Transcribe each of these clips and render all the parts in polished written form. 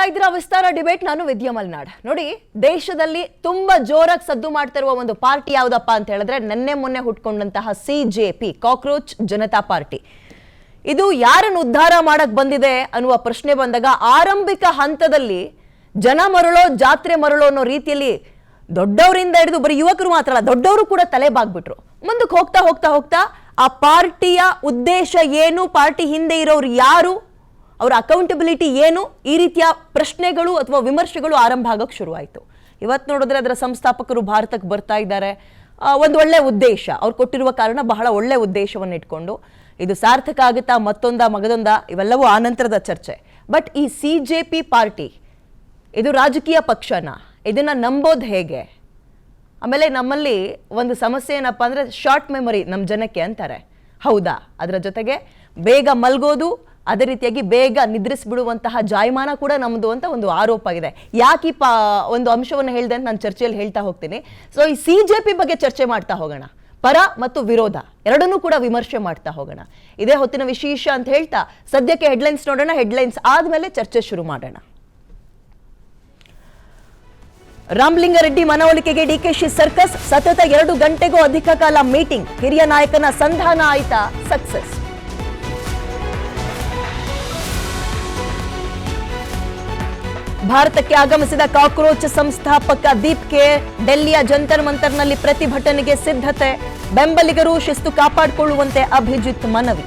ಇದ್ರ ವಿಸ್ತಾರ ಡಿಬೇಟ್. ನಾನು ವಿದ್ಯಾ ಮಲ್ನಾಡ್. ನೋಡಿ, ದೇಶದಲ್ಲಿ ತುಂಬಾ ಜೋರಾಗಿ ಸದ್ದು ಮಾಡ್ತಿರುವ ಒಂದು ಪಾರ್ಟಿ ಯಾವುದಪ್ಪ ಅಂತ ಹೇಳಿದ್ರೆ ನೆನ್ನೆ ಮೊನ್ನೆ ಹುಟ್ಕೊಂಡಂತಹ ಸಿಜೆಪಿ, ಕಾಕ್ರೋಚ್ ಜನತಾ ಪಾರ್ಟಿ. ಇದು ಯಾರನ್ನು ಉದ್ಧಾರ ಮಾಡಕ್ ಬಂದಿದೆ ಅನ್ನುವ ಪ್ರಶ್ನೆ ಬಂದಾಗ ಆರಂಭಿಕ ಹಂತದಲ್ಲಿ ಜನ ಮರಳೋ ಜಾತ್ರೆ ಮರಳೋ ಅನ್ನೋ ರೀತಿಯಲ್ಲಿ ದೊಡ್ಡವರಿಂದ ಹಿಡಿದು ಬರೀ ಯುವಕರು ಮಾತ್ರ ಅಲ್ಲ, ದೊಡ್ಡವರು ಕೂಡ ತಲೆ ಬಾಗ್ಬಿಟ್ರು. ಮುಂದಕ್ಕೆ ಹೋಗ್ತಾ ಹೋಗ್ತಾ ಹೋಗ್ತಾ ಆ ಪಾರ್ಟಿಯ ಉದ್ದೇಶ ಏನು, ಪಾರ್ಟಿ ಹಿಂದೆ ಇರೋರು ಯಾರು, ಅವರ ಅಕೌಂಟಬಿಲಿಟಿ ಏನು, ಈ ರೀತಿಯ ಪ್ರಶ್ನೆಗಳು ಅಥವಾ ವಿಮರ್ಶೆಗಳು ಆರಂಭ ಆಗೋಕೆ ಶುರುವಾಯಿತು. ಇವತ್ತು ನೋಡಿದ್ರೆ ಅದರ ಸಂಸ್ಥಾಪಕರು ಭಾರತಕ್ಕೆ ಬರ್ತಾ ಇದ್ದಾರೆ. ಒಂದು ಒಳ್ಳೆ ಉದ್ದೇಶ ಅವ್ರು ಕೊಟ್ಟಿರುವ ಕಾರಣ, ಬಹಳ ಒಳ್ಳೆ ಉದ್ದೇಶವನ್ನು ಇಟ್ಕೊಂಡು ಇದು ಸಾರ್ಥಕ ಆಗುತ್ತಾ ಮತ್ತೊಂದ ಮಗದೊಂದ ಇವೆಲ್ಲವೂ ಆನಂತರದ ಚರ್ಚೆ. ಬಟ್ ಈ ಸಿಜೆಪಿ ಪಾರ್ಟಿ ಇದು ರಾಜಕೀಯ ಪಕ್ಷನ, ಇದನ್ನ ನಂಬೋದು ಹೇಗೆ? ಆಮೇಲೆ ನಮ್ಮಲ್ಲಿ ಒಂದು ಸಮಸ್ಯೆ ಏನಪ್ಪ ಅಂದರೆ ಶಾರ್ಟ್ ಮೆಮೊರಿ ನಮ್ಮ ಜನಕ್ಕೆ ಅಂತಾರೆ. ಹೌದಾ? ಅದರ ಜೊತೆಗೆ ಬೇಗ ಮಲ್ಗೋದು, ಅದೇ ರೀತಿಯಾಗಿ ಬೇಗ ನಿದ್ರಿಸ್ಬಿಡುವಂತಹ ಜಾಯಮಾನ ಕೂಡ ನಮ್ಮದು ಅಂತ ಒಂದು ಆರೋಪ ಇದೆ. ಯಾಕೆ ಒಂದು ಅಂಶವನ್ನು ಹೇಳಿದೆ ಅಂತ ನಾನು ಚರ್ಚೆಯಲ್ಲಿ ಹೇಳ್ತಾ ಹೋಗ್ತೀನಿ. ಸೊ ಈ ಸಿಜೆಪಿ ಬಗ್ಗೆ ಚರ್ಚೆ ಮಾಡ್ತಾ ಹೋಗೋಣ. ಪರ ಮತ್ತು ವಿರೋಧ ಎರಡನ್ನೂ ಕೂಡ ವಿಮರ್ಶೆ ಮಾಡ್ತಾ ಹೋಗೋಣ. ಇದೇ ಹೊತ್ತಿನ ವಿಶೇಷ ಅಂತ ಹೇಳ್ತಾ ಸದ್ಯಕ್ಕೆ ಹೆಡ್ಲೈನ್ಸ್ ನೋಡೋಣ. ಹೆಡ್ಲೈನ್ಸ್ ಆದ್ಮೇಲೆ ಚರ್ಚೆ ಶುರು ಮಾಡೋಣ. ರಾಮಲಿಂಗಾರೆಡ್ಡಿ ಮನವೊಲಿಕೆಗೆ ಡಿಕೆಶಿ ಸರ್ಕಸ್. ಸತತ 2 ಗಂಟೆಗೂ ಅಧಿಕ ಕಾಲ ಮೀಟಿಂಗ್. ಹಿರಿಯ ನಾಯಕನ ಸಂಧಾನ ಆಯ್ತಾ ಸಕ್ಸಸ್? ಭಾರತಕ್ಕೆ ಆಗಮಿಸಿದ ಕಾಕ್ರೋಚ್ ಸಂಸ್ಥಾಪಕ ದೀಪ್ಗೆ ಡೆಲ್ಲಿಯ ಜಂತರ್ ಮಂತರ್ನಲ್ಲಿ ಪ್ರತಿಭಟನೆಗೆ ಸಿದ್ಧತೆ. ಬೆಂಬಲಿಗರು ಶಿಸ್ತು ಕಾಪಾಡಿಕೊಳ್ಳುವಂತೆ ಅಭಿಜಿತ್ ಮನವಿ.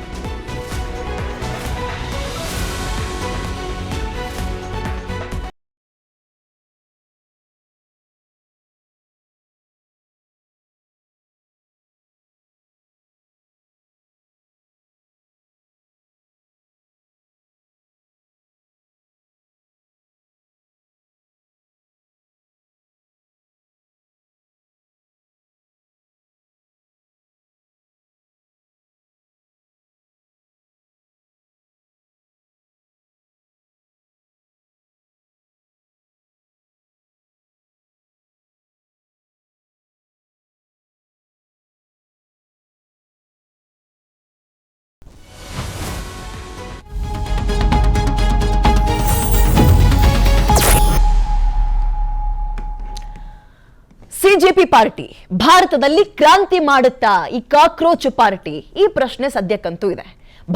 ಸಿಜೆಪಿ ಪಾರ್ಟಿ ಭಾರತದಲ್ಲಿ ಕ್ರಾಂತಿ ಮಾಡುತ್ತಾ ಈ ಕಾಕ್ರೋಚ್ ಪಾರ್ಟಿ? ಈ ಪ್ರಶ್ನೆ ಸದ್ಯಕ್ಕಂತೂ ಇದೆ.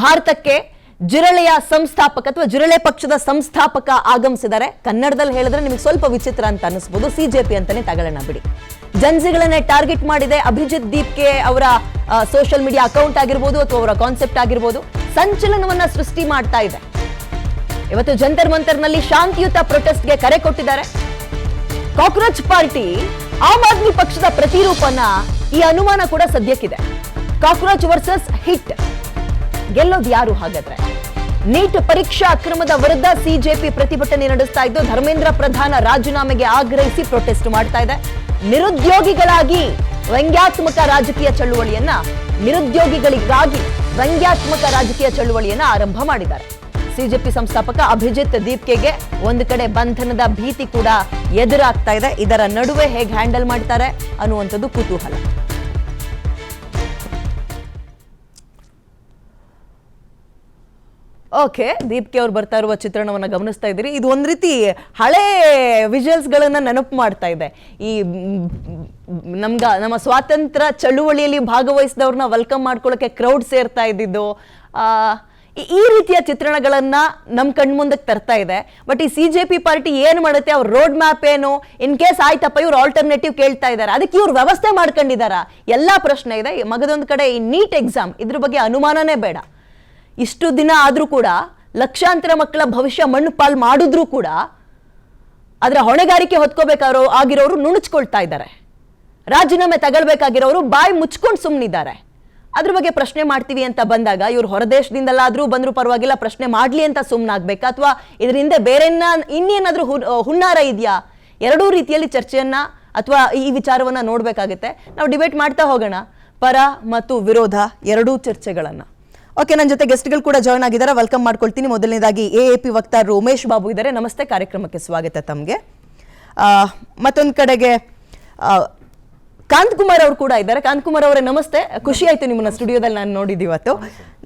ಭಾರತಕ್ಕೆ ಜಿರಳೆಯ ಸಂಸ್ಥಾಪಕ ಅಥವಾ ಜಿರಳೆ ಪಕ್ಷದ ಸಂಸ್ಥಾಪಕ ಆಗಮಿಸಿದ್ದಾರೆ. ಕನ್ನಡದಲ್ಲಿ ಹೇಳಿದ್ರೆ ನಿಮಗೆ ಸ್ವಲ್ಪ ವಿಚಿತ್ರ ಅಂತ ಅನಿಸ್ಬೋದು. ಸಿಜೆಪಿ ಅಂತಾನೆ ತಗೊಳ್ಳೋಣ ಬಿಡಿ. ಜನ್ಸಿಗಳನ್ನೇ ಟಾರ್ಗೆಟ್ ಮಾಡಿದೆ. ಅಭಿಜಿತ್ ದೀಪ್ಗೆ ಅವರ ಸೋಷಿಯಲ್ ಮೀಡಿಯಾ ಅಕೌಂಟ್ ಆಗಿರ್ಬೋದು ಅಥವಾ ಅವರ ಕಾನ್ಸೆಪ್ಟ್ ಆಗಿರ್ಬೋದು ಸಂಚಲನವನ್ನ ಸೃಷ್ಟಿ ಮಾಡ್ತಾ ಇದೆ. ಇವತ್ತು ಜಂತರ್ ಮಂತರ್ನಲ್ಲಿ ಶಾಂತಿಯುತ ಪ್ರೊಟೆಸ್ಟ್ಗೆ ಕರೆ ಕೊಟ್ಟಿದ್ದಾರೆ. ಕಾಕ್ರೋಚ್ ಪಾರ್ಟಿ ಆಮ್ ಆದ್ಮಿ ಪಕ್ಷದ ಪ್ರತಿರೂಪನ, ಈ ಅನುಮಾನ ಕೂಡ ಸದ್ಯಕ್ಕಿದೆ. ಕಾಕ್ರೋಚ್ ವರ್ಸಸ್ ಹಿಟ್, ಗೆಲ್ಲೋದು ಯಾರು ಹಾಗಾದ್ರೆ? ನೀಟ್ ಪರೀಕ್ಷಾ ಅಕ್ರಮದ ವಿರುದ್ಧ ಸಿಜೆಪಿ ಪ್ರತಿಭಟನೆ ನಡೆಸ್ತಾ ಇದ್ದು, ಧರ್ಮೇಂದ್ರ ಪ್ರಧಾನ ರಾಜೀನಾಮೆಗೆ ಆಗ್ರಹಿಸಿ ಪ್ರೊಟೆಸ್ಟ್ ಮಾಡ್ತಾ ಇದೆ. ನಿರುದ್ಯೋಗಿಗಳಾಗಿ ವ್ಯಂಗ್ಯಾತ್ಮಕ ರಾಜಕೀಯ ಚಳುವಳಿಯನ್ನ, ನಿರುದ್ಯೋಗಿಗಳಿಗಾಗಿ ವ್ಯಂಗ್ಯಾತ್ಮಕ ರಾಜಕೀಯ ಚಳುವಳಿಯನ್ನ ಆರಂಭ ಮಾಡಿದ್ದಾರೆ. ಸಿಜೆಪಿ ಸಂಸ್ಥಾಪಕ ಅಭಿಜಿತ್ ದೀಪ್ಗೆಗೆ ಒಂದು ಕಡೆ ಬಂಧನದ ಭೀತಿ ಕೂಡ ಎದುರಾಗ್ತಾ ಇದೆ. ಇದರ ನಡುವೆ ಹೇಗೆ ಹ್ಯಾಂಡಲ್ ಮಾಡ್ತಾರೆ ಅನ್ನುವಂಥದ್ದು ಕುತೂಹಲ. ಓಕೆ, ದೀಪ್ಗೆ ಅವ್ರು ಬರ್ತಾ ಇರುವ ಚಿತ್ರಣವನ್ನ ಗಮನಿಸ್ತಾ ಇದ್ದೀರಿ. ಇದು ಒಂದ್ ರೀತಿ ಹಳೆ ವಿಜುವಲ್ಸ್ ಗಳನ್ನ ನೆನಪು ಮಾಡ್ತಾ ಇದೆ. ಈ ನಮ್ಮ ಸ್ವಾತಂತ್ರ್ಯ ಚಳುವಳಿಯಲ್ಲಿ ಭಾಗವಹಿಸಿದವ್ರನ್ನ ವೆಲ್ಕಮ್ ಮಾಡ್ಕೊಳ್ಳೋಕೆ ಕ್ರೌಡ್ ಸೇರ್ತಾ ಇದ್ದಿದ್ದು, ಈ ರೀತಿಯ ಚಿತ್ರಣಗಳನ್ನ ನಮ್ ಕಣ್ಮುಂದಕ್ಕೆ ತರ್ತಾ ಇದೆ. ಬಟ್ ಈ ಸಿಜೆಪಿ ಪಾರ್ಟಿ ಏನ್ ಮಾಡುತ್ತೆ, ಅವ್ರ ರೋಡ್ ಮ್ಯಾಪ್ ಏನು, ಇನ್ ಕೇಸ್ ಆಯ್ತಪ್ಪ ಇವ್ರು ಆಲ್ಟರ್ನೇಟಿವ್ ಕೇಳ್ತಾ ಇದ್ದಾರೆ, ಅದಕ್ಕೆ ಇವ್ರು ವ್ಯವಸ್ಥೆ ಮಾಡ್ಕೊಂಡಿದಾರ? ಎಲ್ಲಾ ಪ್ರಶ್ನೆ ಇದೆ. ಮಗದೊಂದು ಕಡೆ ಈ ನೀಟ್ ಎಕ್ಸಾಮ್, ಇದ್ರ ಬಗ್ಗೆ ಅನುಮಾನನೇ ಬೇಡ. ಇಷ್ಟು ದಿನ ಆದ್ರೂ ಕೂಡ ಲಕ್ಷಾಂತರ ಮಕ್ಕಳ ಭವಿಷ್ಯ ಮಣ್ಣು ಪಾಲ್ ಮಾಡಿದ್ರು ಕೂಡ ಅದರ ಹೊಣೆಗಾರಿಕೆ ಹೊತ್ಕೋಬೇಕಾಗಿರೋರು ನುಣುಚ್ಕೊಳ್ತಾ ಇದ್ದಾರೆ. ರಾಜೀನಾಮೆ ತಗೊಳ್ಬೇಕಾಗಿರೋರು ಬಾಯಿ ಮುಚ್ಕೊಂಡು ಸುಮ್ಮನಿದ್ದಾರೆ. ಅದ್ರ ಬಗ್ಗೆ ಪ್ರಶ್ನೆ ಮಾಡ್ತೀವಿ ಅಂತ ಬಂದಾಗ ಇವ್ರು ಹೊರದೇಶದಿಂದಲ್ಲಾದ್ರೂ ಬಂದ್ರು ಪರವಾಗಿಲ್ಲ, ಪ್ರಶ್ನೆ ಮಾಡ್ಲಿ ಅಂತ ಸುಮ್ಮನಾಗ್ಬೇಕಾ, ಅಥವಾ ಇದರಿಂದ ಬೇರೆ ಇನ್ನೇನಾದ್ರೂ ಹುನ್ನಾರ ಇದೆಯಾ? ಎರಡೂ ರೀತಿಯಲ್ಲಿ ಚರ್ಚೆಯನ್ನ ಅಥವಾ ಈ ವಿಚಾರವನ್ನ ನೋಡ್ಬೇಕಾಗುತ್ತೆ. ನಾವು ಡಿಬೇಟ್ ಮಾಡ್ತಾ ಹೋಗೋಣ, ಪರ ಮತ್ತು ವಿರೋಧ ಎರಡೂ ಚರ್ಚೆಗಳನ್ನ. ಓಕೆ, ನನ್ನ ಜೊತೆ ಗೆಸ್ಟ್ಗಳು ಕೂಡ ಜಾಯ್ನ್ ಆಗಿದ್ದಾರೆ. ವೆಲ್ಕಮ್ ಮಾಡ್ಕೊಳ್ತೀನಿ. ಮೊದಲನೇದಾಗಿ ಎಎಪಿ ವಕ್ತಾರರು ಉಮೇಶ್ ಬಾಬು ಇದ್ದಾರೆ. ನಮಸ್ತೆ, ಕಾರ್ಯಕ್ರಮಕ್ಕೆ ಸ್ವಾಗತ ತಮಗೆ. ಮತ್ತೊಂದು ಕಡೆಗೆ ಕಾಂತಕುಮಾರ್ ಅವರು ಕೂಡ ಇದ್ದಾರೆ. ಕಾಂತಕುಮಾರ್ ಅವರೇ ನಮಸ್ತೆ, ಖುಷಿ ಆಯ್ತು ನಿಮ್ಮನ್ನ ಸ್ಟುಡಿಯೋದಲ್ಲಿ ನಾನು ನೋಡಿದ್ದು ಇವತ್ತು.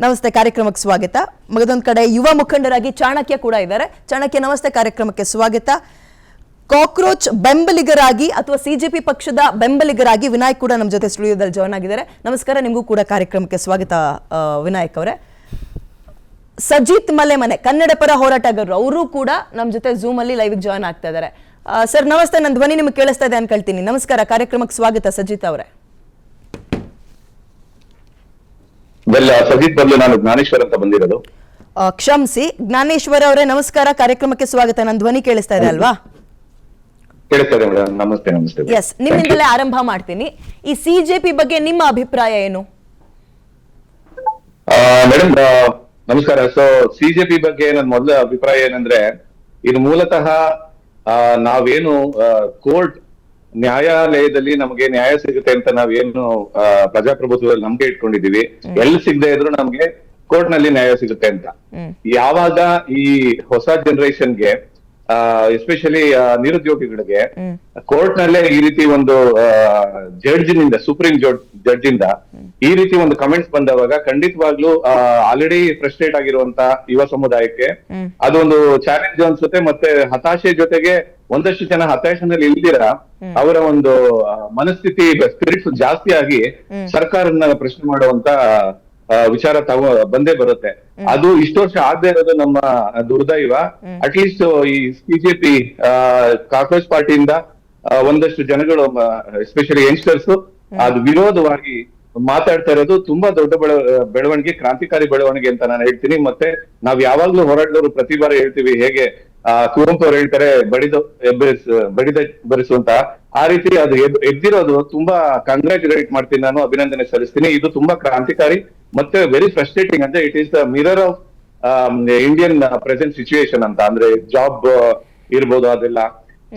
ನಮಸ್ತೆ, ಕಾರ್ಯಕ್ರಮಕ್ಕೆ ಸ್ವಾಗತ. ಮಗದೊಂದ್ ಕಡೆ ಯುವ ಮುಖಂಡರಾಗಿ ಚಾಣಕ್ಯ ಕೂಡ ಇದ್ದಾರೆ. ಚಾಣಕ್ಯ ನಮಸ್ತೆ, ಕಾರ್ಯಕ್ರಮಕ್ಕೆ ಸ್ವಾಗತ. ಕಾಕ್ರೋಚ್ ಬೆಂಬಲಿಗರಾಗಿ ಅಥವಾ ಸಿಜೆಪಿ ಪಕ್ಷದ ಬೆಂಬಲಿಗರಾಗಿ ವಿನಾಯಕ್ ಕೂಡ ನಮ್ಮ ಜೊತೆ ಸ್ಟುಡಿಯೋದಲ್ಲಿ ಜಾಯ್ನ್ ಆಗಿದ್ದಾರೆ. ನಮಸ್ಕಾರ, ನಿಮಗೂ ಕೂಡ ಕಾರ್ಯಕ್ರಮಕ್ಕೆ ಸ್ವಾಗತ ವಿನಾಯಕ್ ಅವರೇ. ಸಜಿತ್ ಮಲೆಮನೆ ಕನ್ನಡ ಪರ ಹೋರಾಟಗಾರರು ಅವರು ಕೂಡ ನಮ್ಮ ಜೊತೆ ಝೂಮ್ ಅಲ್ಲಿ ಲೈವ್ ಜಾಯ್ನ್ ಆಗ್ತಾ ಇದ್ದಾರೆ. ಸರ್ ನಮಸ್ತೆ, ನನ್ನ ಧ್ವನಿ ನಿಮಗೆ ಕೇಳಿಸ್ತಾ ಇದೆ ಅನ್ಕೊಳ್ತೀನಿ. ನಮಸ್ಕಾರ, ಕಾರ್ಯಕ್ರಮಕ್ಕೆ ಸ್ವಾಗತ ಸಜಿತ್ ಅವರೇ. ಸಜಿತ್ ಬದಲು ನಾನು ಜ್ಞಾನೇಶ್ವರ್ ಅಂತ ಬಂದಿರೋದು. ಕ್ಷಮಿಸಿ, ಜ್ಞಾನೇಶ್ವರ್ ಅವರೇ ನಮಸ್ಕಾರ, ಕಾರ್ಯಕ್ರಮಕ್ಕೆ ಸ್ವಾಗತ. ನನ್ನ ಧ್ವನಿ ಕೇಳಿಸ್ತಾ ಇದೆ ಅಲ್ವಾ? ಕೇಳಿಸ್ತಾ ಇದೆ ಮೇಡಮ್. ನಮಸ್ತೆ. ನಮಸ್ತೆ. ಎಸ್, ನಿಮ್ಮಿಂದಲೇ ಆರಂಭ ಮಾಡ್ತೀನಿ. ಈ ಸಿಜೆಪಿ ಬಗ್ಗೆ ನಿಮ್ಮ ಅಭಿಪ್ರಾಯ ಏನು? ಮೇಡಮ್ ನಮಸ್ಕಾರ. ಸೊ ಸಿಜೆಪಿ ಬಗ್ಗೆ ನನ್ನ ಮೊದಲ ಅಭಿಪ್ರಾಯ ಏನಂದ್ರೆ, ಇದು ಮೂಲತಃ ನಾವೇನು ಕೋರ್ಟ್ ನ್ಯಾಯಾಲಯದಲ್ಲಿ ನಮಗೆ ನ್ಯಾಯ ಸಿಗುತ್ತೆ ಅಂತ ನಾವೇನು ಪ್ರಜಾಪ್ರಭುತ್ವದಲ್ಲಿ ನಂಬಿಕೆ ಇಟ್ಕೊಂಡಿದೀವಿ, ಎಲ್ಲಿ ಸಿಗದೆ ಇದ್ರು ನಮ್ಗೆ ಕೋರ್ಟ್ ನಲ್ಲಿ ನ್ಯಾಯ ಸಿಗುತ್ತೆ ಅಂತ. ಯಾವಾಗ ಈ ಹೊಸ ಜನರೇಷನ್ಗೆ ಎಸ್ಪೆಷಲಿ ನಿರುದ್ಯೋಗಿಗಳಿಗೆ ಕೋರ್ಟ್ ನಲ್ಲೇ ಈ ರೀತಿ ಒಂದು ಜಡ್ಜಿನಿಂದ, ಸುಪ್ರೀಂ ಜಡ್ಜ್ ಇಂದ ಈ ರೀತಿ ಒಂದು ಕಮೆಂಟ್ಸ್ ಬಂದವಾಗ ಖಂಡಿತವಾಗ್ಲೂ ಆಲ್ರೆಡಿ ಫ್ರಸ್ಟ್ರೇಟ್ ಆಗಿರುವಂತ ಯುವ ಸಮುದಾಯಕ್ಕೆ ಅದೊಂದು ಚಾಲೆಂಜ್ ಅನ್ಸುತ್ತೆ. ಮತ್ತೆ ಹತಾಶೆ ಜೊತೆಗೆ ಒಂದಷ್ಟು ಜನ ಹತಾಶೆನಲ್ಲಿ ಇಲ್ದಿರ ಅವರ ಒಂದು ಮನಸ್ಥಿತಿ ಸ್ಪಿರಿಟ್ಸ್ ಜಾಸ್ತಿ ಆಗಿ ಸರ್ಕಾರನ ಪ್ರಶ್ನೆ ಮಾಡುವಂತ ವಿಚಾರ ಬಂದೇ ಬರುತ್ತೆ. ಅದು ಇಷ್ಟು ವರ್ಷ ಆಗದೆ ಇರೋದು ನಮ್ಮ ದುರ್ದೈವ. ಅಟ್ಲೀಸ್ಟ್ ಈ ಬಿಜೆಪಿ ಕಾಂಗ್ರೆಸ್ ಪಾರ್ಟಿಯಿಂದ ಒಂದಷ್ಟು ಜನಗಳು, ಎಸ್ಪೆಷಲಿ ಯಂಗ್ಸ್ಟರ್ಸ್, ಅದು ವಿರೋಧವಾಗಿ ಮಾತಾಡ್ತಾ ಇರೋದು ತುಂಬಾ ದೊಡ್ಡ ಬೆಳವಣಿಗೆ, ಕ್ರಾಂತಿಕಾರಿ ಬೆಳವಣಿಗೆ ಅಂತ ನಾನು ಹೇಳ್ತೀನಿ. ಮತ್ತೆ ನಾವ್ ಯಾವಾಗ್ಲೂ ಹೋರಾಟದವರು ಪ್ರತಿ ಬಾರಿ ಹೇಳ್ತೀವಿ, ಹೇಗೆ ಕುವೆಂಪು ಅವ್ರು ಹೇಳ್ತಾರೆ, ಬಡಿದ ಬರಿಸು ಅಂತ. ಆ ರೀತಿ ಅದು ಎದ್ದಿರೋದು ತುಂಬಾ ಕಂಗ್ರಾಚುಲೇಟ್ ಮಾಡ್ತೀನಿ, ನಾನು ಅಭಿನಂದನೆ ಸಲ್ಲಿಸ್ತೀನಿ. ಇದು ತುಂಬಾ ಕ್ರಾಂತಿಕಾರಿ ಮತ್ತೆ ವೆರಿ ಫ್ರಸ್ಟ್ರೇಟಿಂಗ್. ಅಂದ್ರೆ it is the mirror of Indian present situation ಅಂತ. ಅಂದ್ರೆ ಜಾಬ್ ಇರ್ಬೋದು ಅದೆಲ್ಲ.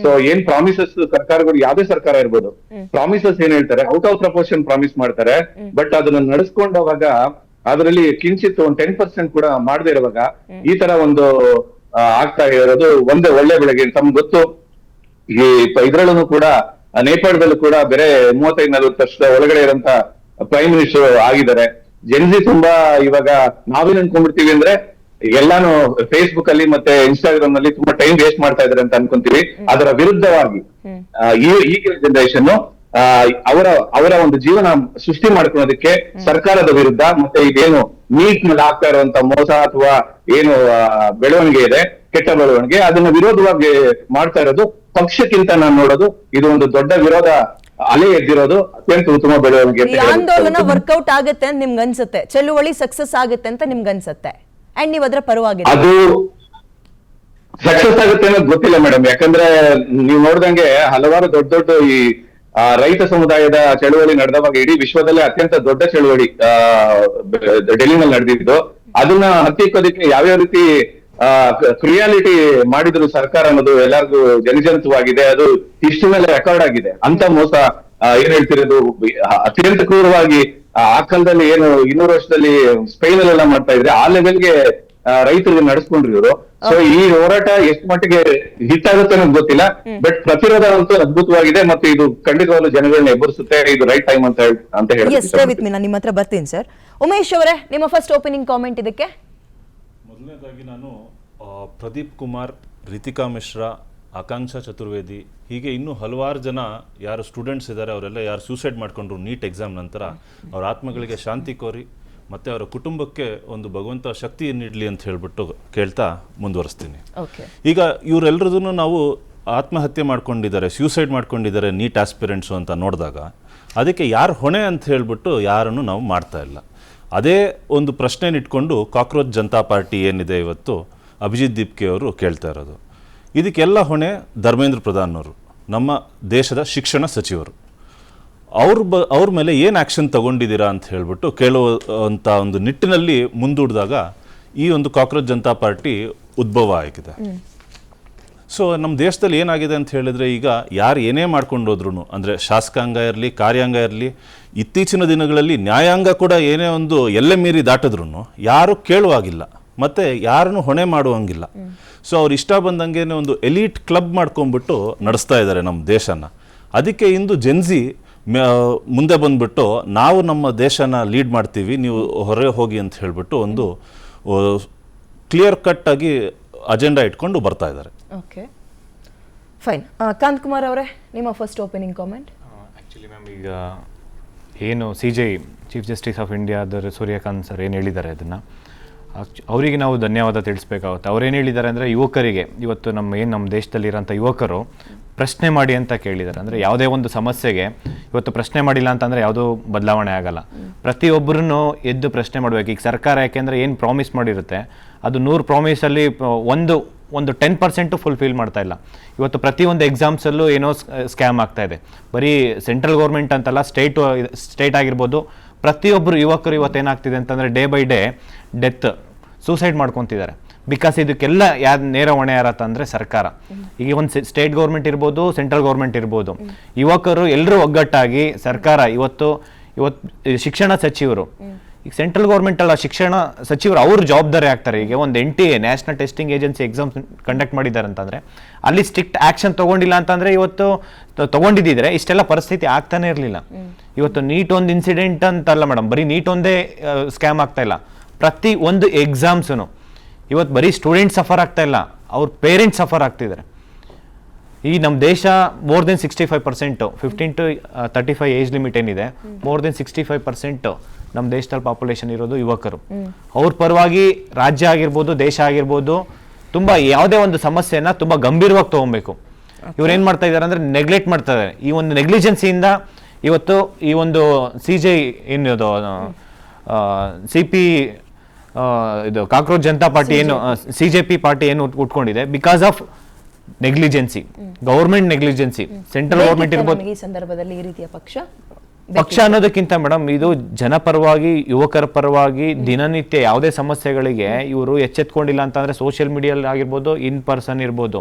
ಸೊ ಏನ್ ಪ್ರಾಮಿಸಸ್ ಸರ್ಕಾರಗಳು, ಯಾವ್ದೇ ಸರ್ಕಾರ ಇರ್ಬೋದು, ಪ್ರಾಮಿಸಸ್ ಏನ್ ಹೇಳ್ತಾರೆ ಔಟ್ ಆಫ್ ಪ್ರಪೋರ್ಷನ್ ಪ್ರಾಮಿಸ್ ಮಾಡ್ತಾರೆ. ಬಟ್ ಅದನ್ನ ನಡೆಸ್ಕೊಂಡವಾಗ ಅದರಲ್ಲಿ ಕಿಂಚಿತ್ ಒಂದು 10% ಕೂಡ ಮಾಡದೇ ಇರುವಾಗ ಈ ತರ ಒಂದು ಆಗ್ತಾ ಇರೋದು ಒಂದೇ ಒಳ್ಳೆ ಬೆಳಗ್ಗೆ. ತಮ್ಗೆ ಗೊತ್ತು, ಈ ಇದ್ರಲ್ಲೂ ಕೂಡ ನೇಪಾಳದಲ್ಲೂ ಕೂಡ ಬೇರೆ 35-40 ವರ್ಷದ ಒಳಗಡೆ ಇರೋಂತ ಪ್ರೈಮ್ ಮಿನಿಸ್ಟರ್ ಆಗಿದ್ದಾರೆ. ಜೆನ್ಜಿ ತುಂಬಾ ಇವಾಗ ನಾವೇನ್ ಅನ್ಕೊಂಡ್ಬಿಡ್ತೀವಿ ಅಂದ್ರೆ ಎಲ್ಲಾನು ಫೇಸ್ಬುಕ್ ಅಲ್ಲಿ ಮತ್ತೆ ಇನ್ಸ್ಟಾಗ್ರಾಮ್ ನಲ್ಲಿ ತುಂಬಾ ಟೈಮ್ ವೇಸ್ಟ್ ಮಾಡ್ತಾ ಇದಾರೆ ಅಂತ ಅನ್ಕೊಂತೀವಿ. ಅದರ ವಿರುದ್ಧವಾಗಿ ಈಗಿನ ಜನರೇಷನ್ ಅವರ ಒಂದು ಜೀವನ ಸೃಷ್ಟಿ ಮಾಡ್ಕೊಳ್ಳೋದಕ್ಕೆ ಸರ್ಕಾರದ ವಿರುದ್ಧ, ಮತ್ತೆ ಇದೇನು ನೀಟ್ ನಲ್ಲಿ ಆಗ್ತಾ ಇರುವಂತ ಮೋಸ ಅಥವಾ ಏನು ಬೆಳವಣಿಗೆ ಇದೆ, ಕೆಟ್ಟ ಬೆಳವಣಿಗೆ, ಅದನ್ನ ವಿರೋಧವಾಗಿ ಮಾಡ್ತಾ ಇರೋದು ಪಕ್ಷಕ್ಕಿಂತ ನಾನು ನೋಡೋದು ಇದು ಒಂದು ದೊಡ್ಡ ವಿರೋಧ ಅಲೆ ಎದ್ದಿರೋದು ಅತ್ಯಂತ ಉತ್ತಮ ಬೆಳವಣಿಗೆ. ಆಂದೋಲನ ವರ್ಕೌಟ್ ಆಗುತ್ತೆ ಅಂತ ನಿಮ್ಗೆ ಅನ್ಸುತ್ತೆ, ಚಳುವಳಿ ಸಕ್ಸಸ್ ಆಗುತ್ತೆ ಅಂತ ನಿಮ್ಗೆ ಅನ್ಸುತ್ತೆ, ಅಂಡ್ ನೀವು ಅದರ ಪರವಾಗಿ ಅದು ಸಕ್ಸಸ್ ಆಗುತ್ತೆ ಅನ್ನೋದು ಗೊತ್ತಿಲ್ಲ ಮೇಡಮ್. ಯಾಕಂದ್ರೆ ನೀವು ನೋಡ್ದಂಗೆ ಹಲವಾರು ದೊಡ್ಡ ದೊಡ್ಡ ಈ ರೈತ ಸಮುದಾಯದ ಚಳುವಳಿ ನಡೆದವಾಗ ಇಡೀ ವಿಶ್ವದಲ್ಲೇ ಅತ್ಯಂತ ದೊಡ್ಡ ಚಳುವಳಿ ಡೆಲ್ಲಿನಲ್ಲಿ ನಡೆದಿದ್ದು. ಅದನ್ನ ಹತ್ತಿಕ್ಕೋದಕ್ಕೆ ಯಾವ್ಯಾವ ರೀತಿ ಕ್ರಿಯಾಲಿಟಿ ಮಾಡಿದ್ರು ಸರ್ಕಾರ ಅನ್ನೋದು ಎಲ್ಲರಿಗೂ ಜನಜನಿತವಾಗಿದೆ. ಅದು ಹಿಸ್ಟ್ರಿ ಮೇಲೆ ರೆಕಾರ್ಡ್ ಆಗಿದೆ. ಅಂತ ಮೋಸ ಏನ್ ಹೇಳ್ತಿರೋದು ಅತ್ಯಂತ ಕ್ರೂರವಾಗಿ ಆ ಕಾಲದಲ್ಲಿ ಏನು 200 ವರ್ಷದಲ್ಲಿ ಸ್ಪೈನ್ ಅಲ್ಲೆಲ್ಲ ಮಾಡ್ತಾ ಇದ್ರೆ ಆ ಲೆವೆಲ್ಗೆ ರೈತರಿಗೆ ನಡೆಸ್ಕೊಂಡ್ರಿ ಇವರು. ಸೊ ಈ ಹೋರಾಟ ಎಷ್ಟು ಮಟ್ಟಿಗೆ ಹಿಟ್ ಆಗುತ್ತೆ ಅನ್ನೋದು ಗೊತ್ತಿಲ್ಲ, ಬಟ್ ಪ್ರತಿರೋಧ ಅಂತೂ ಅದ್ಭುತವಾಗಿದೆ. ಮತ್ತೆ ಇದು ಖಂಡಿತವಾಗ್ಲೂ ಜನಗಳನ್ನ ಎಬ್ಬರಿಸುತ್ತೆ. ಇದು ರೈಟ್ ಟೈಮ್ ಅಂತ ಹೇಳಿ ನಿಮ್ಮ ಹತ್ರ ಬರ್ತೀನಿ ಸರ್. ಉಮೇಶ್ ಅವರೇ, ನಿಮ್ಮ ಫಸ್ಟ್ ಓಪನಿಂಗ್ ಕಾಮೆಂಟ್ ಇದಕ್ಕೆ. ಮೊದಲನೇದಾಗಿ ನಾನು ಪ್ರದೀಪ್ ಕುಮಾರ್, ರಿತಿಕಾ ಮಿಶ್ರಾ, ಆಕಾಂಕ್ಷಾ ಚತುರ್ವೇದಿ, ಹೀಗೆ ಇನ್ನೂ ಹಲವಾರು ಜನ ಯಾರು ಸ್ಟೂಡೆಂಟ್ಸ್ ಇದ್ದಾರೆ, ಅವರೆಲ್ಲ ಯಾರು ಸೂಸೈಡ್ ಮಾಡಿಕೊಂಡ್ರು ನೀಟ್ ಎಕ್ಸಾಮ್ ನಂತರ, ಅವರ ಆತ್ಮಗಳಿಗೆ ಶಾಂತಿ ಕೋರಿ ಮತ್ತು ಅವರ ಕುಟುಂಬಕ್ಕೆ ಒಂದು ಭಗವಂತ ಶಕ್ತಿ ನೀಡಲಿ ಅಂತ ಹೇಳ್ಬಿಟ್ಟು ಕೇಳ್ತಾ ಮುಂದುವರಿಸ್ತೀನಿ. ಈಗ ಇವರೆಲ್ಲರದೂ ನಾವು ಆತ್ಮಹತ್ಯೆ ಮಾಡ್ಕೊಂಡಿದ್ದಾರೆ, ಸ್ಯೂಸೈಡ್ ಮಾಡ್ಕೊಂಡಿದ್ದಾರೆ ನೀಟ್ ಆಸ್ಪಿರೆಂಟ್ಸು ಅಂತ ನೋಡಿದಾಗ ಅದಕ್ಕೆ ಯಾರು ಹೊಣೆ ಅಂತ ಹೇಳ್ಬಿಟ್ಟು ಯಾರನ್ನು ನಾವು ಮಾಡ್ತಾ ಇಲ್ಲ. ಅದೇ ಒಂದು ಪ್ರಶ್ನೆನ ಇಟ್ಕೊಂಡು ಕಾಕ್ರೋಚ್ ಜನತಾ ಪಾರ್ಟಿ ಏನಿದೆ ಇವತ್ತು ಅಭಿಜಿತ್ ದೀಪ್ಕೆ ಅವರು ಕೇಳ್ತಾ ಇರೋದು. ಇದಕ್ಕೆಲ್ಲ ಹೊಣೆ ಧರ್ಮೇಂದ್ರ ಪ್ರಧಾನ್ ಅವರು, ನಮ್ಮ ದೇಶದ ಶಿಕ್ಷಣ ಸಚಿವರು. ಅವ್ರ ಮೇಲೆ ಏನು ಆ್ಯಕ್ಷನ್ ತಗೊಂಡಿದ್ದೀರಾ ಅಂತ ಹೇಳ್ಬಿಟ್ಟು ಕೇಳುವಂಥ ಒಂದು ನಿಟ್ಟಿನಲ್ಲಿ ಮುಂದೂಡಿದಾಗ ಈ ಒಂದು ಕಾಕ್ರೋಚ್ ಜನತಾ ಪಾರ್ಟಿ ಉದ್ಭವ ಆಗಿದೆ. ಸೊ ನಮ್ಮ ದೇಶದಲ್ಲಿ ಏನಾಗಿದೆ ಅಂತ ಹೇಳಿದ್ರೆ, ಈಗ ಯಾರು ಏನೇ ಮಾಡ್ಕೊಂಡು ಹೋದ್ರೂ, ಅಂದರೆ ಶಾಸಕಾಂಗ ಇರಲಿ, ಕಾರ್ಯಾಂಗ ಇರಲಿ, ಇತ್ತೀಚಿನ ದಿನಗಳಲ್ಲಿ ನ್ಯಾಯಾಂಗ ಕೂಡ ಏನೇ ಒಂದು ಎಲ್ಲೆ ಮೀರಿ ದಾಟಿದ್ರೂ ಯಾರೂ ಕೇಳುವಾಗಿಲ್ಲ ಮತ್ತು ಯಾರನ್ನು ಹೊಣೆ ಮಾಡುವಂಗಿಲ್ಲ. ಸೊ ಅವ್ರು ಇಷ್ಟ ಬಂದಂಗೆ ಒಂದು ಎಲೀಟ್ ಕ್ಲಬ್ ಮಾಡ್ಕೊಂಡ್ಬಿಟ್ಟು ನಡೆಸ್ತಾ ಇದ್ದಾರೆ ನಮ್ಮ ದೇಶನ. ಅದಕ್ಕೆ ಇಂದು ಜೆನ್ಜಿ ಮುಂದೆ ಬಂದ್ಬಿಟ್ಟು ನಾವು ನಮ್ಮ ದೇಶನ ಲೀಡ್ ಮಾಡ್ತೀವಿ, ನೀವು ಹೊರಗೆ ಹೋಗಿ ಅಂತ ಹೇಳಿಬಿಟ್ಟು ಒಂದು ಕ್ಲಿಯರ್ ಕಟ್ ಆಗಿ ಅಜೆಂಡಾ ಇಟ್ಕೊಂಡು ಬರ್ತಾ ಇದ್ದಾರೆ. Okay, fine. ಕಾಂತ್ ಕುಮಾರ್ ಅವರೇ, ನಿಮ್ಮ first opening comment. Actually ma'am, ಈಗ ಏನು CJ ಚೀಫ್ ಜಸ್ಟಿಸ್ ಆಫ್ ಇಂಡಿಯಾದ ಸೂರ್ಯಕಾಂತ್ ಸರ್ ಏನು ಹೇಳಿದ್ದಾರೆ ಅದನ್ನು ಅವರಿಗೆ ನಾವು ಧನ್ಯವಾದ ತಿಳಿಸ್ಬೇಕಾಗುತ್ತೆ. ಅವ್ರೇನು ಹೇಳಿದ್ದಾರೆ ಅಂದರೆ, ಯುವಕರಿಗೆ ಇವತ್ತು ನಮ್ಮ ದೇಶದಲ್ಲಿರೋಂಥ ಯುವಕರು ಪ್ರಶ್ನೆ ಮಾಡಿ ಅಂತ ಕೇಳಿದ್ದಾರೆ. ಅಂದರೆ ಯಾವುದೇ ಒಂದು ಸಮಸ್ಯೆಗೆ ಇವತ್ತು ಪ್ರಶ್ನೆ ಮಾಡಿಲ್ಲ ಅಂತಂದರೆ ಯಾವುದೂ ಬದಲಾವಣೆ ಆಗಲ್ಲ. ಪ್ರತಿಯೊಬ್ಬರೂ ಎದ್ದು ಪ್ರಶ್ನೆ ಮಾಡಬೇಕು. ಈಗ ಸರ್ಕಾರ ಯಾಕೆಂದರೆ ಏನು ಪ್ರಾಮಿಸ್ ಮಾಡಿರುತ್ತೆ ಅದು 100 ಪ್ರಾಮಿಸಲ್ಲಿ ಒಂದು 10% ಫುಲ್ಫಿಲ್ ಮಾಡ್ತಾ ಇಲ್ಲ. ಇವತ್ತು ಪ್ರತಿಯೊಂದು ಎಕ್ಸಾಮ್ಸಲ್ಲೂ ಏನೋ ಸ್ಕ್ಯಾಮ್ ಆಗ್ತಾ ಇದೆ. ಬರೀ ಸೆಂಟ್ರಲ್ ಗೌರ್ಮೆಂಟ್ ಅಂತಲ್ಲ, ಸ್ಟೇಟ್ ಆಗಿರ್ಬೋದು, ಪ್ರತಿಯೊಬ್ಬರು ಯುವಕರು ಇವತ್ತೇನಾಗ್ತಿದೆ ಅಂತಂದರೆ day by day death, suicide ಮಾಡ್ಕೊತಿದ್ದಾರೆ. ಬಿಕಾಸ್ ಇದಕ್ಕೆಲ್ಲ ಯಾರು ನೇರ ಹೊಣೆ ಯಾರತ್ತಂದರೆ ಸರ್ಕಾರ. ಈಗ ಒಂದು ಸ್ಟೇಟ್ ಗೌರ್ಮೆಂಟ್ ಇರ್ಬೋದು, ಸೆಂಟ್ರಲ್ ಗೌರ್ಮೆಂಟ್ ಇರ್ಬೋದು, ಯುವಕರು ಎಲ್ಲರೂ ಒಗ್ಗಟ್ಟಾಗಿ ಸರ್ಕಾರ ಇವತ್ತು ಶಿಕ್ಷಣ ಸಚಿವರು, ಈಗ ಸೆಂಟ್ರಲ್ ಗೌರ್ಮೆಂಟ್ ಅಲ್ಲ, ಶಿಕ್ಷಣ ಸಚಿವರು ಅವರು ಜವಾಬ್ದಾರಿ ಆಗ್ತಾರೆ. ಈಗ ಒಂದು NTA national testing agency exams conduct ಮಾಡಿದ್ದಾರೆ ಅಂತಂದರೆ ಅಲ್ಲಿ ಸ್ಟ್ರಿಕ್ಟ್ ಆ್ಯಕ್ಷನ್ ತೊಗೊಂಡಿಲ್ಲ ಅಂತಂದರೆ ಇವತ್ತು ತೊಗೊಂಡಿದ್ದಿದ್ರೆ ಇಷ್ಟೆಲ್ಲ ಪರಿಸ್ಥಿತಿ ಆಗ್ತಾನೆ ಇರಲಿಲ್ಲ. ಇವತ್ತು ನೀಟ್ ಒಂದು ಇನ್ಸಿಡೆಂಟ್ ಅಂತಲ್ಲ ಮೇಡಮ್, ಬರೀ ನೀಟ್ ಒಂದೇ ಸ್ಕ್ಯಾಮ್ ಆಗ್ತಾ ಇಲ್ಲ. ಪ್ರತಿ ಒಂದು ಎಕ್ಸಾಮ್ಸು ಇವತ್ತು ಬರೀ ಸ್ಟೂಡೆಂಟ್ ಸಫರ್ ಆಗ್ತಾ ಇಲ್ಲ, ಅವ್ರ ಪೇರೆಂಟ್ಸ್ ಸಫರ್ ಆಗ್ತಿದ್ದಾರೆ. ಈ ನಮ್ಮ ದೇಶ more than 65%, 15 to 35 age limit ಏನಿದೆ, ಮೋರ್ ದೆನ್ 65% ನಮ್ಮ ದೇಶದಲ್ಲಿ ಪಾಪ್ಯುಲೇಷನ್ ಇರೋದು ಯುವಕರು. ಅವ್ರ ಪರವಾಗಿ ರಾಜ್ಯ ಆಗಿರ್ಬೋದು, ದೇಶ ಆಗಿರ್ಬೋದು, ತುಂಬ ಯಾವುದೇ ಒಂದು ಸಮಸ್ಯೆನ ತುಂಬ ಗಂಭೀರವಾಗಿ ತೊಗೊಬೇಕು. ಇವ್ರು ಏನು ಮಾಡ್ತಾ ಇದ್ದಾರೆ ಅಂದರೆ ನೆಗ್ಲೆಕ್ಟ್ ಮಾಡ್ತಾ ಇದ್ದಾರೆ. ಈ ಒಂದು ನೆಗ್ಲಿಜೆನ್ಸಿಯಿಂದ ಇವತ್ತು ಈ ಒಂದು CJ ಏನಿದು CP ಇದು ಕಾಕ್ರೋಚ್ ಜನತಾ ಪಾರ್ಟಿ ಏನು CJP ಪಾರ್ಟಿ ಏನು ಉಟ್ಕೊಂಡಿದೆ, because of negligency, government negligency. Central government ಇರ್ಬೋದು, ಈ ಸಂದರ್ಭದಲ್ಲಿ ಈ ರೀತಿಯ ಪಕ್ಷ ಅನ್ನೋದಕ್ಕಿಂತ ಮೇಡಮ್, ಇದು ಜನಪರವಾಗಿ, ಯುವಕರ ಪರವಾಗಿ ದಿನನಿತ್ಯ ಯಾವುದೇ ಸಮಸ್ಯೆಗಳಿಗೆ ಇವರು ಎಚ್ಚೆತ್ಕೊಂಡಿಲ್ಲ ಅಂತಂದ್ರೆ ಸೋಷಿಯಲ್ ಮೀಡಿಯಲ್ಲಿ ಆಗಿರ್ಬೋದು, ಇನ್ ಪರ್ಸನ್ ಇರ್ಬೋದು,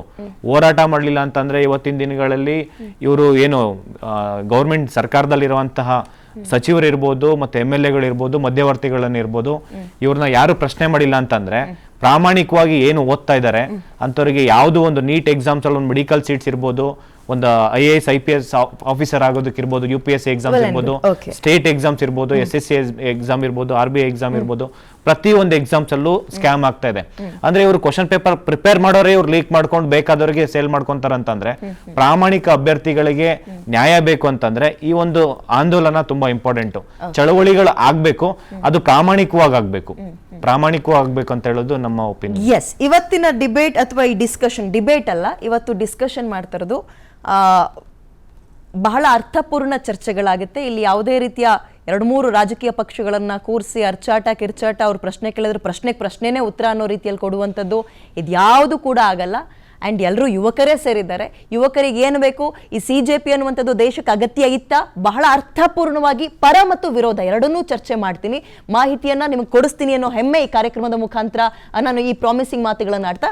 ಹೋರಾಟ ಮಾಡಲಿಲ್ಲ ಅಂತಂದ್ರೆ ಇವತ್ತಿನ ದಿನಗಳಲ್ಲಿ ಇವರು ಏನು ಗೌರ್ಮೆಂಟ್ ಸರ್ಕಾರದಲ್ಲಿರುವಂತಹ ಸಚಿವರಿರ್ಬೋದು, ಮತ್ತೆ MLAಗಳಿರ್ಬೋದು, ಮಧ್ಯವರ್ತಿಗಳನ್ನಿರ್ಬೋದು, ಇವ್ರನ್ನ ಯಾರು ಪ್ರಶ್ನೆ ಮಾಡಿಲ್ಲ ಅಂತಂದ್ರೆ ಪ್ರಾಮಾಣಿಕವಾಗಿ ಏನು ಓದ್ತಾ ಇದ್ದಾರೆ ಅಂಥವ್ರಿಗೆ ಯಾವುದೋ ಒಂದು ನೀಟ್ ಎಕ್ಸಾಮ್ಸ್ ಅಲ್ಲಿ ಒಂದು ಮೆಡಿಕಲ್ ಸೀಟ್ಸ್ ಇರ್ಬೋದು, ಒಂದು IAS IPS ಆಫೀಸರ್ ಆಗೋದಕ್ಕಿರ್ಬೋದು, UPSC ಎಕ್ಸಾಮ್ಸ್ ಇರ್ಬೋದು, ಸ್ಟೇಟ್ ಎಕ್ಸಾಮ್ಸ್ ಇರ್ಬೋದು, SSC ಎಕ್ಸಾಮ್ ಇರ್ಬೋದು, RBI ಎಕ್ಸಾಮ್ ಇರ್ಬೋದು, ಪ್ರತಿಯೊಂದು ಎಕ್ಸಾಮ್ಸ್ ಅಲ್ಲೂ ಸ್ಕ್ಯಾಮ್ ಆಗ್ತಾ ಇದೆ. ಅಂದ್ರೆ ಇವರು ಕ್ವಶನ್ ಪೇಪರ್ ಪ್ರಿಪೇರ್ ಮಾಡೋರೇ ಇವ್ರು ಲೀಕ್ ಮಾಡ್ಕೊಂಡು ಬೇಕಾದವರಿಗೆ ಸೇಲ್ ಮಾಡ್ಕೊಂತಾರ ಅಂತಂದ್ರೆ, ಪ್ರಾಮಾಣಿಕ ಅಭ್ಯರ್ಥಿಗಳಿಗೆ ನ್ಯಾಯ ಬೇಕು ಅಂತಂದ್ರೆ ಈ ಒಂದು ಆಂದೋಲನ ತುಂಬಾ ಇಂಪಾರ್ಟೆಂಟ್. ಚಳವಳಿಗಳು ಆಗ್ಬೇಕು, ಅದು ಪ್ರಾಮಾಣಿಕವಾಗಿ ಆಗ್ಬೇಕು ಅಂತ ಹೇಳೋದು ನಮ್ಮ ಒಪಿನಿಯನ್. ಎಸ್, ಇವತ್ತಿನ ಡಿಬೇಟ್ ಅಥವಾ ಈ ಡಿಬೇಟ್ ಅಲ್ಲ, ಇವತ್ತು ಡಿಸ್ಕಷನ್ ಮಾಡ್ತಿರೋದು ಬಹಳ ಅರ್ಥಪೂರ್ಣ ಚರ್ಚೆಗಳಾಗುತ್ತೆ. ಇಲ್ಲಿ ಯಾವುದೇ ರೀತಿಯ 2-3 ರಾಜಕೀಯ ಪಕ್ಷಗಳನ್ನ ಕೂರಿಸಿ ಕಿರ್ಚಾಟ ಅವ್ರ ಪ್ರಶ್ನೆ ಕೇಳಿದ್ರೆ ಪ್ರಶ್ನೆನೇ ಉತ್ತರ ಅನ್ನೋ ರೀತಿಯಲ್ಲಿ ಕೊಡುವಂಥದ್ದು ಇದ್ಯಾವುದು ಕೂಡ ಆಗಲ್ಲ. ಆ್ಯಂಡ್ ಎಲ್ಲರೂ ಯುವಕರೇ ಸೇರಿದ್ದಾರೆ. ಯುವಕರಿಗೆ ಏನು ಬೇಕು, ಈ CJP ಅನ್ನುವಂಥದ್ದು ದೇಶಕ್ಕೆ ಅಗತ್ಯ ಇತ್ತ, ಬಹಳ ಅರ್ಥಪೂರ್ಣವಾಗಿ ಪರ ಮತ್ತು ವಿರೋಧ ಎರಡನ್ನೂ ಚರ್ಚೆ ಮಾಡ್ತೀನಿ, ಮಾಹಿತಿಯನ್ನು ನಿಮ್ಗೆ ಕೊಡಿಸ್ತೀನಿ ಅನ್ನೋ ಹೆಮ್ಮೆ ಈ ಕಾರ್ಯಕ್ರಮದ ಮುಖಾಂತರ ನಾನು ಈ ಪ್ರಾಮಿಸಿಂಗ್ ಮಾತುಗಳನ್ನು ಆಡ್ತಾ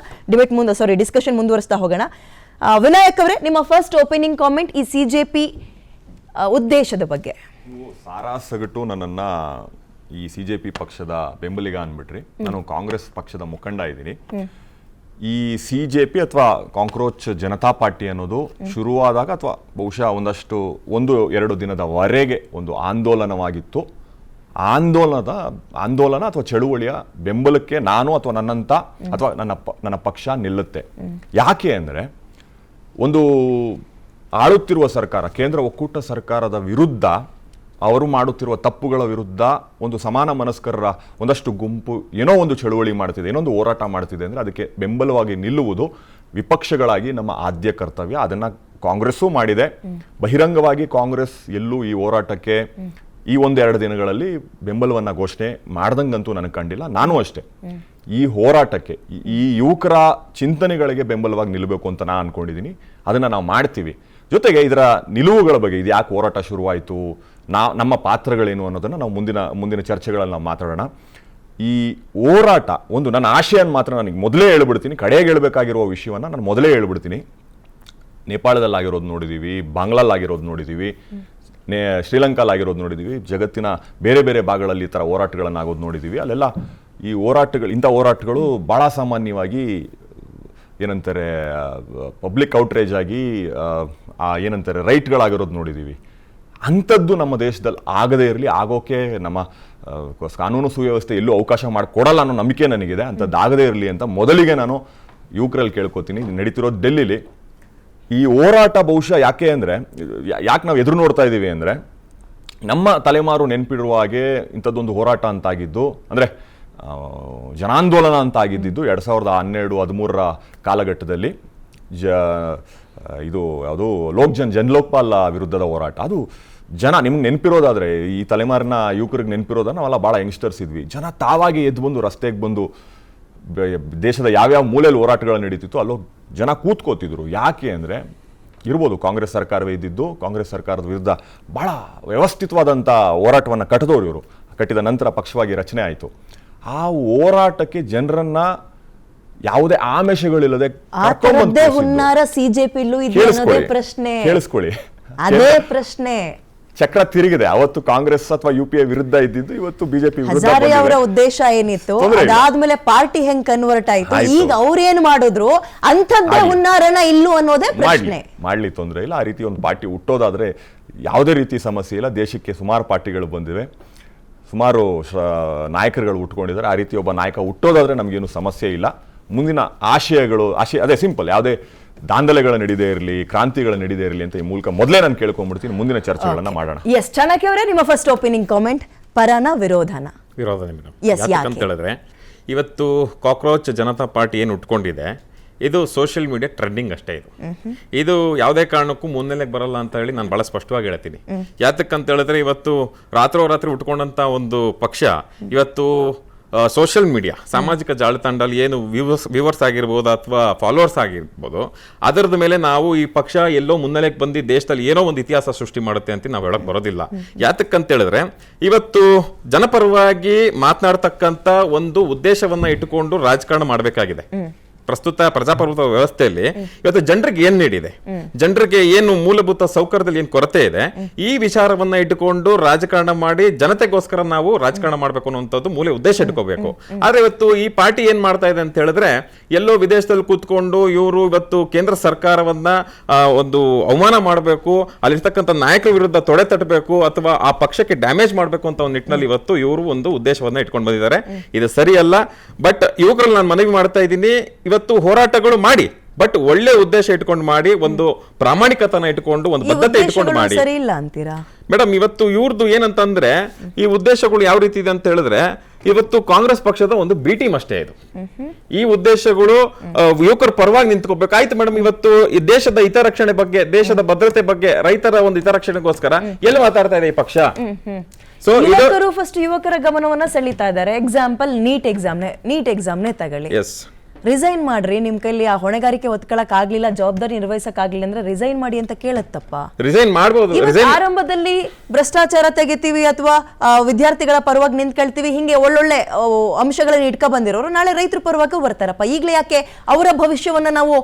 ಡಿಸ್ಕಷನ್ ಮುಂದುವರಿಸ್ತಾ ಹೋಗೋಣ. ವಿನಾಯಕ್ ಅವರೇ, ನಿಮ್ಮ ಫಸ್ಟ್ ಓಪನಿಂಗ್ ಕಾಮೆಂಟ್ ಈ CJP ಉದ್ದೇಶದ ಬಗ್ಗೆ. ಸಾರಾಸಗಟು ನನ್ನನ್ನು ಈ CJP ಪಕ್ಷದ ಬೆಂಬಲಿಗ ಅಂದ್ಬಿಟ್ರಿ. ನಾನು ಕಾಂಗ್ರೆಸ್ ಪಕ್ಷದ ಮುಖಂಡ ಇದ್ದೀನಿ. ಈ CJP ಅಥವಾ ಕಾಕ್ರೋಚ್ ಜನತಾ ಪಾರ್ಟಿ ಅನ್ನೋದು ಶುರುವಾದಾಗ ಅಥವಾ ಬಹುಶಃ 1-2 ದಿನದವರೆಗೆ ಒಂದು ಆಂದೋಲನವಾಗಿತ್ತು. ಆಂದೋಲನ ಅಥವಾ ಚಳುವಳಿಯ ಬೆಂಬಲಕ್ಕೆ ನಾನು ಅಥವಾ ನನ್ನಂತ ಅಥವಾ ನನ್ನ ಪಕ್ಷ ನಿಲ್ಲುತ್ತೆ. ಯಾಕೆ ಅಂದರೆ, ಒಂದು ಆಳುತ್ತಿರುವ ಸರ್ಕಾರ, ಕೇಂದ್ರ ಒಕ್ಕೂಟ ಸರ್ಕಾರದ ವಿರುದ್ಧ, ಅವರು ಮಾಡುತ್ತಿರುವ ತಪ್ಪುಗಳ ವಿರುದ್ಧ ಒಂದು ಸಮಾನ ಮನಸ್ಕರರ ಒಂದಷ್ಟು ಗುಂಪು ಏನೋ ಒಂದು ಚಳುವಳಿ ಮಾಡ್ತಿದೆ, ಏನೊಂದು ಹೋರಾಟ ಮಾಡ್ತಿದೆ ಅಂದರೆ ಅದಕ್ಕೆ ಬೆಂಬಲವಾಗಿ ನಿಲ್ಲುವುದು ವಿಪಕ್ಷಗಳಾಗಿ ನಮ್ಮ ಆದ್ಯ ಕರ್ತವ್ಯ. ಅದನ್ನು ಕಾಂಗ್ರೆಸ್ಸೂ ಮಾಡಿದೆ. ಬಹಿರಂಗವಾಗಿ ಕಾಂಗ್ರೆಸ್ ಎಲ್ಲೂ ಈ ಹೋರಾಟಕ್ಕೆ ಈ 1-2 ದಿನಗಳಲ್ಲಿ ಬೆಂಬಲವನ್ನು ಘೋಷಣೆ ಮಾಡ್ದಂಗಂತೂ ನನಗೆ ಕಂಡಿಲ್ಲ. ನಾನು ಅಷ್ಟೇ ಈ ಹೋರಾಟಕ್ಕೆ, ಈ ಯುವಕರ ಚಿಂತನೆಗಳಿಗೆ ಬೆಂಬಲವಾಗಿ ನಿಲ್ಲಬೇಕು ಅಂತ ನಾನು ಅನ್ಕೊಂಡಿದ್ದೀನಿ. ಅದನ್ನು ನಾವು ಮಾಡ್ತೀವಿ. ಜೊತೆಗೆ ಇದರ ನಿಲುವುಗಳ ಬಗ್ಗೆ, ಇದು ಯಾಕೆ ಹೋರಾಟ ಶುರುವಾಯಿತು, ನಮ್ಮ ಪಾತ್ರಗಳೇನು ಅನ್ನೋದನ್ನು ನಾವು ಮುಂದಿನ ಚರ್ಚೆಗಳಲ್ಲಿ ನಾವು ಮಾತಾಡೋಣ. ಈ ಹೋರಾಟ ಒಂದು ನನ್ನ ಆಶಯನ ಮಾತ್ರ ನನಗೆ ಮೊದಲೇ ಹೇಳ್ಬಿಡ್ತೀನಿ, ಕಡೆಗೆ ಹೇಳಬೇಕಾಗಿರುವ ವಿಷಯವನ್ನು ನಾನು ಮೊದಲೇ ಹೇಳ್ಬಿಡ್ತೀನಿ. ನೇಪಾಳದಲ್ಲಾಗಿರೋದು ನೋಡಿದ್ದೀವಿ, ಬಾಂಗ್ಲಾಲ್ಲಾಗಿರೋದು ನೋಡಿದ್ದೀವಿ, ಶ್ರೀಲಂಕಾಲಾಗಿರೋದು ನೋಡಿದ್ದೀವಿ, ಜಗತ್ತಿನ ಬೇರೆ ಬೇರೆ ಭಾಗಗಳಲ್ಲಿ ಈ ಥರ ಹೋರಾಟಗಳನ್ನಾಗೋದು ನೋಡಿದ್ದೀವಿ. ಅಲ್ಲೆಲ್ಲ ಈ ಇಂಥ ಹೋರಾಟಗಳು ಭಾಳ ಸಾಮಾನ್ಯವಾಗಿ ಏನಂತಾರೆ ಪಬ್ಲಿಕ್ ಔಟ್ರೇಜ್ ಆಗಿ ಏನಂತಾರೆ ರೈಟ್ಗಳಾಗಿರೋದು ನೋಡಿದ್ದೀವಿ. ಅಂಥದ್ದು ನಮ್ಮ ದೇಶದಲ್ಲಿ ಆಗದೇ ಇರಲಿ, ಆಗೋಕೆ ನಮ್ಮ ಕಾನೂನು ಸುವ್ಯವಸ್ಥೆ ಎಲ್ಲೂ ಅವಕಾಶ ಮಾಡಿಕೊಡಲ್ಲ ಅನ್ನೋ ನಂಬಿಕೆ ನನಗಿದೆ. ಅಂಥದ್ದು ಆಗದೇ ಇರಲಿ ಅಂತ ಮೊದಲಿಗೆ ನಾನು ಯುವಕರಲ್ಲಿ ಕೇಳ್ಕೊತೀನಿ. ನಡೀತಿರೋದು ಡೆಲ್ಲಿಲಿ ಈ ಹೋರಾಟ ಬಹುಶಃ ಯಾಕೆ ಅಂದರೆ, ಯಾಕೆ ನಾವು ಎದುರು ನೋಡ್ತಾ ಇದ್ದೀವಿ ಅಂದರೆ, ನಮ್ಮ ತಲೆಮಾರು ನೆನಪಿಡುವ ಹಾಗೆ ಇಂಥದ್ದೊಂದು ಹೋರಾಟ ಅಂತಾಗಿದ್ದು, ಅಂದರೆ ಜನಾಂದೋಲನ ಅಂತಾಗಿದ್ದು 2012-13 ಕಾಲಘಟ್ಟದಲ್ಲಿ ಇದು ಯಾವುದು ಜನಲೋಕ್ಪಾಲ್ ವಿರುದ್ಧದ ಹೋರಾಟ. ಅದು ಜನ ನಿಮ್ಗೆ ನೆನಪಿರೋದಾದರೆ, ಈ ತಲೆಮಾರಿನ ಯುವಕರಿಗೆ ನೆನಪಿರೋದ, ನಾವೆಲ್ಲ ಭಾಳ ಯಂಗ್ಸ್ಟರ್ಸ್ ಇದ್ವಿ. ಜನ ತಾವಾಗಿ ಎದ್ದು ಬಂದು ರಸ್ತೆಗೆ ಬಂದು ದೇಶದ ಯಾವ್ಯಾವ ಮೂಲೆಯಲ್ಲಿ ಹೋರಾಟಗಳು ನಡೀತಿತ್ತು ಅಲ್ಲೋಗಿ ಜನ ಕೂತ್ಕೋತಿದ್ರು. ಯಾಕೆ ಅಂದರೆ, ಇರ್ಬೋದು ಕಾಂಗ್ರೆಸ್ ಸರ್ಕಾರವೇ ಇದ್ದಿದ್ದು, ಕಾಂಗ್ರೆಸ್ ಸರ್ಕಾರದ ವಿರುದ್ಧ ಭಾಳ ವ್ಯವಸ್ಥಿತವಾದಂಥ ಹೋರಾಟವನ್ನು ಕಟ್ಟಿದವರು ಇವರು. ಕಟ್ಟಿದ ನಂತರ ಪಕ್ಷವಾಗಿ ರಚನೆ ಆಯಿತು. ಆ ಹೋರಾಟಕ್ಕೆ ಜನರನ್ನ ಯಾವುದೇ ಆಮಿಷಗಳಿಲ್ಲದೆ ಹುನ್ನಾರ ಸಿಜೆಪಿಲ್ಲೂ ಇದೆ ಅನ್ನೋದೇ ಪ್ರಶ್ನೆ. ಕೇಳಿಸ್ಕೊಳ್ಳಿ, ಅದೇ ಪ್ರಶ್ನೆ. ಚಕ್ರ ತಿರುಗಿದೆ. ಅವತ್ತು ಕಾಂಗ್ರೆಸ್ ಅಥವಾ UPA ವಿರುದ್ಧ ಇದ್ದಿದ್ದು ಇವತ್ತು ಬಿಜೆಪಿ ಹಜಾರೆ ಅವರ ಉದ್ದೇಶ ಏನಿತ್ತು, ಅದಾದ್ಮೇಲೆ ಪಾರ್ಟಿ ಹೆಂಗ್ ಕನ್ವರ್ಟ್ ಆಯ್ತು, ಈಗ ಅವ್ರೇನ್ ಮಾಡಿದ್ರು ಅಂಥದ್ದೇ ಹುನ್ನಾರನ ಇಲ್ಲೂ ಅನ್ನೋದೇ ಪ್ರಶ್ನೆ. ಮಾಡ್ಲಿ ತೊಂದರೆ ಇಲ್ಲ. ಆ ರೀತಿ ಒಂದು ಪಾರ್ಟಿ ಹುಟ್ಟೋದಾದ್ರೆ ಯಾವುದೇ ರೀತಿ ಸಮಸ್ಯೆ ಇಲ್ಲ. ದೇಶಕ್ಕೆ ಸುಮಾರು ಪಾರ್ಟಿಗಳು ಬಂದಿವೆ, ಸುಮಾರು ನಾಯಕರುಗಳು ಹುಟ್ಕೊಂಡಿದ್ದಾರೆ. ಆ ರೀತಿ ಒಬ್ಬ ನಾಯಕ ಹುಟ್ಟೋದಾದ್ರೆ ನಮಗೇನು ಸಮಸ್ಯೆ ಇಲ್ಲ. ಮುಂದಿನ ಆಶಯ ಅದೇ ಸಿಂಪಲ್, ಯಾವುದೇ ದಾಂಧಲೆಗಳು ನಡೀದೇ ಇರಲಿ, ಕ್ರಾಂತಿಗಳು ನಡೀದೇ ಇರಲಿ ಅಂತ ಈ ಮೂಲಕ ಮೊದಲೇ ನಾನು ಕೇಳ್ಕೊಂಡ್ಬಿಡ್ತೀನಿ. ಮುಂದಿನ ಚರ್ಚೆಗಳನ್ನ ಮಾಡೋಣ. ಎಸ್, ಚಾಣಕ್ಯ ಅವರೇ, ನಿಮ್ಮ ಫಸ್ಟ್ ಓಪನಿಂಗ್ ಕಾಮೆಂಟ್, ಪರನ ವಿರೋಧನೇ ಮೇಡಮ್? ಯಾಕಂತ ಹೇಳಿದ್ರೆ, ಇವತ್ತು ಕಾಕ್ರೋಚ್ ಜನತಾ ಪಾರ್ಟಿ ಏನು ಉಟ್ಕೊಂಡಿದೆ, ಇದು ಸೋಷಿಯಲ್ ಮೀಡಿಯಾ ಟ್ರೆಂಡಿಂಗ್ ಅಷ್ಟೇ. ಇದು ಯಾವುದೇ ಕಾರಣಕ್ಕೂ ಮುನ್ನೆಲೆಗೆ ಬರಲ್ಲ ಅಂತ ಹೇಳಿ ನಾನು ಬಹಳ ಸ್ಪಷ್ಟವಾಗಿ ಹೇಳ್ತೀನಿ. ಯಾತಕ್ಕಂತ ಹೇಳಿದ್ರೆ, ಇವತ್ತು ರಾತ್ರೋರಾತ್ರಿ ಉಟ್ಕೊಂಡಂತ ಒಂದು ಪಕ್ಷ ಇವತ್ತು ಸೋಷಿಯಲ್ ಮೀಡಿಯಾ, ಸಾಮಾಜಿಕ ಜಾಲತಾಣದಲ್ಲಿ ಏನು ವ್ಯೂವರ್ಸ್ ಆಗಿರ್ಬೋದು ಅಥವಾ ಫಾಲೋವರ್ಸ್ ಆಗಿರ್ಬೋದು, ಅದರದ ಮೇಲೆ ನಾವು ಈ ಪಕ್ಷ ಎಲ್ಲೋ ಮುನ್ನೆಲೆಗೆ ಬಂದು ದೇಶದಲ್ಲಿ ಏನೋ ಒಂದು ಇತಿಹಾಸ ಸೃಷ್ಟಿ ಮಾಡುತ್ತೆ ಅಂತ ನಾವು ಹೇಳಕ್ ಬರೋದಿಲ್ಲ. ಯಾತಕ್ಕಂತ ಹೇಳಿದ್ರೆ, ಇವತ್ತು ಜನಪರವಾಗಿ ಮಾತನಾಡ್ತಕ್ಕಂಥ ಒಂದು ಉದ್ದೇಶವನ್ನ ಇಟ್ಟುಕೊಂಡು ರಾಜಕಾರಣ ಮಾಡಬೇಕಾಗಿದೆ. ಪ್ರಸ್ತುತ ಪ್ರಜಾಪ್ರಭುತ್ವ ವ್ಯವಸ್ಥೆಯಲ್ಲಿ ಇವತ್ತು ಜನರಿಗೆ ಏನ್ ನೀಡಿದೆ, ಜನರಿಗೆ ಏನು ಮೂಲಭೂತ ಸೌಕರ್ಯದಲ್ಲಿ ಏನು ಕೊರತೆ ಇದೆ, ಈ ವಿಚಾರವನ್ನ ಇಟ್ಟುಕೊಂಡು ರಾಜಕಾರಣ ಮಾಡಿ ಜನತೆಗೋಸ್ಕರ ನಾವು ರಾಜಕಾರಣ ಮಾಡಬೇಕು ಅನ್ನುವಂಥದ್ದು ಮೂಲ ಉದ್ದೇಶ ಇಟ್ಕೋಬೇಕು. ಆದ್ರೆ ಇವತ್ತು ಈ ಪಾರ್ಟಿ ಏನ್ ಮಾಡ್ತಾ ಇದೆ ಅಂತ ಹೇಳಿದ್ರೆ, ಎಲ್ಲೋ ವಿದೇಶದಲ್ಲಿ ಕೂತ್ಕೊಂಡು ಇವರು ಇವತ್ತು ಕೇಂದ್ರ ಸರ್ಕಾರವನ್ನ ಒಂದು ಅವಮಾನ ಮಾಡಬೇಕು, ಅಲ್ಲಿರ್ತಕ್ಕಂಥ ನಾಯಕರ ವಿರುದ್ಧ ತೊಡೆ ತಟ್ಟಬೇಕು ಅಥವಾ ಆ ಪಕ್ಷಕ್ಕೆ ಡ್ಯಾಮೇಜ್ ಮಾಡಬೇಕು ಅಂತ ಒಂದು ನಿಟ್ಟಿನಲ್ಲಿ ಇವತ್ತು ಇವರು ಒಂದು ಉದ್ದೇಶವನ್ನ ಇಟ್ಕೊಂಡು ಬಂದಿದ್ದಾರೆ. ಇದು ಸರಿಯಲ್ಲ. ಬಟ್ ಯುವಕರಲ್ಲಿ ನಾನು ಮನವಿ ಮಾಡ್ತಾ ಇದ್ದೀನಿ, ಇವತ್ತು ಹೋರಾಟಗಳು ಮಾಡಿ, ಬಟ್ ಒಳ್ಳೆ ಉದ್ದೇಶ ಇಟ್ಕೊಂಡು ಮಾಡಿ, ಒಂದು ಪ್ರಾಮಾಣಿಕತನ ಇಟ್ಕೊಂಡು, ಒಂದು ಬದ್ಧತೆ ಇಟ್ಕೊಂಡು ಮಾಡಿ. ಸರಿ ಇಲ್ಲ ಅಂತೀರಾ ಮೇಡಮ್? ಇವತ್ತು ಇವ್ರದ್ದು ಏನಂತಂದ್ರೆ, ಈ ಉದ್ದೇಶಗಳು ಯಾವ ರೀತಿ ಇದೆ ಅಂತ ಹೇಳಿದ್ರೆ, ಇವತ್ತು ಕಾಂಗ್ರೆಸ್ ಪಕ್ಷದ ಒಂದು ಬಿ ಟೀಮ್ ಅಷ್ಟೇ ಇದು. ಈ ಉದ್ದೇಶಗಳು ಯುವಕರ ಪರವಾಗಿ ನಿಂತ್ಕೋಬೇಕು. ಆಯ್ತು ಮೇಡಮ್, ಇವತ್ತು ಈ ದೇಶದ ಹಿತರಕ್ಷಣೆ ಬಗ್ಗೆ, ದೇಶದ ಭದ್ರತೆ ಬಗ್ಗೆ, ರೈತರ ಒಂದು ಹಿತರಕ್ಷಣೆಗೋಸ್ಕರ ಎಲ್ಲಿ ಮಾತಾಡ್ತಾ ಇದೆ ಈ ಪಕ್ಷ? ಸೊ ಫಸ್ಟ್ ಯುವಕರ ಗಮನವನ್ನ ಸೆಳೀತಾ ಇದ್ದಾರೆ. ಎಕ್ಸಾಂಪಲ್ ನೀಟ್ ಎಕ್ಸಾಮ್ನೇ ತಗೊಳ್ಳಿ. ಎಸ್, ರಿಸೈನ್ ಮಾಡ್ರಿ, ನಿಮ್ ಕೈಲಿ ಆ ಹೊಣೆಗಾರಿಕೆ ಒತ್ಕೊಳಕ್ ಆಗ್ಲಿಲ್ಲ, ಜವಾಬ್ದಾರಿ ನಿರ್ವಹಿಸಕ್ ಆಗ್ಲಿಲ್ಲ ಅಂದ್ರೆ ರಿಸೈನ್ ಮಾಡಿ ಅಂತ ಕೇಳತ್ತಪ್ಪ. ರಿಸೈನ್ ಮಾಡಬಹುದು. ಆರಂಭದಲ್ಲಿ ಭ್ರಷ್ಟಾಚಾರ ತೆಗಿತೀವಿ ಅಥವಾ ವಿದ್ಯಾರ್ಥಿಗಳ ಪರವಾಗಿ ನಿಂತ್ಕೊಳ್ತೀವಿ, ಹಿಂಗೆ ಒಳ್ಳೊಳ್ಳೆ ಅಂಶಗಳನ್ನ ಇಟ್ಕೊ ಬಂದಿರೋರು ನಾಳೆ ರೈತರ ಪರವಾಗಿ ಬರ್ತಾರಪ್ಪ. ಈಗಲೇ ಯಾಕೆ ಅವರ ಭವಿಷ್ಯವನ್ನ ನಾವು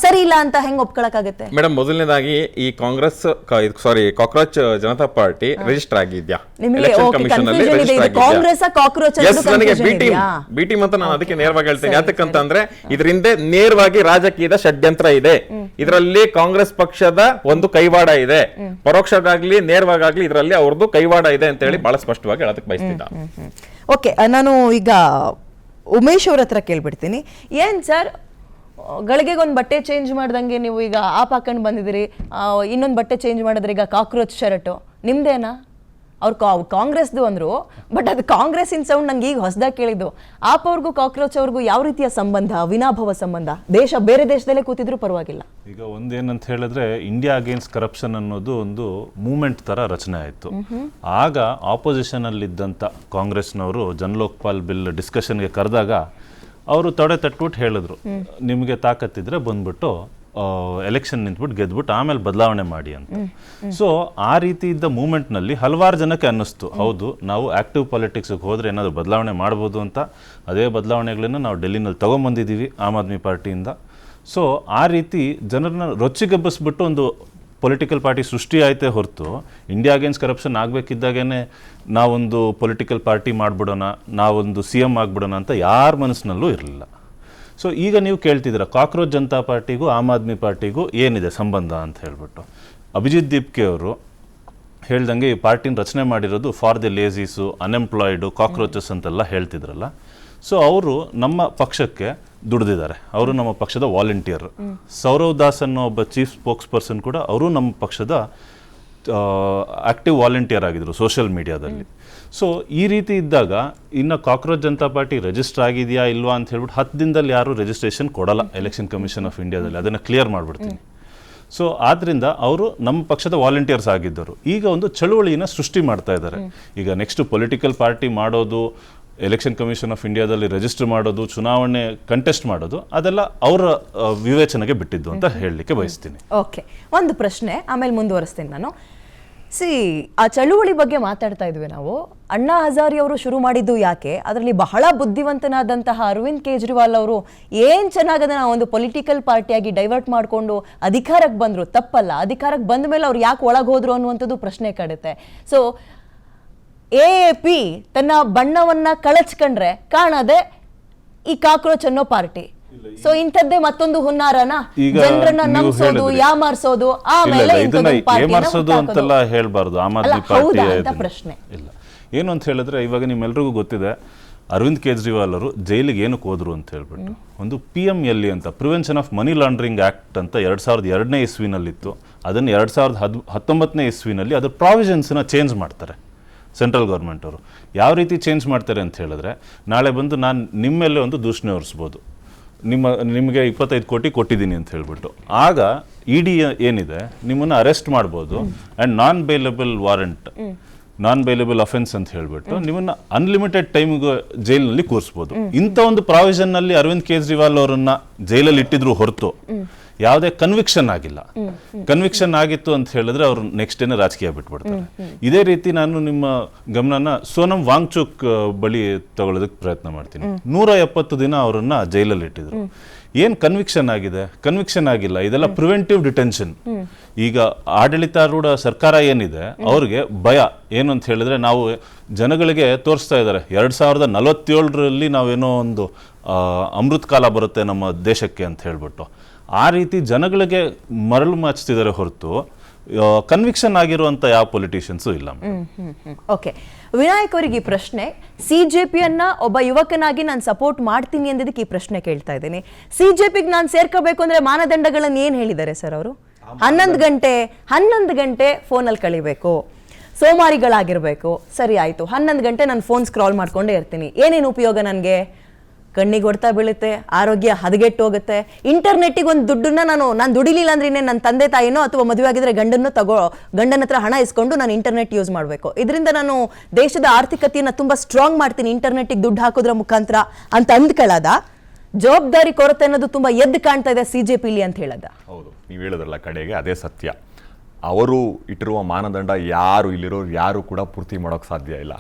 ಸರಿ ಇಲ್ಲ ಅಂತ ಹೆಂಗ್ ಒಪ್ಕೊಳಕಾಗತ್ತೆ? ಮೇಡಮ್, ಮೊದಲನೇದಾಗಿ ಈ ಕಾಕ್ರೋಚ್ ಜನತಾ ಪಾರ್ಟಿ ರಿಜಿಸ್ಟರ್ ಆಗಿದ್ಯಾ ಎಲೆಕ್ಷನ್ ಕಮಿಷನ್ ಅಲ್ಲಿ? ಬಿ ಟೀಮ್ ಅಂತ ನಾನು ಅದಕ್ಕೆ ನೇರವಾಗಿ ಹೇಳ್ತೇನೆ. ಯಾತಕ್ಕಂತ ಅಂದ್ರೆ, ಇದರಿಂದ ನೇರವಾಗಿ ರಾಜಕೀಯದ ಷಡ್ಯಂತ್ರ ಇದೆ. ಇದರಲ್ಲಿ ಕಾಂಗ್ರೆಸ್ ಪಕ್ಷದ ಒಂದು ಕೈವಾಡ ಇದೆ, ಪರೋಕ್ಷವಾಗ್ಲಿ ನೇರವಾಗ್ಲಿ ಇದರಲ್ಲಿ ಅವ್ರದ್ದು ಕೈವಾಡ ಇದೆ ಅಂತ ಹೇಳಿ ಬಹಳ ಸ್ಪಷ್ಟವಾಗಿ ಹೇಳೋದಕ್ಕೆ ಬಯಸ್ತಿದ್ದ. ಓಕೆ, ನಾನು ಈಗ ಉಮೇಶ್ ಅವ್ರ ಹತ್ರ ಕೇಳ್ಬಿಡ್ತೀನಿ. ಏನ್ ಸರ್, ಗಳಿಗೆಗೊಂದು ಬಟ್ಟೆ ಚೇಂಜ್ ಮಾಡ್ದಂಗೆ ನೀವು ಈಗ ಆಪ್ ಹಾಕೊಂಡು ಬಂದಿದ್ದೀರಿ, ಇನ್ನೊಂದು ಬಟ್ಟೆ ಚೇಂಜ್ ಮಾಡಿದ್ರೆ ಈಗ ಕಾಕ್ರೋಚ್ ಶರ್ಟು ನಿಮ್ದೇನಾ? ಅವ್ರು ಕಾಂಗ್ರೆಸ್ದು ಅಂದ್ರು, ಬಟ್ ಅದು ಕಾಂಗ್ರೆಸ್ಸಿನ ಸೌಂಡ್ ನಂಗೆ ಈಗ ಹೊಸದಾಗಿ ಕೇಳಿದ್ದು. ಆಪ್ ಅವ್ರಿಗೂ ಕಾಕ್ರೋಚ್ ಅವ್ರಿಗೂ ಯಾವ ರೀತಿಯ ಸಂಬಂಧ, ವಿನಾಭವ ಸಂಬಂಧ? ಬೇರೆ ದೇಶದಲ್ಲೇ ಕೂತಿದ್ರು ಪರವಾಗಿಲ್ಲ. ಈಗ ಒಂದೇನಂತ ಹೇಳಿದ್ರೆ, ಇಂಡಿಯಾ ಅಗೇನ್ಸ್ಟ್ ಕರಪ್ಷನ್ ಅನ್ನೋದು ಒಂದು ಮೂವ್ಮೆಂಟ್ ತರ ರಚನೆ ಆಯಿತು. ಆಗ ಆಪೋಸಿಷನ್ ಅಲ್ಲಿದ್ದಂಥ ಕಾಂಗ್ರೆಸ್ನವರು ಜನಲೋಕ್ಪಾಲ್ ಬಿಲ್ ಡಿಸ್ಕಷನ್ಗೆ ಕರೆದಾಗ ಅವರು ತೊಡೆ ತಟ್ಬಿಟ್ಟು ಹೇಳಿದ್ರು, ನಿಮಗೆ ತಾಕತ್ತಿದ್ರೆ ಬಂದ್ಬಿಟ್ಟು ಎಲೆಕ್ಷನ್ ನಿಂತ್ಬಿಟ್ಟು ಗೆದ್ಬಿಟ್ಟು ಆಮೇಲೆ ಬದಲಾವಣೆ ಮಾಡಿ ಅಂತ. ಸೊ ಆ ರೀತಿ ಇದ್ದ ಮೂಮೆಂಟ್ನಲ್ಲಿ ಹಲವಾರು ಜನಕ್ಕೆ ಅನ್ನಿಸ್ತು, ಹೌದು ನಾವು ಆಕ್ಟಿವ್ ಪಾಲಿಟಿಕ್ಸ್ಗೆ ಹೋದ್ರೆ ಏನಾದರೂ ಬದಲಾವಣೆ ಮಾಡ್ಬೋದು ಅಂತ. ಅದೇ ಬದಲಾವಣೆಗಳನ್ನು ನಾವು ಡೆಲ್ಲಿನಲ್ಲಿ ತೊಗೊಂಬಂದಿದ್ದೀವಿ ಆಮ್ ಆದ್ಮಿ ಪಾರ್ಟಿಯಿಂದ. ಸೊ ಆ ರೀತಿ ಜನರನ್ನ ರೊಚ್ಚಿಗೆಬ್ಬಿಸ್ಬಿಟ್ಟು ಒಂದು ಪೊಲಿಟಿಕಲ್ ಪಾರ್ಟಿ ಸೃಷ್ಟಿ ಆಯ್ತೇ ಹೊರತು, ಇಂಡಿಯಾ ಅಗೇನ್ಸ್ಟ್ ಕರಪ್ಷನ್ ಆಗಬೇಕಿದ್ದಾಗೇ ನಾವೊಂದು ಪೊಲಿಟಿಕಲ್ ಪಾರ್ಟಿ ಮಾಡಿಬಿಡೋಣ, ನಾವೊಂದು CM ಆಗಿಬಿಡೋಣ ಅಂತ ಯಾರ ಮನಸ್ಸಿನಲ್ಲೂ ಇರಲಿಲ್ಲ. ಸೊ ಈಗ ನೀವು ಕೇಳ್ತಿದ್ದೀರ ಕಾಕ್ರೋಚ್ ಜನತಾ ಪಾರ್ಟಿಗೂ ಆಮ್ ಆದ್ಮಿ ಪಾರ್ಟಿಗೂ ಏನಿದೆ ಸಂಬಂಧ ಅಂತ ಹೇಳ್ಬಿಟ್ಟು. ಅಭಿಜಿತ್ ದೀಪ್ಕೆ ಅವರು ಹೇಳ್ದಂಗೆ ಈ ಪಾರ್ಟಿನ ರಚನೆ ಮಾಡಿರೋದು ಫಾರ್ ದಿ ಲೇಸೀಸು, ಅನ್ಎಂಪ್ಲಾಯ್ಡು, ಕಾಕ್ರೋಚಸ್ ಅಂತೆಲ್ಲ ಹೇಳ್ತಿದ್ರಲ್ಲ. ಸೊ ಅವರು ನಮ್ಮ ಪಕ್ಷಕ್ಕೆ ದುಡಿದಿದ್ದಾರೆ. ಅವರು ನಮ್ಮ ಪಕ್ಷದ ವಾಲಂಟಿಯರ್. ಸೌರವ್ ದಾಸ್ ಅನ್ನೋ ಒಬ್ಬ ಚೀಫ್ ಸ್ಪೋಕ್ಸ್ ಪರ್ಸನ್ ಕೂಡ ಅವರು ನಮ್ಮ ಪಕ್ಷದ ಆಕ್ಟಿವ್ ವಾಲಂಟಿಯರ್ ಆಗಿದ್ರು ಸೋಷಿಯಲ್ ಮೀಡಿಯಾದಲ್ಲಿ. ಸೊ ಈ ರೀತಿ ಇದ್ದಾಗ ಇನ್ನು ಕಾಕ್ರೋಚ್ ಜನತಾ ಪಾರ್ಟಿ ರಿಜಿಸ್ಟರ್ ಆಗಿದೆಯಾ ಇಲ್ವಾ ಅಂತ ಹೇಳ್ಬಿಟ್ಟು 10 ದಿನದಲ್ಲಿ ಯಾರು ರಿಜಿಸ್ಟ್ರೇಷನ್ ಕೊಡಲ್ಲ ಎಲೆಕ್ಷನ್ ಕಮಿಷನ್ ಆಫ್ ಇಂಡಿಯಾದಲ್ಲಿ. ಅದನ್ನು ಕ್ಲಿಯರ್ ಮಾಡಿಬಿಡ್ತೀನಿ. ಸೊ ಆದ್ದರಿಂದ ಅವರು ನಮ್ಮ ಪಕ್ಷದ ವಾಲಂಟಿಯರ್ಸ್ ಆಗಿದ್ದರು. ಈಗ ಒಂದು ಚಳುವಳಿನ ಸೃಷ್ಟಿ ಮಾಡ್ತಾ ಇದ್ದಾರೆ. ಈಗ ನೆಕ್ಸ್ಟ್ ಪೊಲಿಟಿಕಲ್ ಪಾರ್ಟಿ ಮಾಡೋದು, ಎಲೆಕ್ಷನ್ ಕಮಿಷನ್ ಆಫ್ ಇಂಡಿಯಾದಲ್ಲಿ ರಿಜಿಸ್ಟರ್ ಮಾಡೋದು, ಚುನಾವಣೆ ಕಂಟೆಸ್ಟ್ ಮಾಡೋದು, ಅದೆಲ್ಲ ಅವರ ವಿವೇಚನೆಗೆ ಬಿಟ್ಟಿದ್ದು ಅಂತ ಹೇಳಲಿಕ್ಕೆ ಬಯಸ್ತೀನಿ. ಓಕೆ, ಒಂದು ಪ್ರಶ್ನೆ ಆಮೇಲೆ ಮುಂದುವರಿಸ್ತೀನಿ ನಾನು. ಆ ಚಳುವಳಿ ಬಗ್ಗೆ ಮಾತಾಡ್ತಾ ಇದ್ವಿ ನಾವು. ಅಣ್ಣಾ ಹಜಾರಿ ಅವರು ಶುರು ಮಾಡಿದ್ದು ಯಾಕೆ? ಅದರಲ್ಲಿ ಬಹಳ ಬುದ್ಧಿವಂತನಾದಂತಹ ಅರವಿಂದ್ ಕೇಜ್ರಿವಾಲ್ ಅವರು ಏನ್ ಚೆನ್ನಾಗದ ನಾವು ಒಂದು ಪೊಲಿಟಿಕಲ್ ಪಾರ್ಟಿಯಾಗಿ ಡೈವರ್ಟ್ ಮಾಡಿಕೊಂಡು ಅಧಿಕಾರಕ್ಕೆ ಬಂದ್ರು, ತಪ್ಪಲ್ಲ. ಅಧಿಕಾರಕ್ಕೆ ಬಂದ ಮೇಲೆ ಅವ್ರು ಯಾಕೆ ಒಳಗೆ ಹೋದ್ರು ಅನ್ನುವಂಥದ್ದು ಪ್ರಶ್ನೆ ಕಾಡುತ್ತೆ. ಸೊ AAP ತನ್ನ ಬಣ್ಣವನ್ನ ಕಳಚ್ಕೊಂಡ್ರೆ ಕಾಣದೆ ಈ ಕಾಕ್ರೋಚ್ ಅನ್ನೋ ಪಾರ್ಟಿ. ಸೊ ಇಂಥದ್ದೇ ಮತ್ತೊಂದು ಹುನ್ನಾರನ, ಜನರನ್ನ ನಂಬಿಸೋದು, ಯಾಮಾರ್ಸೋದು, ಆಮೇಲೆ ಏಮಾರ್ಸೋದು ಅಂತೆಲ್ಲ ಹೇಳ್ಬಾರ್ದು. ಆಮ್ ಆದ್ಮಿ ಪಾರ್ಟಿ ಪ್ರಶ್ನೆ ಇಲ್ಲ. ಏನು ಅಂತ ಹೇಳಿದ್ರೆ, ಇವಾಗ ನಿಮ್ಮೆಲ್ರಿಗೂ ಗೊತ್ತಿದೆ ಅರವಿಂದ್ ಕೇಜ್ರಿವಾಲ್ ಅವರು ಜೈಲಿಗೆ ಏನಕ್ಕೆ ಹೋದ್ರು ಅಂತ ಹೇಳ್ಬಿಟ್ಟು. ಒಂದು PMLE ಅಂತ, prevention of money laundering act ಅಂತ 2002ನೇ ಇಸ್ವಿನಲ್ಲಿತ್ತು. ಅದನ್ನು 2019ನೇ ಇಸ್ವಿನಲ್ಲಿ ಅದರ ಪ್ರಾವಿಷನ್ಸ್ನ ಚೇಂಜ್ ಮಾಡ್ತಾರೆ ಸೆಂಟ್ರಲ್ ಗೌರ್ಮೆಂಟ್ ಅವರು. ಯಾವ ರೀತಿ ಚೇಂಜ್ ಮಾಡ್ತಾರೆ ಅಂತ ಹೇಳಿದ್ರೆ, ನಾಳೆ ಬಂದು ನಾನು ನಿಮ್ಮ ಮೇಲೆ ಒಂದು ದೂಷಣೆ ಹೊರಿಸ್ಬೋದು, ನಿಮಗೆ 25 ಕೋಟಿ ಕೊಟ್ಟಿದ್ದೀನಿ ಅಂತ ಹೇಳ್ಬಿಟ್ಟು. ಆಗ ED ಏನಿದೆ ನಿಮ್ಮನ್ನು ಅರೆಸ್ಟ್ ಮಾಡ್ಬೋದು. ಆ್ಯಂಡ್ ನಾನ್ ಬೈಲಬಲ್ ಅಫೆನ್ಸ್ ಅಂತ ಹೇಳ್ಬಿಟ್ಟು ನಿಮ್ಮನ್ನ ಅನ್ಲಿಮಿಟೆಡ್ ಟೈಮ್ಗೆ ಜೈಲಿನಲ್ಲಿ ಕೂರಿಸ್ಬೋದು. ಇಂಥ ಒಂದು ಪ್ರಾವಿಷನ್ನಲ್ಲಿ ಅರವಿಂದ್ ಕೇಜ್ರಿವಾಲ್ ಅವರನ್ನ ಜೈಲಲ್ಲಿ ಇಟ್ಟಿದ್ರು ಹೊರತು ಯಾವುದೇ ಕನ್ವಿಕ್ಷನ್ ಆಗಿಲ್ಲ. ಕನ್ವಿಕ್ಷನ್ ಆಗಿತ್ತು ಅಂತ ಹೇಳಿದ್ರೆ ಅವ್ರು ನೆಕ್ಸ್ಟ್ ಡೇನೇ ರಾಜಕೀಯ ಬಿಟ್ಬಿಡ್ತಾರೆ. ಇದೇ ರೀತಿ ನಾನು ನಿಮ್ಮ ಗಮನನ ಸೋನಮ್ ವಾಂಗ್ಚುಕ್ ಬಳಿ ತಗೊಳ್ಳೋದಕ್ಕೆ ಪ್ರಯತ್ನ ಮಾಡ್ತೀನಿ. 170 ದಿನ ಅವರನ್ನ ಜೈಲಲ್ಲಿ ಇಟ್ಟಿದ್ರು. ಏನ್ ಕನ್ವಿಕ್ಷನ್ ಆಗಿದೆ? ಕನ್ವಿಕ್ಷನ್ ಆಗಿಲ್ಲ. ಇದೆಲ್ಲ ಪ್ರಿವೆಂಟಿವ್ ಡಿಟೆನ್ಷನ್. ಈಗ ಆಡಳಿತಾರೂಢ ಸರ್ಕಾರ ಏನಿದೆ ಅವ್ರಿಗೆ ಭಯ ಏನು ಅಂತ ಹೇಳಿದ್ರೆ, ನಾವು ಜನಗಳಿಗೆ ತೋರಿಸ್ತಾ ಇದ್ದಾರೆ 2047ರಲ್ಲಿ ನಾವೇನೋ ಒಂದು ಅಮೃತ್ ಕಾಲ ಬರುತ್ತೆ ನಮ್ಮ ದೇಶಕ್ಕೆ ಅಂತ ಹೇಳ್ಬಿಟ್ಟು. ಆ ರೀತಿ ಜನಗಳಿಗೆ ಮರಳು ಮಾಚ್ತಿದ್ದಾರೆ ಹೊರತು ಕನ್ವಿಕ್ಷನ್ ಆಗಿರುವಂತ ಯಾವ ಪೊಲಿಟಿಷಿಯನ್ಸು ಇಲ್ಲ. ಓಕೆ, ವಿನಾಯಕ್ ಅವರಿಗೆ ಈ ಪ್ರಶ್ನೆ, CJPಯನ್ನ ಒಬ್ಬ ಯುವಕನಾಗಿ ನಾನು ಸಪೋರ್ಟ್ ಮಾಡ್ತೀನಿ ಅಂದಿದ್ದಕ್ಕೆ ಈ ಪ್ರಶ್ನೆ ಕೇಳ್ತಾ ಇದ್ದೀನಿ. CJPಗೆ ನಾನು ಸೇರ್ಕೋಬೇಕು ಅಂದ್ರೆ ಮಾನದಂಡಗಳನ್ನು ಏನ್ ಹೇಳಿದ್ದಾರೆ ಸರ್ ಅವರು? 11 ಗಂಟೆ ಫೋನಲ್ಲಿ ಕಳಿಬೇಕು, ಸೋಮಾರಿಗಳಾಗಿರ್ಬೇಕು. ಸರಿ ಆಯ್ತು, 11 ಗಂಟೆ ನಾನು ಫೋನ್ ಸ್ಕ್ರಾಲ್ ಮಾಡ್ಕೊಂಡೇ ಇರ್ತೀನಿ. ಏನೇನು ಉಪಯೋಗ ನನಗೆ? ಕಣ್ಣಿಗೆ ಹೊಡ್ತಾ ಬೀಳುತ್ತೆ, ಆರೋಗ್ಯ ಹದಗೆಟ್ಟು ಹೋಗುತ್ತೆ. ಇಂಟರ್ನೆಟ್ಟಿಗೆ ಒಂದು ದುಡ್ಡನ್ನ ನಾನು ದುಡಿಲಿಲ್ಲ ಅಂದ್ರೆ ಇನ್ನೇ ನನ್ನ ತಂದೆ ತಾಯಿನೋ ಅಥವಾ ಮದುವೆ ಆಗಿದ್ರೆ ಗಂಡನ ಹತ್ರ ಹಣ ಇಸ್ಕೊಂಡು ನಾನು ಇಂಟರ್ನೆಟ್ ಯೂಸ್ ಮಾಡಬೇಕು. ಇದರಿಂದ ನಾನು ದೇಶದ ಆರ್ಥಿಕತೆಯನ್ನು ತುಂಬಾ ಸ್ಟ್ರಾಂಗ್ ಮಾಡ್ತೀನಿ ಇಂಟರ್ನೆಟ್ಟಿಗೆ ದುಡ್ಡು ಹಾಕೋದ್ರ ಮುಖಾಂತರ ಅಂತ ಅಂದ್ಕೊಳ್ಳೋದ? ಜವಾಬ್ದಾರಿ ಕೊರತೆ ಅನ್ನೋದು ತುಂಬಾ ಎದ್ದು ಕಾಣ್ತಾ ಇದೆ CJPಲಿ ಅಂತ ಹೇಳೋದ? ಹೌದು, ನೀವು ಹೇಳಿದ್ರಲ್ಲ ಕಡೆಗೆ ಅದೇ ಸತ್ಯ. ಅವರು ಇಟ್ಟಿರುವ ಮಾನದಂಡ ಯಾರು ಇಲ್ಲಿರೋರು ಯಾರು ಕೂಡ ಪೂರ್ತಿ ಮಾಡೋಕೆ ಸಾಧ್ಯ ಇಲ್ಲ.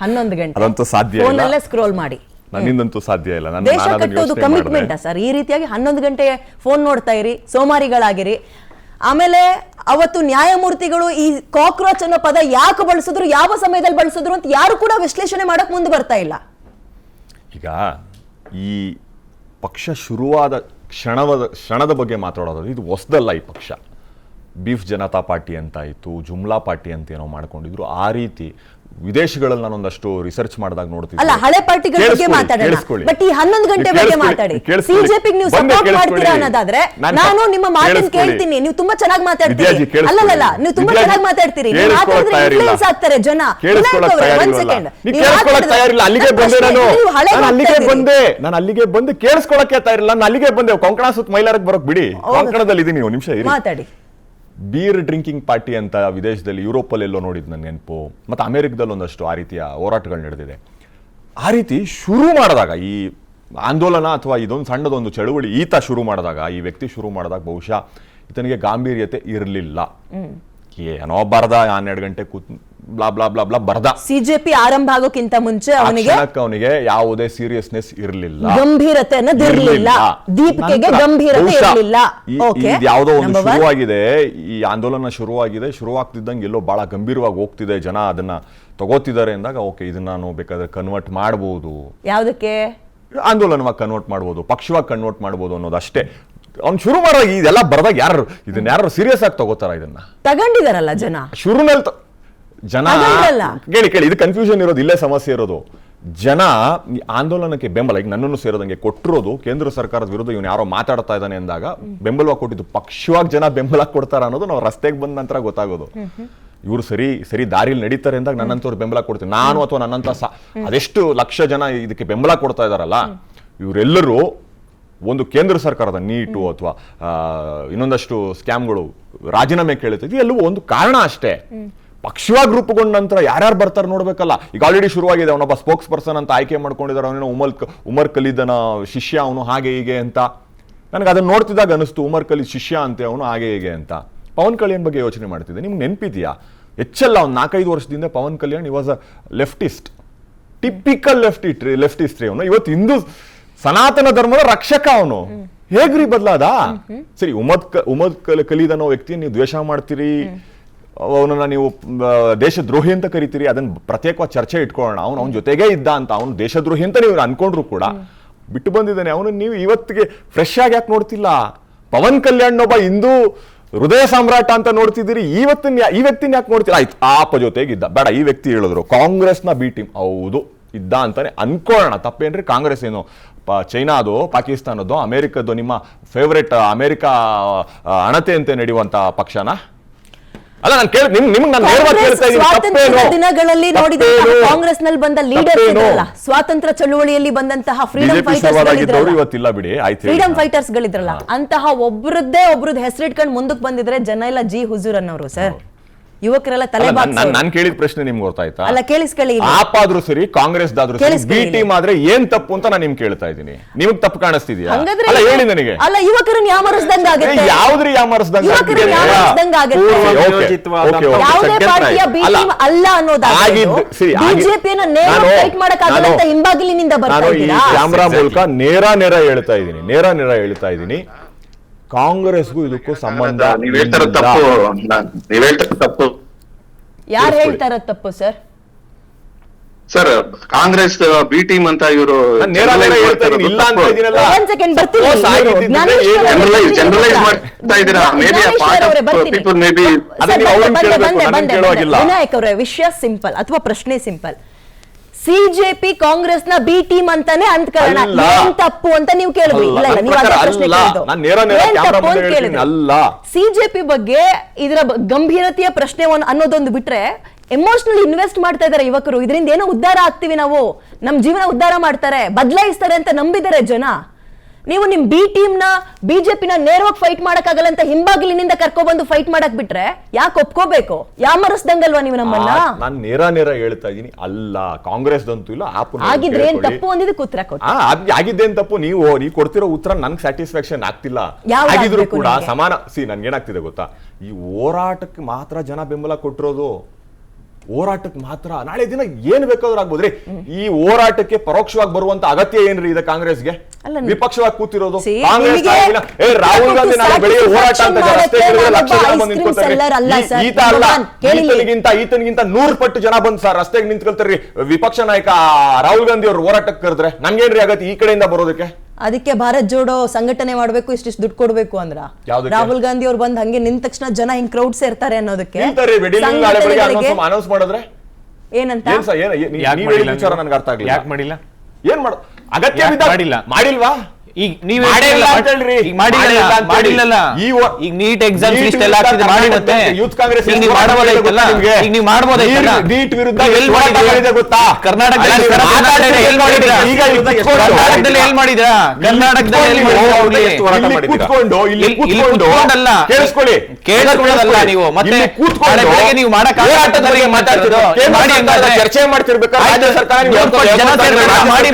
11 ಗಂಟೆ ಅದಂತೂ ಸಾಧ್ಯ ಇಲ್ಲ. ಫೋನಲ್ಲೇ ಸ್ಕ್ರೋಲ್ ಮಾಡಿ ನನ್ನಿಂದಂತೂ ಸಾಧ್ಯ ಇಲ್ಲ. ದೇಶ ಕಟ್ಟೋದು ಕಮಿಟ್ಮೆಂಟ್ ಸರ್. ಈ ರೀತಿಯಾಗಿ 11 ಗಂಟೆ ಫೋನ್ ನೋಡ್ತಾ ಇರಿ, ಸೋಮಾರಿಗಳಾಗಿರಿ. ಆಮೇಲೆ ಅವತ್ತು ನ್ಯಾಯಮೂರ್ತಿಗಳು ಈ ಕಾಕ್ರೋಚ್ ಅನ್ನೋ ಪದ ಯಾಕೆ ಬಳಸಿದ್ರು, ಯಾವ ಸಮಯದಲ್ಲಿ ಬಳಸಿದ್ರು ಅಂತ ಯಾರು ಕೂಡ ವಿಶ್ಲೇಷಣೆ ಮಾಡಕ್ ಮುಂದೆ ಬರ್ತಾ ಇಲ್ಲ. ಈಗ ಈ ಪಕ್ಷ ಶುರುವಾದ ಕ್ಷಣದ ಬಗ್ಗೆ ಮಾತಾಡೋದು ಇದು ಹೊಸದಲ್ಲ. ಈ ಪಕ್ಷ ಬೀಫ್ ಜನತಾ ಪಾರ್ಟಿ ಅಂತ ಇತ್ತು, ಜುಮ್ಲಾ ಪಾರ್ಟಿ ಅಂತ ಏನೋ ಮಾಡ್ಕೊಂಡಿದ್ರು. ಆ ರೀತಿ ವಿದೇಶಗಳಲ್ಲಿ ನಾನೊಂದಷ್ಟು ರಿಸರ್ಚ್ ಮಾಡಿದಾಗ ನೋಡ್ತೀನಿ. ಅಲ್ಲ, ಹಳೆ ಪಾರ್ಟಿಗಳ ಬಗ್ಗೆ ಮಾತಾಡೋಣ, ಬಟ್ ಈ 11 ಗಂಟೆ ಬಗ್ಗೆ ಮಾತಾಡಿ. CJPಗೆ ನೀವು ಸಪೋರ್ಟ್ ಮಾಡ್ತೀರಾ ಅನ್ನೋದಾದ್ರೆ ನಾನು ನಿಮ್ಮ ಮಾತನ್ನು ಕೇಳ್ತೀನಿ. ನೀವು ತುಂಬಾ ಚೆನ್ನಾಗಿ ಮಾತಾಡ್ತೀರಿ. ಅಲ್ಲಲ್ಲ, ನೀವು ತುಂಬಾ ಚೆನ್ನಾಗಿ ಮಾತಾಡ್ತೀರಿ. ನೀವು ಮಾತಾಡಿದ್ರೆ ಇನ್ಫ್ಲೂಯೆನ್ಸ್ ಆಗ್ತಾರೆ ಜನ. ನಾನು ಅಲ್ಲಿಗೆ ಬಂದು ಕೇಳಿಸ್ಕೊಳಕ್ಕೆ ತಯಾರಿಲ್ಲ. ನಾನು ಅಲ್ಲಿಗೆ ಬಂದೆ. ಕೊಂಕಣ ಸುತ್ತ ಮೈಲಾರಕ್ಕೆ ಬರೋಕ್ ಬಿಡಿ. ಕೊಂಕಣದಲ್ಲಿ ಇದೀನಿ, ನೀವು ನಿಮಿಷ ಮಾತಾಡಿ. ಬೀರ್ ಡ್ರಿಂಕಿಂಗ್ ಪಾರ್ಟಿ ಅಂತ ವಿದೇಶದಲ್ಲಿ, ಯುರೋಪಲ್ಲಿ ಎಲ್ಲೋ ನೋಡಿದ್ದು ನನ್ನ ನೆನಪು. ಮತ್ತು ಅಮೆರಿಕದಲ್ಲಿ ಒಂದಷ್ಟು ಆ ರೀತಿಯ ಹೋರಾಟಗಳು ನಡೆದಿದೆ. ಆ ರೀತಿ ಶುರು ಮಾಡಿದಾಗ ಈ ಆಂದೋಲನ ಅಥವಾ ಇದೊಂದು ಸಣ್ಣದೊಂದು ಚಳುವಳಿ ಶುರು ಮಾಡಿದಾಗ, ಈ ವ್ಯಕ್ತಿ ಶುರು ಮಾಡಿದಾಗ ಬಹುಶಃ ಈತನಿಗೆ ಗಾಂಭೀರ್ಯತೆ ಇರಲಿಲ್ಲ. ಏನೋ ಬರ್ದ 12 ಗಂಟೆ ಕೂತ್ ಬ್ಲಾ ಬ್ಲಾ ಬ್ಲಾ ಬ್ಲಾ ಬರ್ದ. CJP ಆರಂಭ ಆಗೋಕ್ಕಿಂತ ಮುಂಚೆ ಅವನಿಗೆ ಯಾವುದೇ ಸೀರಿಯಸ್ನೆಸ್ ಇರಲಿಲ್ಲ, ಗಂಭೀರತೆ ಅನ್ನೋದಿರಲಿಲ್ಲ, ದೀಪಿಕೆಗೆ ಗಂಭೀರತೆ ಇರಲಿಲ್ಲ. ಯಾವುದೋ ಒಂದು ಶುರುವಾಗಿದೆ, ಈ ಆಂದೋಲನ ಶುರುವಾಗ್ತಿದ್ದಂಗೆ ಎಲ್ಲೋ ಬಹಳ ಗಂಭೀರವಾಗಿ ಹೋಗ್ತಿದೆ, ಜನ ಅದನ್ನ ತಗೋತಿದ್ದಾರೆ ಅಂದಾಗ ಓಕೆ, ಇದನ್ನ ನಾನು ಬೇಕಾದ್ರೆ ಕನ್ವರ್ಟ್ ಮಾಡಬಹುದು, ಯಾವುದಕ್ಕೆ ಆಂದೋಲನವಾಗಿ ಕನ್ವರ್ಟ್ ಮಾಡಬಹುದು, ಪಕ್ಷವಾಗಿ ಕನ್ವರ್ಟ್ ಮಾಡಬಹುದು ಅನ್ನೋದಷ್ಟೇ. ಅವ್ನು ಶುರು ಮಾಡುವಾಗ ಇದೆಲ್ಲ ಬರ್ದಾಗ ಯಾರು ಸೀರಿಯಸ್ ಆಗಿ ತಗೋತಾರ? ಇದನ್ನ ತಗೊಂಡಿದಾರಲ್ಲ ಜನ. ಜನ ಅದಲ್ಲ. ಕೇಳಿ ಇದು ಕನ್ಫ್ಯೂಷನ್ ಇರೋದು, ಇಲ್ಲೇ ಸಮಸ್ಯೆ ಇರೋದು. ಜನ ಈ ಆಂದೋಲನಕ್ಕೆ ಬೆಂಬಲ, ಈಗ ನನ್ನನ್ನು ಸೇರೋದಂಗೆ ಕೊಟ್ಟಿರೋದು ಕೇಂದ್ರ ಸರ್ಕಾರದ ವಿರುದ್ಧ ಇವನು ಯಾರೋ ಮಾತಾಡ್ತಾ ಇದ್ದಾನೆ ಅಂದಾಗ ಬೆಂಬಲವಾಗಿ ಕೊಟ್ಟಿದ್ದು. ಪಕ್ಷವಾಗಿ ಜನ ಬೆಂಬಲ ಕೊಡ್ತಾರ ಅನ್ನೋದು ನಾವು ರಸ್ತೆಗೆ ಬಂದ ನಂತರ ಗೊತ್ತಾಗೋದು. ಇವರು ಸರಿ ದಾರಿಲಿ ನಡೀತಾರೆ ಅಂದಾಗ ನನ್ನಂತವ್ರು ಬೆಂಬಲ ಕೊಡ್ತೀನಿ. ನಾನು ಅಥವಾ ನನ್ನಂತ ಅದೆಷ್ಟು ಲಕ್ಷ ಜನ ಇದಕ್ಕೆ ಬೆಂಬಲ ಕೊಡ್ತಾ ಇದಾರಲ್ಲ, ಇವರೆಲ್ಲರೂ ಒಂದು ಕೇಂದ್ರ ಸರ್ಕಾರದ ನೀಟು ಅಥವಾ ಇನ್ನೊಂದಷ್ಟು ಸ್ಕ್ಯಾಮ್ಗಳು ರಾಜೀನಾಮೆ ಕೇಳುತ್ತೆ, ಎಲ್ಲವೂ ಒಂದು ಕಾರಣ ಅಷ್ಟೇ. ಪಕ್ಷವಾಗಿ ರೂಪುಗೊಂಡ ನಂತರ ಯಾರ್ಯಾರು ಬರ್ತಾರೆ ನೋಡ್ಬೇಕಲ್ಲ. ಈಗ ಆಲ್ರೆಡಿ ಶುರುವಾಗಿದೆ, ಅವನೊಬ್ಬ ಸ್ಪೋಕ್ಸ್ ಪರ್ಸನ್ ಅಂತ ಆಯ್ಕೆ ಮಾಡ್ಕೊಂಡಿದ್ದಾರೆ, ಅವನೇನೋ ಉಮರ್ ಖಲೀದನ ಶಿಷ್ಯ ಅವನು, ಹಾಗೆ ಹೀಗೆ ಅಂತ. ನನಗೆ ಅದನ್ನ ನೋಡ್ತಿದ್ದಾಗ ಅನಿಸ್ತು, ಉಮರ್ ಖಲೀದ್ ಶಿಷ್ಯ ಅಂತೆ ಅವನು, ಹಾಗೆ ಹೀಗೆ ಅಂತ. ಪವನ್ ಕಲ್ಯಾಣ್ ಬಗ್ಗೆ ಯೋಚನೆ ಮಾಡ್ತಿದ್ದೆ, ನಿಮ್ಗೆ ನೆನಪಿದೆಯಾ? ಹೆಚ್ಚಲ್ಲ ಒಂದು 4-5 ವರ್ಷದಿಂದ ಪವನ್ ಕಲ್ಯಾಣ್ ಈ was a leftist, typical leftist ರೀ ಅವನು. ಇವತ್ತು ಹಿಂದೂ ಸನಾತನ ಧರ್ಮದ ರಕ್ಷಕ ಅವನು. ಹೇಗ್ರಿ ಬದಲಾದ? ಸರಿ, ಉಮದ್ ಖಲೀದ್ ಅನ್ನೋ ವ್ಯಕ್ತಿ ನೀವು ದ್ವೇಷ ಮಾಡ್ತೀರಿ, ಅವನನ್ನ ನೀವು ದೇಶದ್ರೋಹಿ ಅಂತ ಕರಿತೀರಿ, ಅದನ್ನ ಪ್ರತ್ಯೇಕವಾಗಿ ಚರ್ಚೆ ಇಟ್ಕೊಳ್ಳೋಣ. ಅವನ ಜೊತೆಗೇ ಇದ್ದ ಅಂತ, ಅವನು ದೇಶದ್ರೋಹಿ ಅಂತ ನೀವು ಅನ್ಕೊಂಡ್ರು ಕೂಡ ಬಿಟ್ಟು ಬಂದಿದ್ದಾನೆ. ಅವನು ನೀವು ಇವತ್ತಿಗೆ ಫ್ರೆಶ್ ಆಗಿ ಯಾಕೆ ನೋಡ್ತಿಲ್ಲ? ಪವನ್ ಕಲ್ಯಾಣ್ ಒಬ್ಬ ಹಿಂದೂ ಹೃದಯ ಸಾಮ್ರಾಟ ಅಂತ ನೋಡ್ತಿದ್ದೀರಿ, ಈ ವ್ಯಕ್ತಿನ ಯಾಕೆ ನೋಡ್ತೀರಾ? ಆಯ್ತು, ಆಪ ಜೊತೆಗಿದ್ದ, ಬೇಡ ಈ ವ್ಯಕ್ತಿ ಹೇಳಿದ್ರು ಕಾಂಗ್ರೆಸ್ನ ಬಿ ಟೀಮ್, ಹೌದು ಇದ್ದ ಅಂತಾನೆ ಅನ್ಕೊಳ್ಳೋಣ. ತಪ್ಪೇನ್ರಿ? ಕಾಂಗ್ರೆಸ್ ಏನು ಚೈನಾದು, ಪಾಕಿಸ್ತಾನದ್ದು, ಅಮೆರಿಕದ್ದು ನಿಮ್ಮ ಫೇವ್ರೆಟ್ ಅಮೆರಿಕ ಅಣತೆ ಅಂತ ನಡೆಯುವಂತ ಪಕ್ಷನ ಅಲ್ಲ? ನಾನು ಸ್ವಾತಂತ್ರ್ಯ ದಿನಗಳಲ್ಲಿ ನೋಡಿದಂತಹ ಕಾಂಗ್ರೆಸ್ ನಲ್ಲಿ ಬಂದ ಲೀಡರ್ಸ್ ಇದ್ರಲ್ಲ, ಸ್ವಾತಂತ್ರ್ಯ ಚಳುವಳಿಯಲ್ಲಿ ಬಂದಂತಹ ಫ್ರೀಡಂ ಫೈಟರ್ಸ್ ಗಳಿದ್ರಲ್ಲ, ಅಂತಹ ಒಬ್ಬರದ್ದು ಹೆಸರಿಟ್ಕೊಂಡು ಮುಂದಕ್ಕೆ ಬಂದಿದ್ರೆ ಜನ ಎಲ್ಲ ಜಿ ಹುಜೂರ್ ಅನ್ನೋರು ಸರ್. ಯುವಕರೆಲ್ಲ ತಲೆ ನಾನು ಕೇಳಿದ ಪ್ರಶ್ನೆ ನಿಮ್ಗೆ ಗೊತ್ತಾಯ್ತಾ? ಅಲ್ಲ, ಕೇಳಿಸ್ಕೊಳ್ಳಿ. ಆಪ್ ಆದ್ರೂ ಸರಿ, ಕಾಂಗ್ರೆಸ್ ಆದ್ರೂ ಸರಿ, ಬಿ ಟೀಮ್ ಆದ್ರೆ ಏನ್ ತಪ್ಪು ಅಂತ ನಾನು ನಿಮ್ಗೆ ಕೇಳ್ತಾ ಇದ್ದೀನಿ. ನಿಮಗ್ ತಪ್ಪು ಕಾಣಿಸ್ತಿದ್ಯಾ? ಅಲ್ಲ ಹೇಳಿ ನನಗೆ. ಅಲ್ಲ, ಯುವಕರನ್ನ ಯಾಮರಿಸ್ದಂಗ ಆಗುತ್ತೆ. ಯಾವ್ದ್ರಿ ಯಾಮರಿಸ್ದಂಗ ಆಗುತ್ತೆ? ಯಾವುದೇ ಪಾರ್ಟಿಯ ಬಿ ಟೀಮ್ ಅಲ್ಲ ಅನ್ನೋದಾಗಿದ್ದು ಬಿಜೆಪಿಯನ್ನು ನೇರ ಫೈಟ್ ಮಾಡಕ್ಕಾಗಲ್ಲ ಅಂತ ಹಿಂಬಾಗಿಲಿನಿಂದ ಬರ್ತಾ ಇದ್ದೀರಾ? ಕ್ಯಾಮ್ರಾ ಮೂಲಕ ನೇರ ಹೇಳ್ತಾ ಇದ್ದೀನಿ. ಕಾಂಗ್ರೆಸ್ಗೂ ಇದಕ್ಕೂ ಸಂಬಂಧ. ನೀವ್ ಹೇಳ್ತಾರ ತಪ್ಪು. ಯಾರು ಹೇಳ್ತಾರ ತಪ್ಪು sir? Sir, Congress B team ಅಂತ ಇವರು ಜನರಲೈಸ್ ಮಾಡ್ತಾ ಇದ್ದೀರಾ. ವಿನಾಯಕ್ ಅವರೇ, ವಿಷಯ ಸಿಂಪಲ್ ಅಥವಾ ಪ್ರಶ್ನೆ ಸಿಂಪಲ್. ಸಿಜೆಪಿ ಕಾಂಗ್ರೆಸ್ ನ ಬಿ ಟೀಮ್ ಅಂತಾನೆ ಅಂದ್ಕೊಳ್ಳೋಣ, ಏನ್ ತಪ್ಪು ಅಂತ ನೀವು ಕೇಳಿದ್ರಿ. ಸಿಜೆಪಿ ಬಗ್ಗೆ ಇದರ ಗಂಭೀರತೆಯ ಪ್ರಶ್ನೆ ಅನ್ನೋದೊಂದು ಬಿಟ್ರೆ, ಎಮೋಷನಲ್ ಇನ್ವೆಸ್ಟ್ ಮಾಡ್ತಾ ಇದಾರೆ ಯುವಕರು. ಇದರಿಂದ ಏನೋ ಉದ್ಧಾರ ಆಗ್ತೀವಿ ನಾವು, ನಮ್ ಜೀವನ ಉದ್ಧಾರ ಮಾಡ್ತಾರೆ, ಬದಲಾಯಿಸ್ತಾರೆ ಅಂತ ನಂಬಿದ್ದಾರೆ ಜನ. ನೀವು ನಿಮ್ ಬಿ ಟೀಮ್ ನ ಬಿಜೆಪಿನ ನೇರವಾಗಿ ಫೈಟ್ ಮಾಡಕ್ಕಾಗಲ್ಲ ಅಂತ ಹಿಂಬಾಗಿಲಿನಿಂದ ಕರ್ಕೊಬಂದು ಫೈಟ್ ಮಾಡಕ್ ಬಿಟ್ರೆ ಯಾಕೆ ಒಪ್ಕೋಬೇಕು? ಯಾಮರಿಸ್ದಂಗಲ್ವಾ ನೀವು ನಮ್ಮನ್ನ? ನಾನು ನೇರ ಹೇಳ್ತಾ ಇದೀನಿ, ಅಲ್ಲ ಕಾಂಗ್ರೆಸ್ ದಂತೂ ಇಲ್ಲ. ಆಗಿದ್ರೆ ಏನ್ ತಪ್ಪು ಅಂದಿದ್ದಕ್ಕೆ ಉತ್ತರ ಕೊಟ್ಟು ಆಗಿದ್ದೇನ್ ತಪ್ಪು? ನೀವು ಕೊಡ್ತಿರೋ ಉತ್ತರ ನನ್ಗೆ ಸ್ಯಾಟಿಸ್ಫ್ಯಾಕ್ಷನ್ ಆಗ್ತಿಲ್ಲ. ಆಗಿದ್ರು ಕೂಡ ಸಮಾನ. ನನ್ಗೇನಾಗ್ತಿದೆ ಗೊತ್ತಾ? ಈ ಹೋರಾಟಕ್ಕೆ ಮಾತ್ರ ಜನ ಬೆಂಬಲ ಕೊಟ್ಟಿರೋದು, ಹೋರಾಟಕ್ಕೆ ಮಾತ್ರ. ನಾಳೆ ದಿನ ಏನ್ ಬೇಕಾದ್ರೂ ಆಗ್ಬೋದ್ರಿ. ಈ ಹೋರಾಟಕ್ಕೆ ಪರೋಕ್ಷವಾಗಿ ಬರುವಂತ ಅಗತ್ಯ ಏನ್ರಿ ಇದೆ ಕಾಂಗ್ರೆಸ್ಗೆ? ವಿಪಕ್ಷವಾಗಿ ಕೂತಿರೋದು ಕಾಂಗ್ರೆಸ್. ರಾಹುಲ್ ಗಾಂಧಿ ನಾಳೆ ಬೆಳಿಗ್ಗೆ ಹೋರಾಟ ಅಂತ ಲಕ್ಷ ಜನ ಬಂದು ನಿಂತ್ಕೊಳ್ತಾರೆ. ಈತನಿಗಿಂತ 100 ಪಟ್ಟು ಜನ ಬಂದು ಸರ್ ರಸ್ತೆಗೆ ನಿಂತ್ಕೊಳ್ತಾರ್ರಿ. ವಿಪಕ್ಷ ನಾಯಕ ರಾಹುಲ್ ಗಾಂಧಿ ಅವ್ರು ಹೋರಾಟಕ್ಕೆ ಕರೆದ್ರೆ ನನ್ಗೇನ್ರಿ ಆಗತ್ತೆ ಈ ಕಡೆಯಿಂದ ಬರೋದಕ್ಕೆ? ಅದಕ್ಕೆ ಭಾರತ್ ಜೋಡೋ ಸಂಘಟನೆ ಮಾಡ್ಬೇಕು, ಇಷ್ಟಿಷ್ಟು ದುಡ್ಡು ಕೊಡ್ಬೇಕು ಅಂದ್ರ ರಾಹುಲ್ ಗಾಂಧಿ ಅವ್ರು ಬಂದ್ ಹಂಗೆ ನಿಂತ ತಕ್ಷಣ ಜನ ಹಿಂಗ್ ಕ್ರೌಡ್ ಸೇರ್ತಾರೆ ಅನ್ನೋದಕ್ಕೆ ಅನೌನ್ಸ್ ಮಾಡಿದ್ರೆ ಏನಂತ ವಿಚಾರ ನನ್ಗೆ ಅರ್ಥ ಆಗ್ಲಿಲ್ಲ. ಯಾಕೆ ಮಾಡಿಲ್ಲ? ಏನ್ ಮಾಡ ಅಗತ್ಯ ಮಾಡಿಲ್ವಾ? ಈಗ ನೀವ್ ಮಾಡಿಲ್ಲಲ್ಲ. ಈಗ ನೀಟ್ ಎಕ್ಸಾಮ್ ಲಿಸ್ಟ್ ಎಲ್ಲ ಆಗ್ತಿದೆ, ಮಾಡಿ ಮತ್ತೆ ಯೂತ್ ಕಾಂಗ್ರೆಸ್ ಈಗ ನೀವು ಮಾಡ್ಬೋದಾಯ್ತಲ್ಲ. ಈಗ ನೀವು ಮಾಡ್ಬೋದಾಯ್ತಲ್ಲ. ನೀಟ್ ವಿರುದ್ಧ ಗೊತ್ತಾ? ಕರ್ನಾಟಕದಲ್ಲಿ ಎಲ್ ಮಾಡಿದ್ರಾ? ಕರ್ನಾಟಕದಲ್ಲಿ ಎಲ್ ಮಾಡಿದ್ರಾ? ಕರ್ನಾಟಕದಲ್ಲಿ ಕೂತ್ಕೊಂಡಲ್ಲ, ಕೇಳಿಸ್ಕೊಳ್ಳೋದಲ್ಲ ನೀವು. ಮತ್ತೆ ಬೆಳಗ್ಗೆ ನೀವು ಮಾಡಕ್ಕೆ ಮಾತಾಡ್ತಿರೋ ಮಾಡಿ ಹಂಗಾದ್ರೆ ಚರ್ಚೆ ಮಾಡ್ತಿರ್ಬೇಕಾದ್ರೆ ರಾಜ್ಯ ಸರ್ಕಾರ ಮಾಡಿ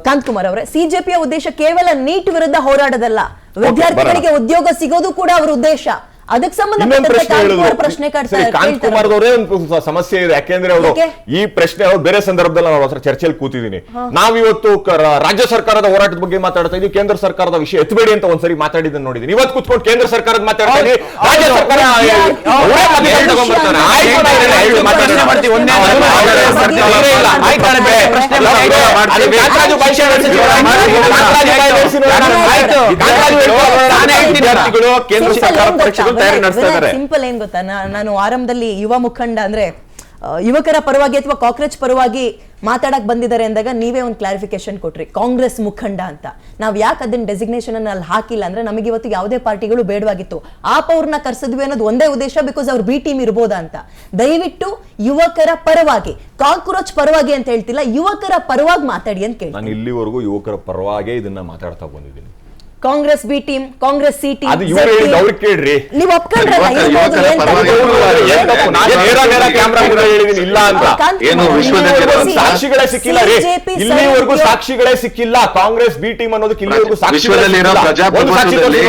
ಕಾಂತಕುಮಾರ್ ಅವರೇ, ಸಿಜೆಪಿಯ ಉದ್ದೇಶ ಕೇವಲ ನೀಟ್ ವಿರುದ್ಧ ಹೋರಾಡೋದಲ್ಲ, ವಿದ್ಯಾರ್ಥಿಗಳಿಗೆ ಉದ್ಯೋಗ ಸಿಗೋದು ಕೂಡ ಅವರ ಉದ್ದೇಶ. ಅದಕ್ಕೆ ಇನ್ನೊಂದು ಪ್ರಶ್ನೆ ಸಂಬಂಧಪಟ್ಟ ಪ್ರಶ್ನೆ ಸರಿ, ಕಾಂತಕುಮಾರ್ ಅವರೇ ಒಂದು ಸಮಸ್ಯೆ ಇದೆ. ಯಾಕೆಂದ್ರೆ ಅವರು ಯಾಕೆ? ಈ ಪ್ರಶ್ನೆ ಅವ್ರು ಬೇರೆ ಸಂದರ್ಭದಲ್ಲಿ ನಾವು ಹತ್ರ ಚರ್ಚೆಯಲ್ಲಿ ಕೂತಿದ್ದೀನಿ. ನಾವಿವತ್ತು ರಾಜ್ಯ ಸರ್ಕಾರದ ಹೋರಾಟದ ಬಗ್ಗೆ ಮಾತಾಡ್ತಾ ಇದೀವಿ, ಕೇಂದ್ರ ಸರ್ಕಾರದ ವಿಷಯ ಎತ್ತಬೇಡಿ ಅಂತ ಒಂದ್ಸರಿ ಮಾತಾಡಿದ್ದನ್ನು ನೋಡಿದ್ದೀನಿ. ಇವತ್ತು ಕೂತ್ಕೊಂಡು ಕೇಂದ್ರ ಸರ್ಕಾರದ ಮಾತಾಡ್ತಾ ಇದೀವಿ, ರಾಜ್ಯ ಸರ್ಕಾರ ಅವರೇ ಮಧ್ಯದಲ್ಲಿ ತಗೊಂಡ್ಬರ್ತಾರೆ. ಆಯ್ತು, ನಾವು ಹೇಳಿ ಮಾತಾಡೋಣ. ಮಾಡ್ತೀವಿ, ಒಂದೇ ಕೇಂದ್ರ ಸರ್ಕಾರ ಪರೀಕ್ಷೆಗಳು ತಯಾರಿ ನಡೆಸ್ತಾ ಇದ್ದಾರೆ. ಸಿಂಪಲ್ ಏನ್ ಗೊತ್ತಾ, ನಾನು ಆರಂಭದಲ್ಲಿ ಯುವ ಮುಖಂಡ ಅಂದ್ರೆ ಯುವಕರ ಪರವಾಗಿ ಅಥವಾ ಕಾಕ್ರೋಚ್ ಪರವಾಗಿ ಮಾತಾಡಕ್ ಬಂದಿದ್ದಾರೆ ಅಂದಾಗ ನೀವೇ ಒಂದು ಕ್ಲಾರಿಫಿಕೇಶನ್ ಕೊಟ್ರಿ, ಕಾಂಗ್ರೆಸ್ ಮುಖಂಡ ಅಂತ. ನಾವ್ ಯಾಕೆ ಅದನ್ನ ಡೆಸಿಗ್ನೇಷನ್ ಅನ್ನ ಅಲ್ಲಿ ಹಾಕಿಲ್ಲ ಅಂದ್ರೆ ನಮಗೆ ಇವತ್ತು ಯಾವುದೇ ಪಾರ್ಟಿಗಳು ಬೇಡವಾಗಿತ್ತು, ಆಪ್ ಅವ್ರನ್ನ ಕರ್ಸಿದ್ವಿ ಅನ್ನೋದು ಒಂದೇ ಉದ್ದೇಶ, ಬಿಕಾಸ್ ಅವ್ರ ಬಿ ಟೀಮ್ ಇರ್ಬೋದಾ ಅಂತ. ದಯವಿಟ್ಟು ಯುವಕರ ಪರವಾಗಿ, ಕಾಕ್ರೋಚ್ ಪರವಾಗಿ ಅಂತ ಹೇಳ್ತಿಲ್ಲ, ಯುವಕರ ಪರವಾಗಿ ಮಾತಾಡಿ ಅಂತ ಕೇಳಿ. ನಾನು ಇಲ್ಲಿವರೆಗೂ ಯುವಕರ ಪರವಾಗೇ ಇದನ್ನ ಮಾತಾಡ್ತಾ ಬಂದಿದ್ದೀನಿ. Congress B team, Congress C team, ಅದು ಇವ್ರು ಹೇಳಿದ್ದು ಅವ್ರಿಗೆ ಕೇಳ್ರಿ. ನೀವು ಒಪ್ಕೊಂಡ್ರಲ್ಲ ಇಲ್ಲ ಅಂತ ಏನು ವಿಶ್ವದಲ್ಲಿ ಸಾಕ್ಷಿಗಳೇ ಸಿಕ್ಕಿಲ್ಲ ರೀ, ಇಲ್ಲಿವರೆಗೂ ಸಾಕ್ಷಿಗಳೇ ಸಿಕ್ಕಿಲ್ಲ. ಕಾಂಗ್ರೆಸ್ ಬಿ ಟೀಮ್ ಅನ್ನೋದಕ್ಕೆ ಇಲ್ಲಿವರೆಗೂ ವಿಶ್ವದಲ್ಲಿರೋ ಪ್ರಜಾಪ್ರಭುತ್ವದಲ್ಲಿ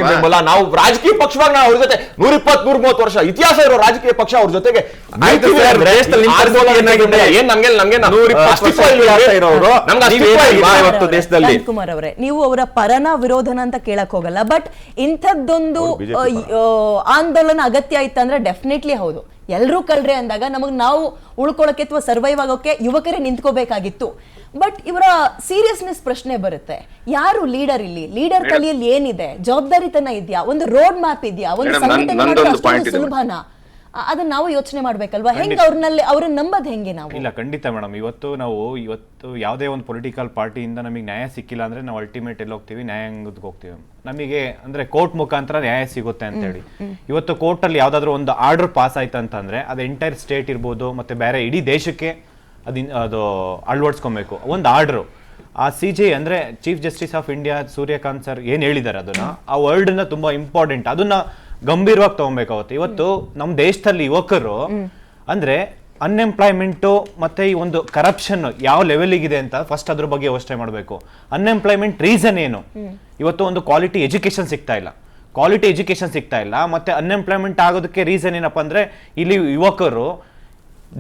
ಬೆಂಬಲ. ನಾವು ರಾಜಕೀಯ ಪಕ್ಷವಾಗಿ ನಾವು ಅವ್ರ ಜೊತೆ 120-130 ವರ್ಷ ಇತಿಹಾಸ ಇರೋ ರಾಜಕೀಯ ಪಕ್ಷ ಅವ್ರ ಜೊತೆಗೆ ದೇಶದಲ್ಲಿ. ಕುಮಾರ್ ಅವರೇ, ನೀವು ಅವರ ಪರನ ವಿರೋಧನ ಅಂತ ಕೇಳಕ್ ಹೋಗಲ್ಲ, ಬಟ್ ಇಂಥದ್ದೊಂದು ಆಂದೋಲನ ಅಗತ್ಯ ಆಯ್ತು ಅಂದ್ರೆ ಡೆಫಿನೆಟ್ಲಿ ಹೌದು. ಎಲ್ರೂ ಕಳ್ರೆ ಅಂದಾಗ ನಮಗ್ ನಾವು ಉಳ್ಕೊಳಕ್ಕೆ ಅಥವಾ ಸರ್ವೈವ್ ಆಗೋಕೆ ಯುವಕರೇ ನಿಂತ್ಕೋಬೇಕಾಗಿತ್ತು. ಬಟ್ ಇವರ ಸೀರಿಯಸ್ನೆಸ್ ಪ್ರಶ್ನೆ ಬರುತ್ತೆ, ಯಾರು ಲೀಡರ್ ಇಲ್ಲಿ? ಲೀಡರ್ ಕಲಿಯಲ್ಲಿ ಏನಿದೆ? ಜವಾಬ್ದಾರಿತನ ಇದೆಯಾ? ಒಂದು ರೋಡ್ ಮ್ಯಾಪ್ ಇದೆಯಾ? ಒಂದು ಸಂಘಟನೆ ಸುಲಭನಾ? ಅದನ್ನ ನಾವು ಯೋಚನೆ ಮಾಡ್ಬೇಕಲ್ವಾ? ಹೆಂಗ್ ಅವ್ರನ್ನ ನಂಬದ್ ಹೆಂಗೆ ನಾವು? ಇಲ್ಲ, ಖಂಡಿತ ಮೇಡಮ್. ಇವತ್ತು ಯಾವುದೇ ಒಂದು ಪೊಲಿಟಿಕಲ್ ಪಾರ್ಟಿಯಿಂದ ನಮಗೆ ನ್ಯಾಯ ಸಿಕ್ಕಿಲ್ಲ ಅಂದ್ರೆ ನಾವು ಅಲ್ಟಿಮೇಟ್ ಎಲ್ಲಿ ಹೋಗ್ತೀವಿ? ನ್ಯಾಯಾಂಗಕ್ಕೆ ಹೋಗ್ತೀವಿ. ನಮಗೆ ಅಂದ್ರೆ ಕೋರ್ಟ್ ಮುಖಾಂತರ ನ್ಯಾಯ ಸಿಗುತ್ತೆ ಅಂತ ಹೇಳಿ. ಇವತ್ತು ಕೋರ್ಟ್ ಅಲ್ಲಿ ಯಾವ್ದಾದ್ರು ಒಂದು ಆರ್ಡರ್ ಪಾಸ್ ಆಯ್ತು ಅಂತಂದ್ರೆ ಅದು ಎಂಟೈರ್ ಸ್ಟೇಟ್ ಇರ್ಬೋದು, ಮತ್ತೆ ಬೇರೆ ಇಡೀ ದೇಶಕ್ಕೆ ಅದು ಅಳವಡಿಸ್ಕೊಬೇಕು ಒಂದು ಆರ್ಡರ್. ಆ CJ ಅಂದ್ರೆ chief justice of India Suryakant sir ಏನ್ ಹೇಳಿದ್ದಾರೆ ಅದನ್ನ, ಆ ವರ್ಡ್ ನ ತುಂಬಾ ಇಂಪಾರ್ಟೆಂಟ್, ಅದನ್ನ ಗಂಭೀರವಾಗಿ ತಗೊಬೇಕಾಗುತ್ತೆ. ಇವತ್ತು ನಮ್ಮ ದೇಶದಲ್ಲಿ ಯುವಕರು ಅಂದ್ರೆ ಅನ್ಎಂಪ್ಲಾಯ್ಮೆಂಟು ಮತ್ತೆ ಈ ಒಂದು ಕರಪ್ಷನ್ ಯಾವ ಲೆವೆಲ್ಗಿದೆ ಅಂತ ಫಸ್ಟ್ ಅದ್ರ ಬಗ್ಗೆ ಯೋಚನೆ ಮಾಡಬೇಕು. ಅನ್ಎಂಪ್ಲಾಯ್ಮೆಂಟ್ ರೀಸನ್ ಏನು? ಇವತ್ತು ಒಂದು ಕ್ವಾಲಿಟಿ ಎಜುಕೇಶನ್ ಸಿಗ್ತಾ ಇಲ್ಲ, ಮತ್ತೆ ಅನ್ಎಂಪ್ಲಾಯ್ಮೆಂಟ್ ಆಗೋದಕ್ಕೆ ರೀಸನ್ ಏನಪ್ಪಾ ಅಂದ್ರೆ ಇಲ್ಲಿ ಯುವಕರು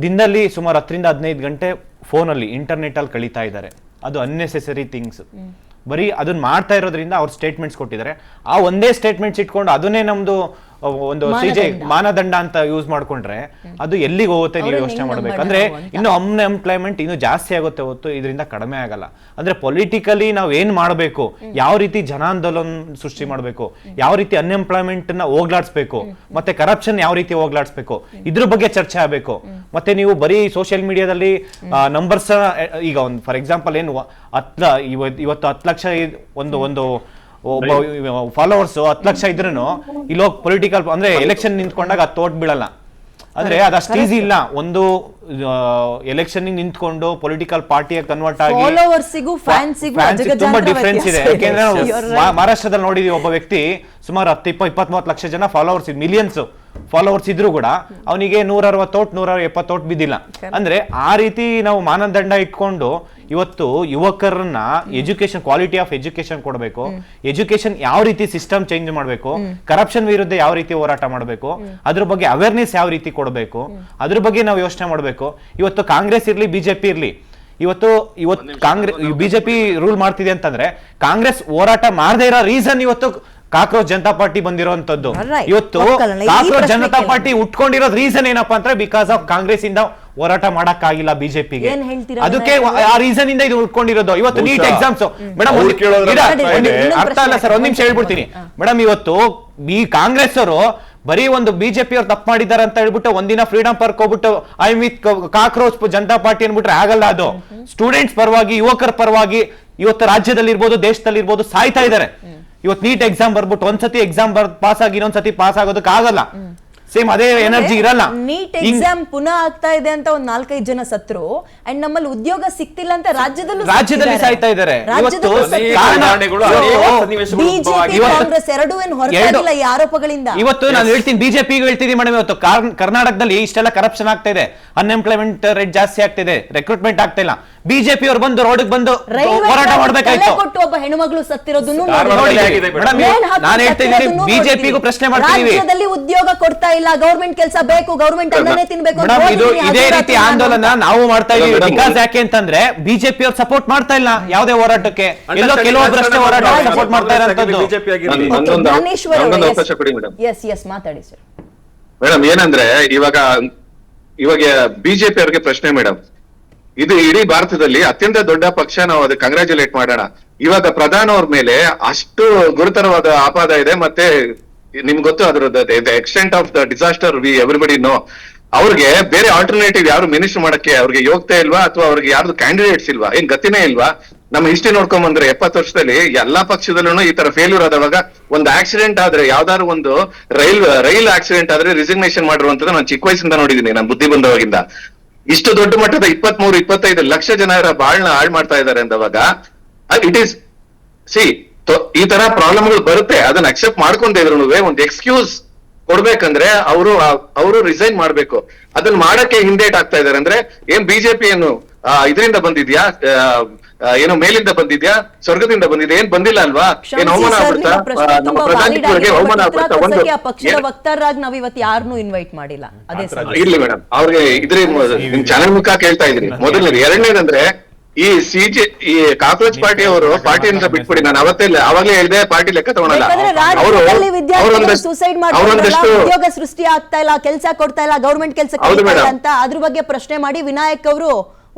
ದಿನದಲ್ಲಿ ಸುಮಾರು 10-15 ಗಂಟೆ ಫೋನಲ್ಲಿ ಇಂಟರ್ನೆಟ್ ಅಲ್ಲಿ ಕಳೀತಾ ಇದ್ದಾರೆ. ಅದು ಅನ್ನೆಸೆಸರಿ ಥಿಂಗ್ಸ್. ಬರೀ ಅದನ್ನ ಮಾಡ್ತಾ ಇರೋದ್ರಿಂದ ಅವ್ರು ಸ್ಟೇಟ್ಮೆಂಟ್ಸ್ ಕೊಟ್ಟಿದ್ದಾರೆ. ಆ ಒಂದೇ ಸ್ಟೇಟ್ಮೆಂಟ್ಸ್ ಇಟ್ಕೊಂಡು ಅದನ್ನೇ ನಮ್ದು ಒಂದು CJ ಮಾನದಂಡ ಅಂತ ಯೂಸ್ ಮಾಡ್ಕೊಂಡ್ರೆ ಅದು ಎಲ್ಲಿಗೆ ಹೋಗುತ್ತೆ ನೀವು ಯೋಚನೆ ಮಾಡ್ಬೇಕು. ಅಂದ್ರೆ ಇನ್ನು ಅನ್ಎಂಪ್ಲಾಯ್ಮೆಂಟ್ ಇನ್ನು ಜಾಸ್ತಿ ಆಗುತ್ತೆ ಹೊತ್ತು ಇದರಿಂದ ಕಡಿಮೆ ಆಗಲ್ಲ. ಅಂದ್ರೆ ಪೊಲಿಟಿಕಲಿ ನಾವ್ ಏನ್ ಮಾಡ್ಬೇಕು, ಯಾವ ರೀತಿ ಜನಾಂದೋಲನ ಸೃಷ್ಟಿ ಮಾಡ್ಬೇಕು, ಯಾವ ರೀತಿ ಅನ್ಎಂಪ್ಲಾಯ್ಮೆಂಟ್ ನ ಹೋಗ್ಲಾಡ್ಸ್ಬೇಕು, ಮತ್ತೆ ಕರಪ್ಷನ್ ಯಾವ ರೀತಿ ಹೋಗ್ಲಾಡ್ಸ್ಬೇಕು, ಇದ್ರ ಬಗ್ಗೆ ಚರ್ಚೆ ಆಗ್ಬೇಕು. ಮತ್ತೆ ನೀವು ಬರೀ ಸೋಷಿಯಲ್ ಮೀಡಿಯಾದಲ್ಲಿ ನಂಬರ್ಸ್, ಈಗ ಒಂದು ಫಾರ್ ಎಕ್ಸಾಂಪಲ್ ಏನು ಇವತ್ತು 10 ಲಕ್ಷ ಒಂದು ಒಬ್ಬ ಫಾಲೋವರ್ಸ್ 10 ಲಕ್ಷ ಇದ್ರೂ ಇಲ್ಲಿ ಪೊಲಿಟಿಕಲ್ ಅಂದ್ರೆ ಎಲೆಕ್ಷನ್ ನಿಂತ್ಕೊಂಡಾಗ ಅದು ತೋಟ್ ಬೀಳಲ್ಲ. ಅಂದ್ರೆ ಅದಷ್ಟು ಈಸಿ ಇಲ್ಲ. ಒಂದು ಎಲೆಕ್ಷನ್ ನಿಂತ್ಕೊಂಡು ಪೊಲಿಟಿಕಲ್ ಪಾರ್ಟಿಯ ಕನ್ವರ್ಟ್ ಆಗಿ ತುಂಬಾ ಡಿಫ್ರೆನ್ಸ್ ಇದೆ. ಯಾಕೆಂದ್ರೆ ಮಹಾರಾಷ್ಟ್ರದಲ್ಲಿ ನೋಡಿದೀವಿ, ಒಬ್ಬ ವ್ಯಕ್ತಿ ಸುಮಾರು 10-20-23 ಲಕ್ಷ ಜನ ಫಾಲೋವರ್ಸ್, ಮಿಲಿಯನ್ಸ್ ಫಾಲೋವರ್ಸ್ ಇದ್ರು ಕೂಡ ಅವನಿಗೆ 160 ಓಟ್ 170 ಓಟ್ ಬಿದ್ದಿಲ್ಲ. ಅಂದ್ರೆ ಆ ರೀತಿ ನಾವು ಮಾನದಂಡ ಇಟ್ಕೊಂಡು ಇವತ್ತು ಯುವಕರನ್ನ ಎಜುಕೇಶನ್, ಕ್ವಾಲಿಟಿ ಆಫ್ ಎಜುಕೇಶನ್ ಕೊಡಬೇಕು. ಎಜುಕೇಶನ್ ಯಾವ ರೀತಿ ಸಿಸ್ಟಮ್ ಚೇಂಜ್ ಮಾಡಬೇಕು, ಕರಪ್ಷನ್ ವಿರುದ್ಧ ಯಾವ ರೀತಿ ಹೋರಾಟ ಮಾಡಬೇಕು, ಅದ್ರ ಬಗ್ಗೆ ಅವೇರ್ನೆಸ್ ಯಾವ ರೀತಿ ಕೊಡಬೇಕು, ಅದ್ರ ಬಗ್ಗೆ ನಾವು ಯೋಚನೆ ಮಾಡಬೇಕು. ಇವತ್ತು ಕಾಂಗ್ರೆಸ್ ಇರ್ಲಿ, ಬಿಜೆಪಿ ಇರ್ಲಿ, ಇವತ್ತು ಕಾಂಗ್ರೆಸ್ ಬಿಜೆಪಿ ರೂಲ್ ಮಾಡ್ತಿದೆ ಅಂತಂದ್ರೆ ಕಾಂಗ್ರೆಸ್ ಹೋರಾಟ ಮಾಡದೇ ಇರೋ ರೀಸನ್ ಇವತ್ತು ಕಾಕ್ರೋಚ್ ಜನತಾ ಪಾರ್ಟಿ ಬಂದಿರೋಂಥದ್ದು. ಇವತ್ತು ಕಾಕ್ರೋಚ್ ಜನತಾ ಪಾರ್ಟಿ ಉಟ್ಕೊಂಡಿರೋದ್ ರೀಸನ್ ಏನಪ್ಪಾ ಅಂದ್ರೆ ಬಿಕಾಸ್ ಆಫ್ ಕಾಂಗ್ರೆಸ್ ಇಂದ ಹೋರಾಟ ಮಾಡಕ್ಕಾಗಿಲ್ಲ ಬಿಜೆಪಿಗೆ. ಅದಕ್ಕೆ ಆ ರೀಸನ್ ಇಂದ ಇದು ಉಟ್ಕೊಂಡಿರೋದು. ಇವತ್ತು ನೀಟ್ ಎಕ್ಸಾಮ್ಸ್ ಮೇಡಮ್ ಅರ್ಥ ಅಲ್ಲ ಸರ್, ಒಂದ್ ನಿಮಿಷ ಹೇಳ್ಬಿಡ್ತೀನಿ ಮೇಡಮ್. ಇವತ್ತು ಈ ಕಾಂಗ್ರೆಸ್ ಅವರು ಬರೀ ಒಂದು ಬಿಜೆಪಿ ಅವ್ರು ತಪ್ಪು ಮಾಡಿದ್ದಾರೆ ಅಂತ ಹೇಳ್ಬಿಟ್ಟು ಒಂದಿನ ಫ್ರೀಡಂ ಪಾರ್ಕ್ ಹೋಗ್ಬಿಟ್ಟು I with cockroach Janata party ಅನ್ಬಿಟ್ರೆ ಆಗಲ್ಲ. ಅದು ಸ್ಟೂಡೆಂಟ್ಸ್ ಪರವಾಗಿ, ಯುವಕರ ಪರವಾಗಿ ಇವತ್ತು ರಾಜ್ಯದಲ್ಲಿ ಇರ್ಬೋದು, ದೇಶದಲ್ಲಿ ಇರ್ಬೋದು ಸಾಯ್ತಾ ಇದ್ದಾರೆ. ಇವತ್ತು ನೀಟ್ ಎಕ್ಸಾಮ್ ಬರ್ಬಿಟ್ಟು ಒಂದ್ಸತಿ ಎಕ್ಸಾಮ್ ಪಾಸ್ ಆಗಿ ಇನ್ನೊಂದ್ಸತಿ ಪಾಸ್ ಆಗೋದಕ್ಕೆ ಆಗಲ್ಲ. ಸೇಮ್ ಅದೇ ಎನರ್ಜಿ ಇರಲ್ಲ. ನೀಟ್ ಎಕ್ಸಾಮ್ ಪುನಃ ಆಗ್ತಾ ಇದೆ ಅಂತ ಒಂದ್ 4-5 ಜನ ಸತ್ರು ಅಂಡ್ ನಮ್ಮಲ್ಲಿ ಉದ್ಯೋಗ ಸಿಗ್ತಿಲ್ಲ ಅಂತ ರಾಜ್ಯದಲ್ಲಿ ಸಾಯ್ತಾ ಇದ್ದಾರೆ. ಇವತ್ತು ಬಿಜೆಪಿ ಕಾಂಗ್ರೆಸ್ ಎರಡೂ ಏನು ಹೊರತಾ ಇಲ್ಲ ಈ ಆರೋಪಗಳಿಂದ. ಇವತ್ತು ನಾನು ಹೇಳ್ತೀನಿ, ಬಿಜೆಪಿಗೂ ಹೇಳ್ತೀನಿ ಮೇಡಮ್, ಇವತ್ತು ಕರ್ನಾಟಕದಲ್ಲಿ ಇಷ್ಟೆಲ್ಲ ಕರಪ್ಷನ್ ಆಗ್ತಾ ಇದೆ, ಅನ್ಎಂಪ್ಲಾಯ್ಮೆಂಟ್ ರೇಟ್ ಜಾಸ್ತಿ ಆಗ್ತಿದೆ, ರೆಕ್ರೂಟ್ಮೆಂಟ್ ಆಗ್ತಾ ಇಲ್ಲ. ಬಿಜೆಪಿ ಅವರು ಬಂದು ರೋಡ್ ಬಂದು ಹೋರಾಟ ಮಾಡ್ಬೇಕಾಯ್ತು. ಕೊಟ್ಟು ಒಬ್ಬ ಹೆಣ್ಮಗಳು ಸತ್ತಿರೋದನ್ನು ನಾನು ಹೇಳ್ತಿದ್ದೀನಿ, ಬಿಜೆಪಿಗೂ ಪ್ರಶ್ನೆ ಮಾಡ್ತೀವಿ. ರಾಜ್ಯದಲ್ಲಿ ಉದ್ಯೋಗ ಕೊಡ್ತಾ ಇಲ್ಲ, ಗೌರ್ಮೆಂಟ್ ಕೆಲಸ ಬೇಕು, ಗೌರ್ಮೆಂಟ್ ಅನ್ನನೇ ತಿನ್ಬೇಕು. ಇದೇ ರೀತಿ ಆಂದೋಲನ ನಾವು ಮಾಡ್ತಾ ಇದೀವಿ. ಬಿಕಾಸ್ ಯಾಕೆ ಅಂತಂದ್ರೆ ಬಿಜೆಪಿ ಅವ್ರು ಸಪೋರ್ಟ್ ಮಾಡ್ತಾ ಇಲ್ಲ ಯಾವುದೇ ಹೋರಾಟಕ್ಕೆ, ಎಲ್ಲೋ ಕೆಲವೊಬ್ರು ಅಷ್ಟೇ ಹೋರಾಟ ಸಪೋರ್ಟ್ ಮಾಡ್ತಾ ಇರೋಂಥದ್ದು. ಅವಕಾಶ ಕೊಡಿ ಮೇಡಮ್. ಎಸ್ ಮಾತಾಡಿ ಸರ್. ಮೇಡಮ್ ಏನಂದ್ರೆ ಇವಾಗ ಬಿಜೆಪಿ ಅವ್ರಿಗೆ ಪ್ರಶ್ನೆ ಮೇಡಮ್, ಇದು ಇಡೀ ಭಾರತದಲ್ಲಿ ಅತ್ಯಂತ ದೊಡ್ಡ ಪಕ್ಷ, ನಾವು ಅದಕ್ಕೆ ಕಂಗ್ರಾಚುಲೇಟ್ ಮಾಡೋಣ. ಇವಾಗ ಪ್ರಧಾನ ಅವ್ರ ಮೇಲೆ ಅಷ್ಟು ಗುರುತರವಾದ ಆಪಾದ ಇದೆ, ಮತ್ತೆ ನಿಮ್ಗೆ ಗೊತ್ತು ಅದ್ರದ್ದು extent of the disaster we everybody know. ಅವ್ರಿಗೆ ಬೇರೆ ಆಲ್ಟರ್ನೇಟಿವ್ ಯಾರು ಮಿನಿಸ್ಟರ್ ಮಾಡಕ್ಕೆ ಅವ್ರಿಗೆ ಯೋಗ್ಯತೆ ಇಲ್ವಾ, ಅಥವಾ ಅವ್ರಿಗೆ ಯಾರ್ದು ಕ್ಯಾಂಡಿಡೇಟ್ಸ್ ಇಲ್ವಾ, ಏನ್ ಗತಿನೇ ಇಲ್ವಾ? ನಮ್ಮ ಹಿಸ್ಟ್ರಿ ನೋಡ್ಕೊಂಡ್ ಬಂದ್ರೆ 70 ವರ್ಷದಲ್ಲಿ ಎಲ್ಲಾ ಪಕ್ಷದಲ್ಲೂ ಈ ತರ ಫೇಲ್ಯೂರ್ ಆದವಾಗ, ಒಂದು ಆಕ್ಸಿಡೆಂಟ್ ಆದ್ರೆ, ಯಾವ್ದಾದ್ರು ಒಂದು ರೈಲ್ ಆಕ್ಸಿಡೆಂಟ್ ಆದ್ರೆ ರಿಸಿಗ್ನೇಷನ್ ಮಾಡಿರುವಂತದ್ದು ನಾನು ಚಿಕ್ಕ ವಯಸ್ಸಿಂದ ನೋಡಿದೀನಿ, ನಾನು ಬುದ್ಧಿ ಬಂದವಾಗಿಂದ. ಇಷ್ಟು ದೊಡ್ಡ ಮಟ್ಟದ 23-25 ಲಕ್ಷ ಜನರ ಬಾಳ್ನ ಹಾಳು ಮಾಡ್ತಾ ಇದ್ದಾರೆ ಅಂದವಾಗ ಇಟ್ ಈಸ್ ಈ ತರ ಪ್ರಾಬ್ಲಮ್ಗಳು ಬರುತ್ತೆ. ಅದನ್ನ ಅಕ್ಸೆಪ್ಟ್ ಮಾಡ್ಕೊಂಡೇದ್ರು ಒಂದು ಎಕ್ಸ್ಕ್ಯೂಸ್ ಕೊಡ್ಬೇಕಂದ್ರೆ ಅವರು ರಿಸೈನ್ ಮಾಡ್ಬೇಕು. ಅದನ್ನ ಮಾಡಕ್ಕೆ ಹಿಂದೇಟ್ ಆಗ್ತಾ ಇದಾರೆ ಅಂದ್ರೆ ಏನ್ ಬಿಜೆಪಿ ಏನು ಇದರಿಂದ ಬಂದಿದ್ಯಾ, ಏನೋ ಮೇಲಿಂದ ಬಂದಿದ್ಯಾ, ಸ್ವರ್ಗದಿಂದ ಬಂದಿದ್ಯಾ? ಏನ್ ಬಂದಿಲ್ಲ ಅಲ್ವಾ? ಏನ್ ಅವಮಾನ ಆಗ್ಬಿಡ್ತಾ ನಮ್ಮ ಪ್ರಧಾನಿಗಳಿಗೆ? ಅವಮಾನ ಆಗ್ಬಿಡ್ತಾ? ಪಕ್ಷದ ವಕ್ತಾರರಾಗಿ ನಾವ್ ಇವತ್ತು ಯಾರನ್ನೂ ಇನ್ವೈಟ್ ಮಾಡಿಲ್ಲ. ಅದೇ ಇರ್ಲಿ ಮೇಡಮ್, ಅವ್ರಿಗೆ ನಿಮ್ ಚಾನೆಲ್ ಮುಖ ಕೇಳ್ತಾ ಇದ್ರಿ. ಮೊದಲನೇದು. ಎರಡನೇದಂದ್ರೆ ಈ ಈ ಕಾಕ್ರೋಚ್ ಪಾರ್ಟಿ ಅವರು ಪಾರ್ಟಿಯಿಂದ ಬಿಟ್ಬಿಡಿ. ನಾನು ಅವಾಗ್ಲೇ ಹೇಳಿದೆ ಪಾರ್ಟಿ ಲೆಕ್ಕ ತಗೊಳಲ್ಲ. ಅವರೊಂದಷ್ಟು ಉದ್ಯೋಗ ಸೃಷ್ಟಿ ಆಗ್ತಾ ಇಲ್ಲ, ಕೆಲಸ ಕೊಡ್ತಾ ಇಲ್ಲ, ಗೌರ್ಮೆಂಟ್ ಕೆಲಸ ಅಂತ ಅದ್ರ ಬಗ್ಗೆ ಪ್ರಶ್ನೆ ಮಾಡಿ ವಿನಾಯಕ್ ಅವರು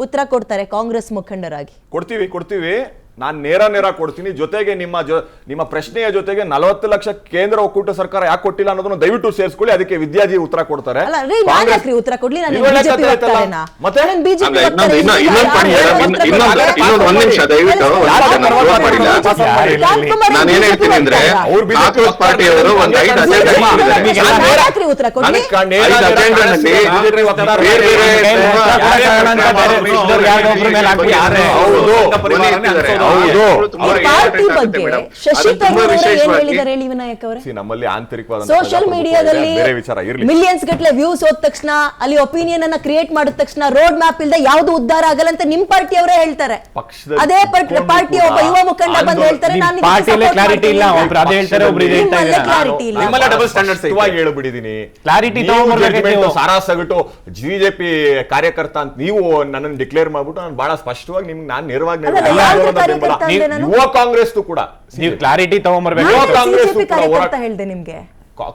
ಉತ್ತರ ಕೊಡ್ತಾರೆ ಕಾಂಗ್ರೆಸ್ ಮುಖಂಡರಾಗಿ. ಕೊಡ್ತೀವಿ. ನಾನು ನೇರ ಕೊಡ್ತೀನಿ. ಜೊತೆಗೆ ನಿಮ್ಮ ಪ್ರಶ್ನೆಯ ಜೊತೆಗೆ 40 ಲಕ್ಷ ಕೇಂದ್ರ ಒಕ್ಕೂಟ ಸರ್ಕಾರ ಯಾಕೆ ಕೊಟ್ಟಿಲ್ಲ ಅನ್ನೋದನ್ನು ದಯವಿಟ್ಟು ಸೇರಿಸ್ಕೊಳ್ಳಿ. ಅದಕ್ಕೆ ವಿದ್ಯಾಜಿ ಉತ್ತರ ಕೊಡ್ತಾರೆ. ಉತ್ತರ ಕೊಡ್ಲಿ. ಒಂದ್ ನಿಮಿಷ ದಯವಿಟ್ಟು. ನಾನು ಏನ್ ಹೇಳ್ತೀನಿ ಅಂದ್ರೆ, ಕಾಂಗ್ರೆಸ್ ಪಾರ್ಟಿಯವರು ಒಂದು 5 ನಮ್ಮಲ್ಲಿ ಆಂತರಿಕವಾದ ಸೋಷಿಯಲ್ ಮೀಡಿಯಾದಲ್ಲಿ ಮಿಲಿಯನ್ಸ್ ಗಟ್ಟಲೆ ವ್ಯೂಸ್ ಹೋದ ತಕ್ಷಣ, ಅಲ್ಲಿ ಒಪಿನಿಯನ್ ಅನ್ನ ಕ್ರಿಯೇಟ್ ಮಾಡಿದ ತಕ್ಷಣ ರೋಡ್ ಮ್ಯಾಪ್ ಇಲ್ಲದೆ ಯಾವ್ದು ಉದ್ಧಾರ ಆಗಲ್ಲ ಅಂತ ನಿಮ್ ಪಾರ್ಟಿ ಅವರೇ ಹೇಳ್ತಾರೆ. ಅದೇ ಪಾರ್ಟಿ ಒಬ್ಬ ಯುವ ಮುಖಂಡ ಬಂದು ಹೇಳ್ತಾರೆ, ಕ್ಲಾರಿಟಿ ಇಲ್ಲ, ಒಬ್ರು ಅದೇ ಹೇಳ್ತಾರೆ, ಒಬ್ರು ಇದೇ ಹೇಳ್ತಾರೆ. ಕ್ಲಾರಿಟಿ ಇಲ್ಲ. ನಿಮ್ಮಲ್ಲ ಡಬಲ್ ಸ್ಟ್ಯಾಂಡರ್ಡ್ಸ್ ಹೇಳ್ಬಿಟ್ಟಿದೀನಿ. ಕ್ಲಾರಿಟಿ ಸಾರಾ ಸಗಟು ಬಿಜೆಪಿ ಕಾರ್ಯಕರ್ತ ಅಂತ ನೀವು ನನ್ನನ್ನು ಡಿಕ್ಲೇರ್ ಮಾಡ್ಬಿಟ್ಟು ನಾನು ಬಹಳ ಸ್ಪಷ್ಟವಾಗಿ ನಿಮ್ಗೆ ನಾನು ನೇರವಾಗಿ ಯುವ ಕಾಂಗ್ರೆಸ್ ಕೂಡ ನೀವು ಕ್ಲಾರಿಟಿ ತಗೊಂಡ್ಬರ್ಬೇಕು. ಹೇಳ್ದೆ ನಿಮ್ಗೆ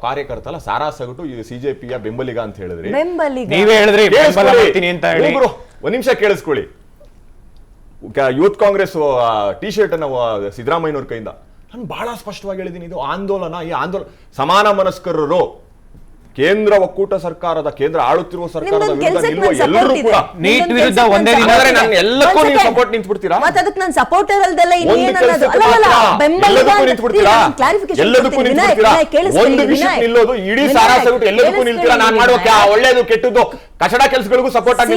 ಕಾರ್ಯಕರ್ತ ಅಲ್ಲ, ಸಾರಾ ಸಗಟು ಸಿಜೆಪಿಯ ಬೆಂಬಲಿಗ ಅಂತ ಹೇಳಿದ್ರಿ. ನೀವೇ ಹೇಳಿದ್ರಿ ಬೆಂಬಲ ಮಾಡ್ತೀನಿ ಅಂತ ಹೇಳಿ. ಒಂದ್ ನಿಮಿಷ ಕೇಳಿಸ್ಕೊಳ್ಳಿ. ಯೂತ್ ಕಾಂಗ್ರೆಸ್ ಟಿ ಶರ್ಟ್ ಅನ್ನ ಸಿದ್ದರಾಮಯ್ಯನವ್ರ ಕೈಯಿಂದ ನಾನು ಬಹಳ ಸ್ಪಷ್ಟವಾಗಿ ಹೇಳಿದ್ದೀನಿ, ಇದು ಆಂದೋಲನ. ಈ ಆಂದೋಲನ ಸಮಾನ ಮನಸ್ಕರರು ಕೇಂದ್ರ ಒಕ್ಕೂಟ ಸರ್ಕಾರದ, ಕೇಂದ್ರ ಆಳುತ್ತಿರುವ ಸರ್ಕಾರದ ವಿರುದ್ಧ ನಿಲ್ಲುವ ಎಲ್ಲರೂ ಕೂಡ ನೀಟ್ ವಿರುದ್ಧ ಒಂದೇ ದಿನ ಎಲ್ಲಕ್ಕೂ ನೀವು ಸಪೋರ್ಟ್ ನಿಂತ್ಬಿಡ್ತೀರಾ? ಅದಕ್ಕೆ ನಾನು ಸಪೋರ್ಟರ್ ಅಲ್ದಲ್ಲ, ಎಲ್ಲದಕ್ಕೂ ನಿಂತ್ಬಿಡ್ತೀರಾ? ಒಂದು ವಿಷಯ ನಿಲ್ಲೋದು ಇಡೀ ಸಾರಾ ಸಗಟು ಎಲ್ಲದಕ್ಕೂ ನಿಲ್ತೀರಾ? ನಾನು ಮಾಡುವ ಒಳ್ಳೇದು ಕೆಟ್ಟದ್ದು ಕಚಡ ಕೆಲಸಗಳಿಗೂ ಸಪೋರ್ಟ್ ಆಗಿ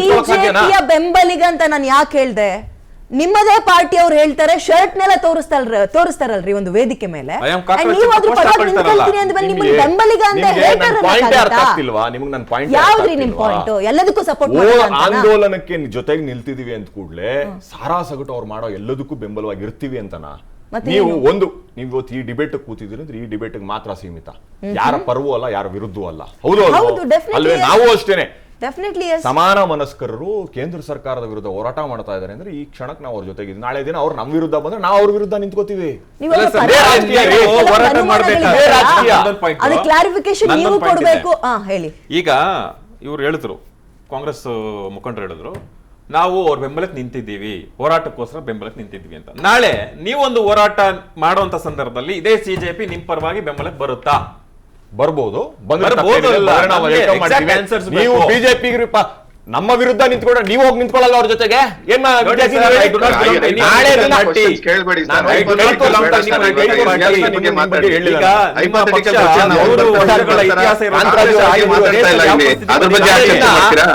ಬೆಂಬಲಿಗ ಅಂತ ನಾನು ಯಾಕೆ ಹೇಳ್ದೆ? ನಿಮ್ಮದೇ ಪಾರ್ಟಿ ಅವ್ರು ಹೇಳ್ತಾರೆ, ಶರ್ಟ್ ನೆಲ್ಲ ತೋರಿಸ್ತಾರಲ್ರಿ ಒಂದು ವೇದಿಕೆ ಮೇಲೆ, ಯಾವ್ದ್ರಿ ನಿಮ್ ಪಾಯಿಂಟ್? ಎಲ್ಲದಕ್ಕೂ ಸಪೋರ್ಟ್ ಆಂದೋಲನಕ್ಕೆ ಜೊತೆಗೆ ನಿಲ್ತಿದೀವಿ ಅಂತ ಕೂಡಲೇ ಸಾರಾ ಸಗಟು ಅವ್ರು ಮಾಡೋ ಎಲ್ಲದಕ್ಕೂ ಬೆಂಬಲವಾಗಿ ಇರ್ತೀವಿ ಅಂತನಾ? ನೀವು ನೀವು ಈ ಡಿಬೇಟ್ ಕೂತಿದ್ರಿ ಅಂದ್ರೆ ಈ ಡಿಬೇಟ್ ಮಾತ್ರ ಸೀಮಿತ, ಯಾರ ಪರವೂ ಅಲ್ಲ, ಯಾರ ವಿರುದ್ಧವೂ ಅಲ್ಲ. ಹೌದು ಅಲ್ವೇ? ನಾವು ಅಷ್ಟೇನೆ ಸಮಾನ ಮನಸ್ಕರರು ಕೇಂದ್ರ ಸರ್ಕಾರದ ವಿರುದ್ಧ ಹೋರಾಟ ಮಾಡ್ತಾ ಇದ್ದಾರೆ ಅಂದ್ರೆ ಈ ಕ್ಷಣಕ್ಕೆ ನಾವು ಅವ್ರ ಜೊತೆಗಿದ್ವಿ. ನಾಳೆ ದಿನ ಅವ್ರು ನಮ್ಮ ವಿರುದ್ಧ ಬಂದ್ರೆ ನಾವು ಅವ್ರ ವಿರುದ್ಧ ನಿಂತ್ಕೋತೀವಿ. ಈಗ ಇವ್ರು ಹೇಳಿದ್ರು, ಕಾಂಗ್ರೆಸ್ ಮುಖಂಡರು ಹೇಳಿದ್ರು, ನಾವು ಅವ್ರ ಬೆಂಬಲಕ್ಕೆ ನಿಂತಿದ್ದೀವಿ, ಹೋರಾಟಕ್ಕೋಸ್ಕರ ಬೆಂಬಲಕ್ಕೆ ನಿಂತಿದ್ವಿ ಅಂತ. ನಾಳೆ ನೀವೊಂದು ಹೋರಾಟ ಮಾಡುವಂತ ಸಂದರ್ಭದಲ್ಲಿ ಇದೇ ಸಿಜೆಪಿ ನಿಮ್ ಪರವಾಗಿ ಬೆಂಬಲಕ್ಕೆ ಬರ್ಬೋದು. ನೀವು ಬಿಜೆಪಿ ನಮ್ಮ ವಿರುದ್ಧ ನಿಂತ್ಕೊಂಡ್ರೆ ನೀವು ಹೋಗಿ ನಿಂತ್ಕೊಳ್ಳಲ್ಲ ಅವ್ರ ಜೊತೆಗೆ ಏನ್ ನೋಡಿ sir, I do not belong to any ನಾಳೆ political ದಿನ party. ಕೇಳ್ಬೇಡಿ sir. ನಾನು Hypothetical belong to ಬೇಡ sir. any political ಬಗ್ಗೆ party. ಮಾತಾಡಿ. ಈಗ ನಿಮ್ಮ Hypothetical ಪಕ್ಷ question ನಾವು ಮೂರು ಬರ್ತಾ ವರ್ಷಗಳ ಇದ್ದೀವಿ. ಇತಿಹಾಸ ಇರೋ ಅಂತರ್ಜಾತೀಯ ಮಾತಾಡ್ತಾ ಇಲ್ಲ ಇಲ್ಲಿ. ಅದ್ರ ಬಗ್ಗೆ ಯಾಕೆ ಚರ್ಚೆ ಮಾಡ್ತೀರಾ?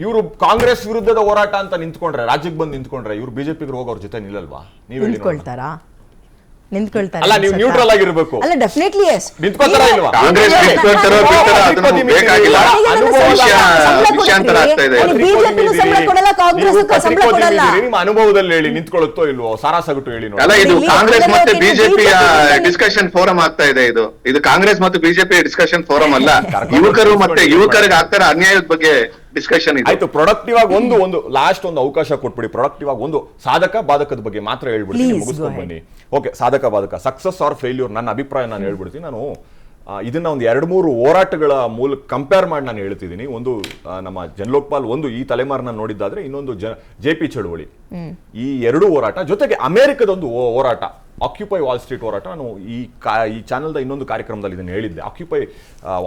ಇವರು ಕಾಂಗ್ರೆಸ್ ವಿರುದ್ಧದ ಹೋರಾಟ ಅಂತ ನಿಂತ್ಕೊಂಡ್ರೆ, ರಾಜ್ಯಕ್ಕೆ ಬಂದು ನಿಂತ್ಕೊಂಡ್ರೆ ಇವ್ರು ಬಿಜೆಪಿಗೆ ಹೋಗೋರ್ ಜೊತೆ ನಿಲ್ಲಲ್ವಾ? ನೀವ್ ಹೇಳಿ ನೋಡೋಣ. ನಿಂತ್ಕೊಳ್ತಾರಾ ಅಲ್ಲ, ನೀವು ನ್ಯೂಟ್ರಲ್ ಆಗಿರ್ಬೇಕು. ಅಲ್ಲ, ಡೆಫಿನೆಟ್ಲಿ ಎಸ್. ನಿಂತ್ಕೊತಾರಾ ಇಲ್ವಾ? ಕಾಂಗ್ರೆಸ್ ನಿಂತ್ಕೊಳ್ತಾರೋ ಬಿಡ್ತಾರೋ ಅದನ್ನು ಬೇಕಾಗಿಲ್ಲ. ವಿಷಯಾಂತರ ಆಗ್ತಾ ಇದೆ. ನಿಮ್ಮ ಅನುಭವದಲ್ಲಿ ಹೇಳಿ, ನಿಂತ್ಕೊಳ್ಳುತ್ತೋ ಇಲ್ವೋ? ಸಾರಾಸಗಟು ಹೇಳಿ ನೋಡಿ. ಅಲ್ಲ, ಇದು ಕಾಂಗ್ರೆಸ್ ಮತ್ತೆ ಬಿಜೆಪಿಯ ಡಿಸ್ಕಷನ್ ಫೋರಂ ಆಗ್ತಾ ಇದೆ. ಇದು ಕಾಂಗ್ರೆಸ್ ಮತ್ತು ಬಿಜೆಪಿ ಡಿಸ್ಕಷನ್ ಫೋರಂ ಅಲ್ಲ. ಯುವಕರು ಮತ್ತೆ ಯುವಕರಿಗೆ ಆಗ್ತಾರ ಅನ್ಯಾಯದ ಬಗ್ಗೆ ಡಿಸ್ಕಷನ್ ಇದೆ. ಆಯ್ತು, ಪ್ರೊಡಕ್ಟಿವ್ ಆಗಿ ಒಂದು ಲಾಸ್ಟ್ ಒಂದು ಅವಕಾಶ ಕೊಟ್ಬಿಡಿ. ಪ್ರೊಡಕ್ಟಿವ್ ಆಗಿ ಒಂದು ಸಾಧಕ ಬಾಧಕದ ಬಗ್ಗೆ ಮಾತ್ರ ಹೇಳ್ಬಿಡ್ತೀನಿ, ಮುಗಿಸ್ಕೊಂಡು ಬನ್ನಿ. ಓಕೆ, ಸಾಧಕ ಬಾಧಕ, ಸಕ್ಸಸ್ ಆರ್ ಫೇಲ್ಯೂರ್, ನನ್ನ ಅಭಿಪ್ರಾಯ ನಾನು ಹೇಳ್ಬಿಡ್ತೀನಿ. ನಾನು ಇದನ್ನ ಒಂದು 2-3 ಹೋರಾಟಗಳ ಮೂಲಕ ಕಂಪೇರ್ ಮಾಡಿ ನಾನು ಹೇಳ್ತಿದ್ದೀನಿ. ಒಂದು ನಮ್ಮ ಜನಲೋಕ್ಪಾಲ್, ಒಂದು ಈ ತಲೆಮಾರಿನ ನೋಡಿದ್ದಾದ್ರೆ, ಇನ್ನೊಂದು JP ಚಳುವಳಿ. ಈ 2 ಹೋರಾಟ ಜೊತೆಗೆ ಅಮೆರಿಕದ ಒಂದು ಹೋರಾಟ, ಆಕ್ಯುಪೈ ವಾಲ್ ಸ್ಟ್ರೀಟ್ ಹೋರಾಟ. ನಾನು ಈ ಚಾನೆಲ್ದ ಇನ್ನೊಂದು ಕಾರ್ಯಕ್ರಮದಲ್ಲಿ ಇದನ್ನು ಹೇಳಿದ್ದೆ. ಆಕ್ಯುಪೈ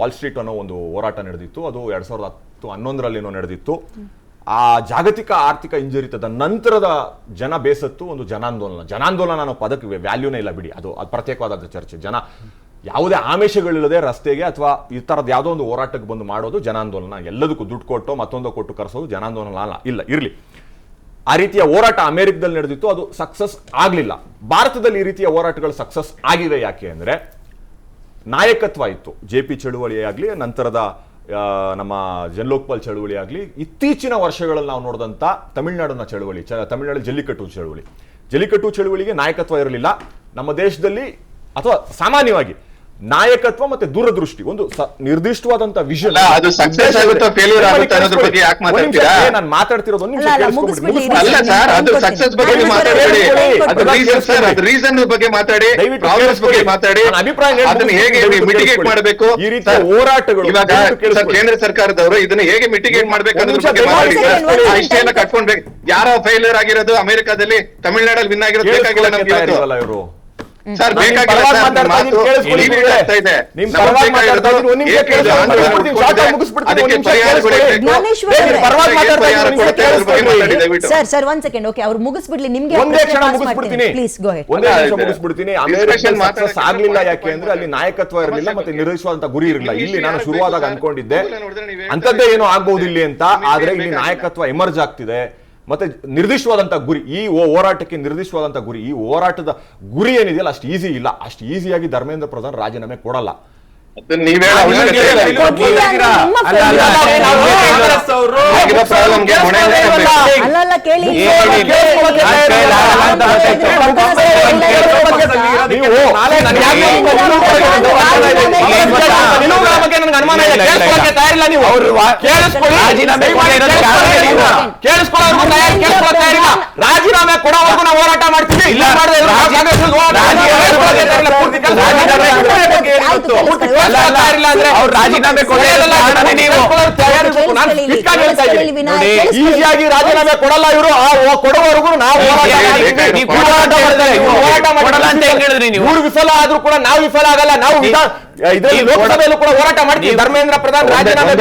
ವಾಲ್ ಸ್ಟ್ರೀಟ್ ಅನ್ನೋ ಒಂದು ಹೋರಾಟ ನಡೆದಿತ್ತು. ಅದು 2010-11 ನಡೆದಿತ್ತು. ಆ ಜಾಗತಿಕ ಆರ್ಥಿಕ ಹಿಂಜರಿತದ ನಂತರದ ಜನ ಬೇಸತ್ತು ಒಂದು ಜನಾಂದೋಲನ ಅನ್ನೋ ಪದಕ್ಕೆ ವ್ಯಾಲ್ಯೂನೇ ಇಲ್ಲ ಬಿಡಿ, ಅದು ಪ್ರತ್ಯೇಕವಾದ ಚರ್ಚೆ. ಜನ ಯಾವುದೇ ಆಮಿಷಗಳಿಲ್ಲದೆ ರಸ್ತೆಗೆ ಅಥವಾ ಈ ತರದ ಯಾವುದೋ ಒಂದು ಹೋರಾಟಕ್ಕೆ ಬಂದು ಮಾಡೋದು ಜನಾಂದೋಲನ. ಎಲ್ಲದಕ್ಕೂ ದುಡ್ಡು ಕೊಟ್ಟು ಮತ್ತೊಂದು ಕೊಟ್ಟು ಕರೆಸೋದು ಜನಾಂದೋಲನ ಅಲ್ಲ. ಇಲ್ಲ, ಇರಲಿ. ಆ ರೀತಿಯ ಹೋರಾಟ ಅಮೆರಿಕದಲ್ಲಿ ನಡೆದಿತ್ತು, ಅದು ಸಕ್ಸಸ್ ಆಗಲಿಲ್ಲ. ಭಾರತದಲ್ಲಿ ಈ ರೀತಿಯ ಹೋರಾಟಗಳು ಸಕ್ಸಸ್ ಆಗಿವೆ. ಯಾಕೆ ಅಂದ್ರೆ ನಾಯಕತ್ವ ಇತ್ತು. JP ಚಳುವಳಿ ಆಗಲಿ, ನಂತರದ ನಮ್ಮ ಜನಲೋಕ್ಪಾಲ್ ಚಳುವಳಿ ಆಗಲಿ, ಇತ್ತೀಚಿನ ವರ್ಷಗಳಲ್ಲಿ ನಾವು ನೋಡಿದಂಥ ತಮಿಳುನಾಡಿನ ಚಳುವಳಿ, ತಮಿಳುನಾಡು ಜಲ್ಲಿಕಟ್ಟು ಚಳುವಳಿಗೆ ನಾಯಕತ್ವ ಇರಲಿಲ್ಲ ನಮ್ಮ ದೇಶದಲ್ಲಿ. ಅಥವಾ ಸಾಮಾನ್ಯವಾಗಿ ನಾಯಕತ್ವ ಮತ್ತೆ ದೂರದೃಷ್ಟಿ, ಒಂದು ನಿರ್ದಿಷ್ಟವಾದಂತ ವಿಷನ್. ಅದು ಸಕ್ಸಸ್ ಆಗುತ್ತೋ ಫೇಲ್ಯೂರ್ ಆಗುತ್ತೋ ಅನ್ನೋದ್ರ ಬಗ್ಗೆ ಯಾಕೆ ಮಾತಾಡ್ತೀರಾ? ನಾನು ಮಾತಾಡ್ತಿರೋದು ಒಂದು ನಿಮಿಷ ಕೇಳಿಸ್ಕೊಂಡ್ಬಿಡಿ. ಅಲ್ಲ ಸರ್, ಅದು ಸಕ್ಸಸ್ ಬಗ್ಗೆ ಮಾತಾಡಬೇಡಿ, ಅದು ರೀಸನ್ ಸರ್, ಅದು ರೀಸನ್ ಬಗ್ಗೆ ಮಾತಾಡಿ, ಪ್ರಾಬ್ಲಮ್ಸ್ ಬಗ್ಗೆ ಮಾತಾಡಿ, ಅದನ್ನ ಹೇಗೆ ಮಿಟಿಗೇಟ್ ಮಾಡಬೇಕು. ಈ ರೀತಿಯ ಹೋರಾಟಗಳು ಇವಾಗ ಕೇಂದ್ರ ಸರ್ಕಾರದವರು ಇದನ್ನ ಹೇಗೆ ಮಿಟಿಗೇಟ್ ಮಾಡ್ಬೇಕು ಅನ್ನೋದ್ರ ಬಗ್ಗೆ ಮಾತಾಡಿ ಸರ್. ಇಷ್ಟೆಲ್ಲ ಕಟ್ಕೊಂಡ್ಬೇಕು. ಯಾರೋ ಫೇಲ್ಯೂರ್ ಆಗಿರೋದು ಅಮೆರಿಕಾದಲ್ಲಿ, ತಮಿಳುನಾಡಲ್ಲಿ ವಿನ್ ಆಗಿರೋದು ಬೇಕಾಗಿಲ್ಲ ನಮ್ಗೆ ಇವತ್ತು ಸರ್. ಬೇಕಾಗಿಲ್ಲ ಸರ್ ಒಂದ್ ಸೆಕೆಂಡ್. ಓಕೆ, ಅವ್ರು ಮುಗಿಸ್ಬಿಡ್ಲಿ, ನಿಮ್ಗೆ ಮುಗಿಸ್ಬಿಡ್ತೀನಿ. ಸಕ್ಸಸ್ ಆಗ್ಲಿಲ್ಲ ಯಾಕೆ ಅಂದ್ರೆ ಅಲ್ಲಿ ನಾಯಕತ್ವ ಇರಲಿಲ್ಲ ಮತ್ತೆ ನಿರ್ವಹಿಸುವಂತ ಗುರಿ ಇರಲಿಲ್ಲ. ಇಲ್ಲಿ ನಾನು ಶುರುವಾದಾಗ ಅನ್ಕೊಂಡಿದ್ದೆ ಅಂತದ್ದೇ ಏನೋ ಆಗ್ಬಹುದು ಇಲ್ಲಿ ಅಂತ, ಆದ್ರೆ ಇಲ್ಲಿ ನಾಯಕತ್ವ ಎಮರ್ಜ್ ಆಗ್ತಿದೆ. ಮತ್ತೆ ನಿರ್ದಿಷ್ಟವಾದಂತ ಗುರಿ, ಈ ಹೋರಾಟಕ್ಕೆ ನಿರ್ದಿಷ್ಟವಾದಂತ ಗುರಿ, ಈ ಹೋರಾಟದ ಗುರಿ ಏನಿದೆಯಲ್ಲ ಅಷ್ಟು ಈಸಿ ಇಲ್ಲ. ಅಷ್ಟು ಈಸಿಯಾಗಿ ಧರ್ಮೇಂದ್ರ ಪ್ರಧಾನ್ ರಾಜೀನಾಮೆ ಕೊಡಲ್ಲ. ನೀವೇ ರಾಜೀನಾಮೆ ಕೊಡೋವರೆಗೂ ನಾವು ಹೋರಾಟ ಮಾಡ್ತೀವಿ. ರಾಜೀನಾಮೆ ಈಸಿಯಾಗಿ ರಾಜೀನಾಮೆ ಕೊಡಲ್ಲ ಇವರು. ಕೊಡುವವರೆಗೂ ನಾವು ಇವ್ರು ವಿಫಲ ಆದ್ರೂ ಕೂಡ ನಾವು ವಿಫಲ ಆಗಲ್ಲ. ನಾವು ಇದರಲ್ಲಿ ಲೋಕಸಭೆಯಲ್ಲೂ ಕೂಡ ಹೋರಾಟ ಮಾಡ್ತೀವಿ. ಧರ್ಮೇಂದ್ರ ಪ್ರಧಾನ್ ರಾಜೀನಾಮೆ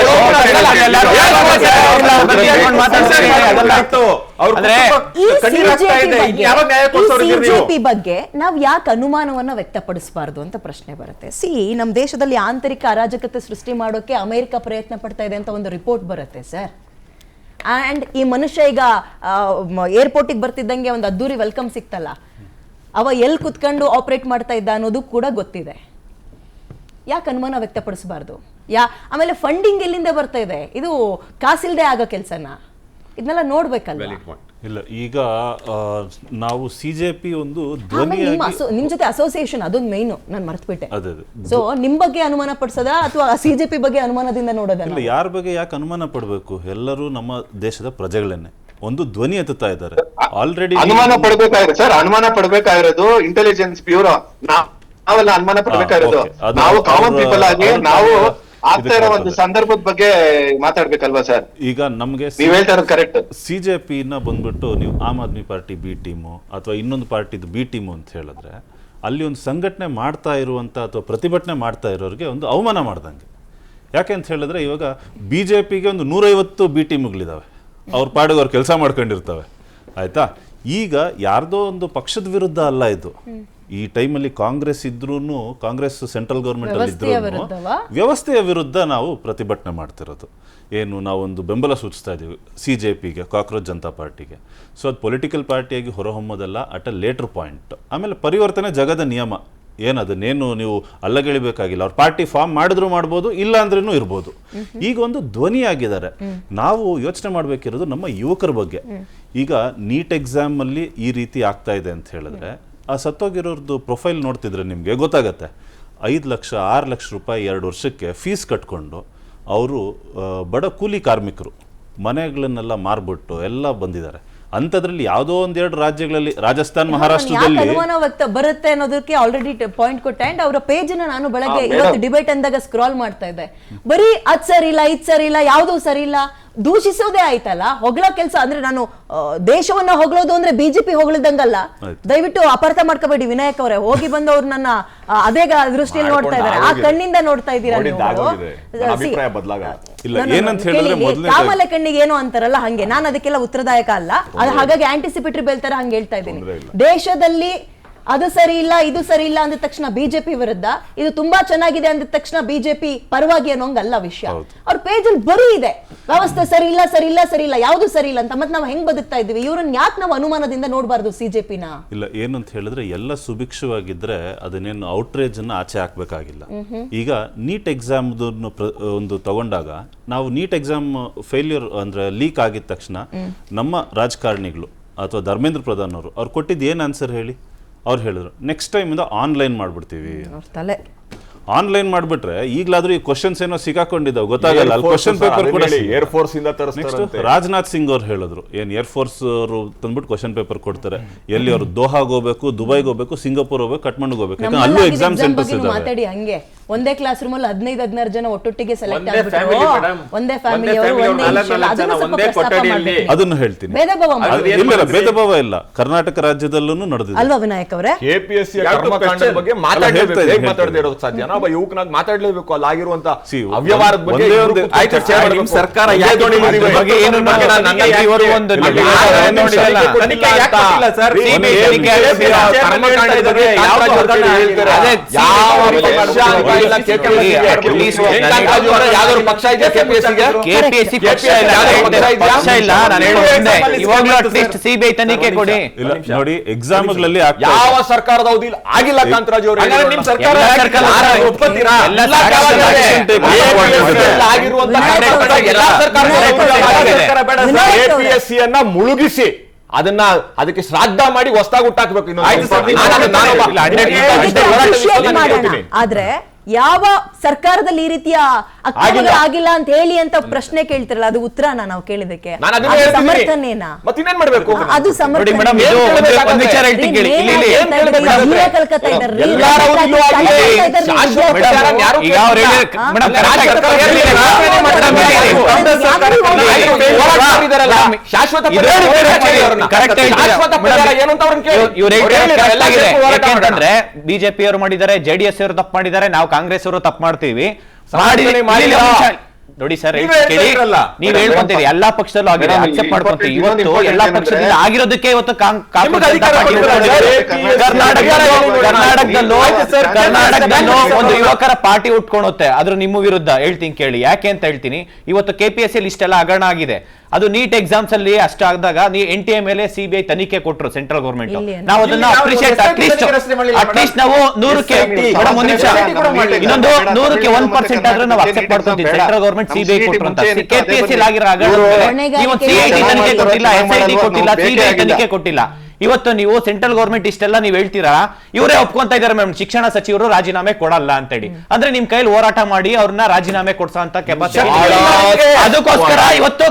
ಸಿಜೆಪಿ ಬಗ್ಗೆ ನಾವ್ ಯಾಕೆ ಅನುಮಾನವನ್ನ ವ್ಯಕ್ತಪಡಿಸಬಾರ್ದು ಅಂತ ಪ್ರಶ್ನೆ ಬರುತ್ತೆ. ನಮ್ಮ ದೇಶದಲ್ಲಿ ಆಂತರಿಕ ಅರಾಜಕತೆ ಸೃಷ್ಟಿ ಮಾಡೋಕೆ ಅಮೆರಿಕ ಪ್ರಯತ್ನ ಪಡ್ತಾ ಇದೆ ಅಂತ ಒಂದು ರಿಪೋರ್ಟ್ ಬರುತ್ತೆ ಸರ್. ಅಂಡ್ ಈ ಮನುಷ್ಯ ಈಗ ಏರ್ಪೋರ್ಟಿಗೆ ಬರ್ತಿದ್ದಂಗೆ ಒಂದು ಅದ್ದೂರಿ ವೆಲ್ಕಮ್ ಸಿಕ್ತಲ್ಲ, ಅವ ಎಲ್ಲಿ ಕುತ್ಕೊಂಡು ಆಪರೇಟ್ ಮಾಡ್ತಾ ಇದ್ದ ಅನ್ನೋದು ಕೂಡ ಗೊತ್ತಿದೆ. ಯಾಕೆ ಅನುಮಾನ ವ್ಯಕ್ತಪಡಿಸಬಾರ್ದು? ಆಮೇಲೆ ಫಂಡಿಂಗ್ ಎಲ್ಲಿಂದ ಬರ್ತಾ ಇದೆ? ಇದು ಕಾಸಿಲ್ದೆ ಆಗೋ ಕೆಲಸನ, ಇದನ್ನೆಲ್ಲ ನೋಡ್ಬೇಕಲ್ಲ. ಇಲ್ಲ, ಈಗ ನಾವು ಸಿಜೆಪಿ ಒಂದು ನಿಮ್ ಜೊತೆ ಅಸೋಸಿಯೇಷನ್ ಅದೊಂದು ಮೈನು, ನಾನು ಮರ್ತ್ಬಿಟ್ಟೆ. ಅದೇ ಸೊ ನಿಮ್ ಬಗ್ಗೆ ಅನುಮಾನ ಪಡಿಸೋದಾ ಅಥವಾ ಸಿಜೆಪಿ ಬಗ್ಗೆ ಅನುಮಾನದಿಂದ ನೋಡೋದಲ್ಲ? ಇಲ್ಲ, ಯಾರ ಬಗ್ಗೆ ಯಾಕೆ ಅನುಮಾನ ಪಡಬೇಕು? ಎಲ್ಲರೂ ನಮ್ಮ ದೇಶದ ಪ್ರಜೆಗಳನ್ನೇ ಒಂದು ಧ್ವನಿ ಎತ್ತುತ್ತಾ ಇದ್ದಾರೆ. ಆಲ್ರೆಡಿ ಅನುಮಾನ ಪಡ್ಬೇಕಾಗಿರೋದು ಸರ್, ಅನುಮಾನ ಪಡ್ಬೇಕಾಗಿರೋದು ಇಂಟೆಲಿಜೆನ್ಸ್ ಬ್ಯೂರೋ. ನಾವೆಲ್ಲ ಅನುಮಾನ ಪಡ್ಬೇಕಾಗಿರೋದು ನಾವು ಕಾಮನ್ ಪೀಪಲ್ ಆಗಿ ನಾವು ಆಗ್ತಾ ಇರೋ ಒಂದು ಸಂದರ್ಭದ ಬಗ್ಗೆ ಮಾತಾಡ್ಬೇಕಲ್ವಾ ಸರ್? ಈಗ ನಮ್ಗೆ ನೀವ್ ಹೇಳ್ತಾ ಇರೋದು ಕರೆಕ್ಟ್. ಸಿಜೆಪಿ ನ ಬಂದ್ಬಿಟ್ಟು ನೀವು Aam Aadmi party B team ಅಥವಾ ಇನ್ನೊಂದು ಪಾರ್ಟಿದು ಬಿ ಟೀಮು ಅಂತ ಹೇಳಿದ್ರೆ ಅಲ್ಲಿ ಒಂದು ಸಂಘಟನೆ ಮಾಡ್ತಾ ಇರುವಂತ ಅಥವಾ ಪ್ರತಿಭಟನೆ ಮಾಡ್ತಾ ಇರೋರಿಗೆ ಒಂದು ಅವಮಾನ ಮಾಡ್ದಂಗೆ. ಯಾಕೆ ಅಂತ ಹೇಳಿದ್ರೆ ಇವಾಗ BJPಗೆ ಒಂದು 150 ಬಿ ಟೀಮ್ಗಳಿದ್ದಾವೆ, ಅವ್ರ ಪಾಡಿಗೆ ಅವ್ರು ಕೆಲಸ ಮಾಡ್ಕೊಂಡಿರ್ತವೆ ಆಯ್ತಾ. ಈಗ ಯಾರ್ದೋ ಒಂದು ಪಕ್ಷದ ವಿರುದ್ಧ ಅಲ್ಲ ಇದು. ಈ ಟೈಮಲ್ಲಿ ಕಾಂಗ್ರೆಸ್ ಇದ್ರೂ, ಕಾಂಗ್ರೆಸ್ ಸೆಂಟ್ರಲ್ ಗೌರ್ಮೆಂಟ್ ಅಲ್ಲಿ ಇದ್ರೂ ವ್ಯವಸ್ಥೆಯ ವಿರುದ್ಧ ನಾವು ಪ್ರತಿಭಟನೆ ಮಾಡ್ತಿರೋದು. ಏನು ನಾವೊಂದು ಬೆಂಬಲ ಸೂಚಿಸ್ತಾ ಇದ್ದೀವಿ CJPಗೆ, ಕಾಕ್ರೋಚ್ ಜನತಾ ಪಾರ್ಟಿಗೆ. ಸೊ ಅದು ಪೊಲಿಟಿಕಲ್ ಪಾರ್ಟಿಯಾಗಿ ಹೊರಹೊಮ್ಮೋದಲ್ಲ, ಅಟ್ ಅ ಲೇಟರ್ ಪಾಯಿಂಟ್. ಆಮೇಲೆ ಪರಿವರ್ತನೆ ಜಗದ ನಿಯಮ, ಏನದನ್ನೇನು ನೀವು ಅಲ್ಲಗೆಳಿಬೇಕಾಗಿಲ್ಲ. ಅವ್ರು ಪಾರ್ಟಿ ಫಾರ್ಮ್ ಮಾಡಿದ್ರು ಮಾಡ್ಬೋದು, ಇಲ್ಲ ಅಂದ್ರೂ ಇರ್ಬೋದು. ಈಗ ಒಂದು ಧ್ವನಿಯಾಗಿದ್ದಾರೆ. ನಾವು ಯೋಚನೆ ಮಾಡಬೇಕಿರೋದು ನಮ್ಮ ಯುವಕರ ಬಗ್ಗೆ. ಈಗ ನೀಟ್ ಎಕ್ಸಾಮ್ ಅಲ್ಲಿ ಈ ರೀತಿ ಆಗ್ತಾ ಇದೆ ಅಂತ ಹೇಳಿದ್ರೆ, ಆ ಸತ್ತೋಗಿರೋರ್ದು ಪ್ರೊಫೈಲ್ ನೋಡ್ತಿದ್ರೆ ನಿಮಗೆ ಗೊತ್ತಾಗತ್ತೆ. 5 ಲಕ್ಷ 6 ಲಕ್ಷ ರೂಪಾಯಿ 2 ವರ್ಷಕ್ಕೆ ಫೀಸ್ ಕಟ್ಕೊಂಡು ಅವರು ಬಡ ಕೂಲಿ ಕಾರ್ಮಿಕರು ಮನೆಗಳನ್ನೆಲ್ಲ ಮಾರ್ಬಿಟ್ಟು ಎಲ್ಲ ಬಂದಿದ್ದಾರೆ. ಅಂಥದ್ರಲ್ಲಿ ಯಾವುದೋ ಒಂದೆರಡು ರಾಜ್ಯಗಳಲ್ಲಿ, ರಾಜಸ್ಥಾನ್, ಮಹಾರಾಷ್ಟ್ರದಲ್ಲಿ ಅನುಮಾನ ಬರುತ್ತೆ ಅನ್ನೋದಕ್ಕೆ ಆಲ್ರೆಡಿ ಪಾಯಿಂಟ್ ಕೊಟ್ಟೆ. ಅಂಡ್ ಅವರ ಪೇಜ್ ನಾನು ಬೆಳಗ್ಗೆ ಇವತ್ತು ಡಿಬೇಟ್ ಅಂದಾಗ ಸ್ಕ್ರಾಲ್ ಮಾಡ್ತಾ ಇದ್ದೆ. ಬರೀ ಅದ್ ಸರಿ ಇಲ್ಲ, ಇದ್ ಸರಿ ಇಲ್ಲ, ಯಾವ್ದು ಸರಿ ಇಲ್ಲ, ದೂಷಿಸೋದೇ ಆಯ್ತಲ್ಲ. ಹೊಗಳೋ ಕೆಲಸ ಅಂದ್ರೆ ನಾನು ದೇಶವನ್ನ ಹೊಗಳೋದು ಅಂದ್ರೆ BJP ಹೊಗಳಿದಂಗಲ್ಲ. ದಯವಿಟ್ಟು ಅಪಾರ್ಥ ಮಾಡ್ಕೋಬೇಡಿ ವಿನಾಯಕ್ ಅವರೇ. ಹೋಗಿ ಬಂದವ್ರು ನನ್ನ ಅದೇ ದೃಷ್ಟಿಯಲ್ಲಿ ನೋಡ್ತಾ ಇದ್ದಾರೆ, ಆ ಕಣ್ಣಿಂದ ನೋಡ್ತಾ ಇದ್ದೀರಾ ನೀವು. ಕಾಮಲೆ ಕಣ್ಣಿಗೆ ಏನೋ ಅಂತಾರಲ್ಲ ಹಂಗೆ, ನಾನು ಅದಕ್ಕೆಲ್ಲ ಉತ್ತರದಾಯಕ ಅಲ್ಲ. ಅದು ಹಾಗಾಗಿ ಆಂಟಿಸಿಪೇಟರಿ ಬೆಳ್ತಾರ ಹಂಗೆ ಹೇಳ್ತಾ ಇದ್ದೀನಿ. ದೇಶದಲ್ಲಿ ಅದು ಸರಿ ಇಲ್ಲ, ಇದು ಸರಿ ಇಲ್ಲ ಅಂದ ತಕ್ಷಣ BJP ವಿರುದ್ಧ, ಇದು ತುಂಬಾ ಚೆನ್ನಾಗಿದೆ ಅಂದ ತಕ್ಷಣ BJP ಪರವಾಗಿ ಅನ್ನೋಂಗಲ್ಲ ವಿಷಯ. ಅವ್ರ ಪೇಜ್ ಅಲ್ಲಿ ಬರೀ ಇದೆ ವ್ಯವಸ್ಥೆ ಸರಿ ಇಲ್ಲ, ಸರಿ ಇಲ್ಲ, ಸರಿ ಇಲ್ಲ, ಯಾವ್ದು ಸರಿ ಇಲ್ಲ ಅಂತ. ಮತ್ತೆ ನಾವು ಹೆಂಗ್ ಬದುಕ್ತಾ ಇದ್ವಿ? ಇವ್ರನ್ನ ಯಾಕೆ ನಾವು ಅನುಮಾನದಿಂದ ನೋಡಬಾರ್ದು CJPನ? ಇಲ್ಲ, ಏನಂತ ಹೇಳಿದ್ರೆ ಎಲ್ಲ ಸುಭಿಕ್ಷವಾಗಿದ್ರೆ ಅದನ್ನೇನು ಔಟ್ರೇಜ್ ಅನ್ನ ಆಚೆ ಹಾಕ್ಬೇಕಾಗಿಲ್ಲ. ಈಗ ನೀಟ್ ಎಕ್ಸಾಮ್ ಒಂದು ತಗೊಂಡಾಗ ನಾವು ನೀಟ್ ಎಕ್ಸಾಮ್ ಫೇಲ್ಯೂರ್ ಅಂದ್ರೆ ಲೀಕ್ ಆಗಿದ ತಕ್ಷಣ ನಮ್ಮ ರಾಜಕಾರಣಿಗಳು ಅಥವಾ ಧರ್ಮೇಂದ್ರ ಪ್ರಧಾನ್ ಅವರು ಅವ್ರು ಕೊಟ್ಟಿದ್ದು ಏನ್ ಆನ್ಸರ್ ಹೇಳಿ? ಅವ್ರು ಹೇಳಿದ್ರು ನೆಕ್ಸ್ಟ್ ಟೈಮ್ ಇಂದ ಆನ್ಲೈನ್ ಮಾಡ್ಬಿಡ್ತೀವಿ. ಆನ್ಲೈನ್ ಮಾಡ್ಬಿಟ್ರೆ ಈಗಲಾದ್ರೂ ಈ ಕ್ವಶನ್ಸ್ ಏನೋ ಸಿಕ್ಕಾಕೊಂಡಿದ್ದಾವೆ ಗೊತ್ತಾಗಲ್ಲ. ಅಲ್ಲಿ ಕ್ವಶನ್ ಪೇಪರ್ ಕೂಡ ಏರ್ ಫೋರ್ಸ್ ಇಂದ ತರಿಸ್ತಾರೆ. ರಾಜನಾಥ್ ಸಿಂಗ್ ಅವ್ರು ಹೇಳಿದ್ರು, ಏನ್ ಏರ್ ಫೋರ್ಸ್ ಅವರು ತಂದ್ಬಿಟ್ಟು ಕ್ವಶನ್ ಪೇಪರ್ ಕೊಡ್ತಾರೆ. ಎಲ್ಲಿ ಅವರು ದೋಹಾಗ್ ಹೋಗ್ಬೇಕು, ದುಬೈಗೆ ಹೋಗ್ಬೇಕು, ಸಿಂಗಾಪುರ್ ಹೋಗ್ಬೇಕು, ಕಟ್ಮಂಡ್ಗೆ ಹೋಗ್ಬೇಕು, ಯಾಕಂದ್ರೆ ಅಲ್ಲೂ ಎಕ್ಸಾಮ್ ಸೆಂಟರ್ಸ್ ಇದಾವೆ. ಮಾತಾಡಿ ಹಂಗೆ ಒಂದೇ ಕ್ಲಾಸ್ ರೂಮ್ ಅಲ್ಲಿ 15-16 ಜನ ಒಟ್ಟೊಟ್ಟಿಗೆ ಸೆಲೆಕ್ಟ್ ಆಗ್ಬಿಟ್ಟು ಒಂದೇ ಫ್ಯಾಮಿಲಿ ಅವರು ಅದನ್ನು ಹೇಳ್ತೀನಿ. ಇಲ್ಲ, ಭೇದ ಭಾವ ಇಲ್ಲ, ಕರ್ನಾಟಕ ರಾಜ್ಯದಲ್ಲೂ ನಡೆದಿದೆ ಅಲ್ವಾ ವಿನಾಯಕ್ ಅವರೇ? KPSC ಕರ್ಮಕಾಂಡದ ಬಗ್ಗೆ ಮಾತಾಡದೇ ಇರೋದು ಸಾಧ್ಯ? ಒಬ್ಬ ಯುವಕನಾಗಿ ಮಾತಾಡ್ಲೇಬೇಕು ಅಲ್ಲಿ ಆಗಿರುವಂತ ಅವ್ಯವಹಾರದ ಬಗ್ಗೆ. ಸರ್ಕಾರ ಯಾವ್ದಾದ್ರು ಪಕ್ಷ ಇದೆ KPSC ಪಕ್ಷ ಇಲ್ಲ. ನಾನು ಹೇಳೋದ್ರಿಂದ ಇವಾಗಲೂ ಅಟ್ಲೀಸ್ಟ್ CBI ತನಿಖೆ ಕೊಡಿ. ನೋಡಿ, ಎಕ್ಸಾಮ್ಗಳಲ್ಲಿ ಯಾವ ಸರ್ಕಾರದ ಅವಧಿಯಲ್ಲಿ ಆಗಿಲ್ಲ ಕಾಂತರಾಜ್ ಅವರು. ನಿಮ್ ಸರ್ಕಾರ KPSC ಅನ್ನ ಮುಳುಗಿಸಿ ಅದಕ್ಕೆ ಶ್ರಾದ್ದ ಮಾಡಿ ಹೊಸದಾಗಿ ಹುಟ್ಟಾಕ್ಬೇಕು. ಆದ್ರೆ ಯಾವ ಸರ್ಕಾರದಲ್ಲಿ ಈ ರೀತಿಯ ಆಗಿಲ್ಲ ಅಂತ ಹೇಳಿ ಅಂತ ಪ್ರಶ್ನೆ ಕೇಳ್ತಿರಲ್ಲ, ಅದು ಉತ್ತರನ ನಾವು ಕೇಳಿದಕ್ಕೆ? ಸಮರ್ಥನೇನಾ? ಮತ್ತಿನ್ನೇನ್ ಮಾಡ್ಬೇಕು? ಅದು ಯಾಕಂದ್ರೆ BJP ಅವರು ಮಾಡಿದ್ದಾರೆ, JDS ಅವರು ತಪ್ಪು ಮಾಡಿದ್ದಾರೆ, ನಾವು ಕಾಂಗ್ರೆಸ್ ಅವರು ತಪ್ಪು ಮಾಡ್ತೀವಿ. ನೋಡಿ ಸರ್, ನೀವ್ ಹೇಳ್ಕೊಂತೀರಿ ಎಲ್ಲಾ ಪಕ್ಷದಲ್ಲೂ ಆಗಿದೆ, ಅಕ್ಸೆಪ್ಟ್ ಮಾಡ್ಕೊಂತೀವಿ. ಇವತ್ತು ಎಲ್ಲಾ ಪಕ್ಷದಿಂದ ಆಗಿರೋದಕ್ಕೆ ಇವತ್ತು ಕರ್ನಾಟಕದಲ್ಲೂ ಒಂದು ಯುವಕರ ಪಾರ್ಟಿ ಉಟ್ಕೊಳುತ್ತೆ. ಆದ್ರೂ ನಿಮ್ಮ ವಿರುದ್ಧ ಹೇಳ್ತೀನಿ ಕೇಳಿ, ಯಾಕೆ ಅಂತ ಹೇಳ್ತೀನಿ. ಇವತ್ತು KPSC ಇಷ್ಟೆಲ್ಲ ಹಗರಣ ಆಗಿದೆ. ಅದು ನೀಟ್ ಎಕ್ಸಾಮ್ಸ್ ಅಲ್ಲಿ ಅಷ್ಟಾದಾಗ NTA ಮೇಲೆ CBI ತನಿಖೆ ಕೊಟ್ಟರು ಸೆಂಟ್ರಲ್ ಗೌರ್ಮೆಂಟ್. ನಾವು ಅದನ್ನ ಅಪ್ರಿಶಿಯೇಟ್ ಅಟ್ಲೀಸ್ಟ್ ನಾವು 100ಕ್ಕೆ ಇನ್ನೊಂದು 100ಕ್ಕೆ 1% ಆದ್ರೂ ನಾವು ಅಕ್ಸೆಪ್ಟ್ ಮಾಡ್ಕೊಂತೀವಿ. ಸೆಂಟ್ರಲ್ ಗೌರ್ಮೆಂಟ್ CBI ಕೊಟ್ಟರು ಅಂತ. KPSC ಆಗಿರೋ ನೀವು CID ತನಿಖೆ ಕೊಟ್ಟಿಲ್ಲ, SID ಕೊಟ್ಟಿಲ್ಲ, CBI ತನಿಖೆ ಕೊಟ್ಟಿಲ್ಲ. ಇವತ್ತು ನೀವು ಸೆಂಟ್ರಲ್ ಗೌರ್ಮೆಂಟ್ ಇಷ್ಟೆಲ್ಲ ನೀವು ಹೇಳ್ತೀರಾ, ಇವರೇ ಒಪ್ಕೊಂತ ಇದಾರೆ ಮೇಡಮ್, ಶಿಕ್ಷಣ ಸಚಿವರು ರಾಜೀನಾಮೆ ಕೊಡಲ್ಲ ಅಂತ ಹೇಳಿ. ಅಂದ್ರೆ ನಿಮ್ ಕೈಲಿ ಹೋರಾಟ ಮಾಡಿ ಅವ್ರನ್ನ ರಾಜೀನಾಮೆ ಕೊಡ್ಸೋ ಅಂತ ಕೆಪಾಸಿಟಿ. ಅದಕ್ಕೋಸ್ಕರ ಇವತ್ತು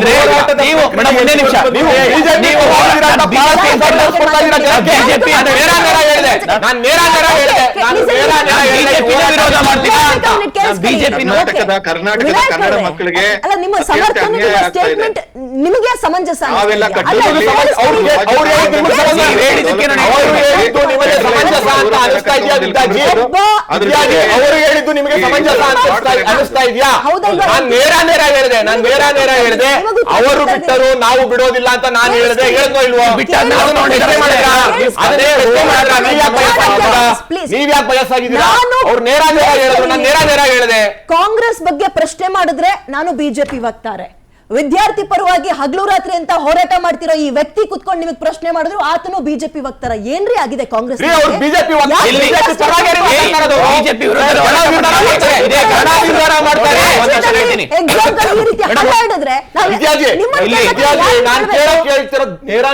ಆಗಿದ್ರೆ ನೀವು ಮೇಡಮ್ ಒಂದೇ ನಿಮಿಷ ನೀವು ಬಿಜೆಪಿ ಅಂತ ನೇರ ಹೇಳಿದೆ, ನಾನು ನೇರ ಹೇಳಿದೆ, ವಿರೋಧ ಮಾಡ್ತೀರಾ ಅಂತ ಬಿಜೆಪಿ ಕರ್ನಾಟಕದ ಕನ್ನಡ ಮಕ್ಕಳಿಗೆ ಅಲ್ಲ ನಿಮ್ಮ ಸಮರ್ಥನೆ ಸ್ಟೇಟ್ಮೆಂಟ್ ನಿಮಗೆ ಸಮಂಜಸ ಅವರು ಹೇಳಿದ್ದು ನಿಮಗೆ ಸಮಂಜಸ ಅನಿಸ್ತಾ ಇದೆಯಾ? ನಾನು ನೇರ ಹೇಳಿದೆ, ಅವರು ಬಿಟ್ಟರು ನಾವು ಬಿಡೋದಿಲ್ಲ ಅಂತ ನಾನು ಹೇಳಿದೆ. ಹೇಳಿದ್ನೋ ಇಲ್ವೋ? ನೀವ್ಯಾಕೆ ಬಯಸಾಗಿದ್ದೀರಾ? ಅವ್ರು ನೇರ ಹೇಳಿದ್ರು, ನಾನು ನೇರ ಹೇಳಿದೆ. ಕಾಂಗ್ರೆಸ್ ಬಗ್ಗೆ ಪ್ರಶ್ನೆ ಮಾಡಿದ್ರೆ ನಾನು ಬಿಜೆಪಿ ವಕ್ತಾರೆ, ವಿದ್ಯಾರ್ಥಿ ಪರವಾಗಿ ಹಗಲು ರಾತ್ರಿ ಅಂತ ಹೋರಾಟ ಮಾಡ್ತಿರೋ ಈ ವ್ಯಕ್ತಿ ಕುತ್ಕೊಂಡು ನಿಮಗೆ ಪ್ರಶ್ನೆ ಮಾಡಿದ್ರು ಆತನು ಬಿಜೆಪಿ ವಕ್ತಾರ. ಏನ್ರಿ ಆಗಿದೆ ಕಾಂಗ್ರೆಸ್? ಬಿಜೆಪಿ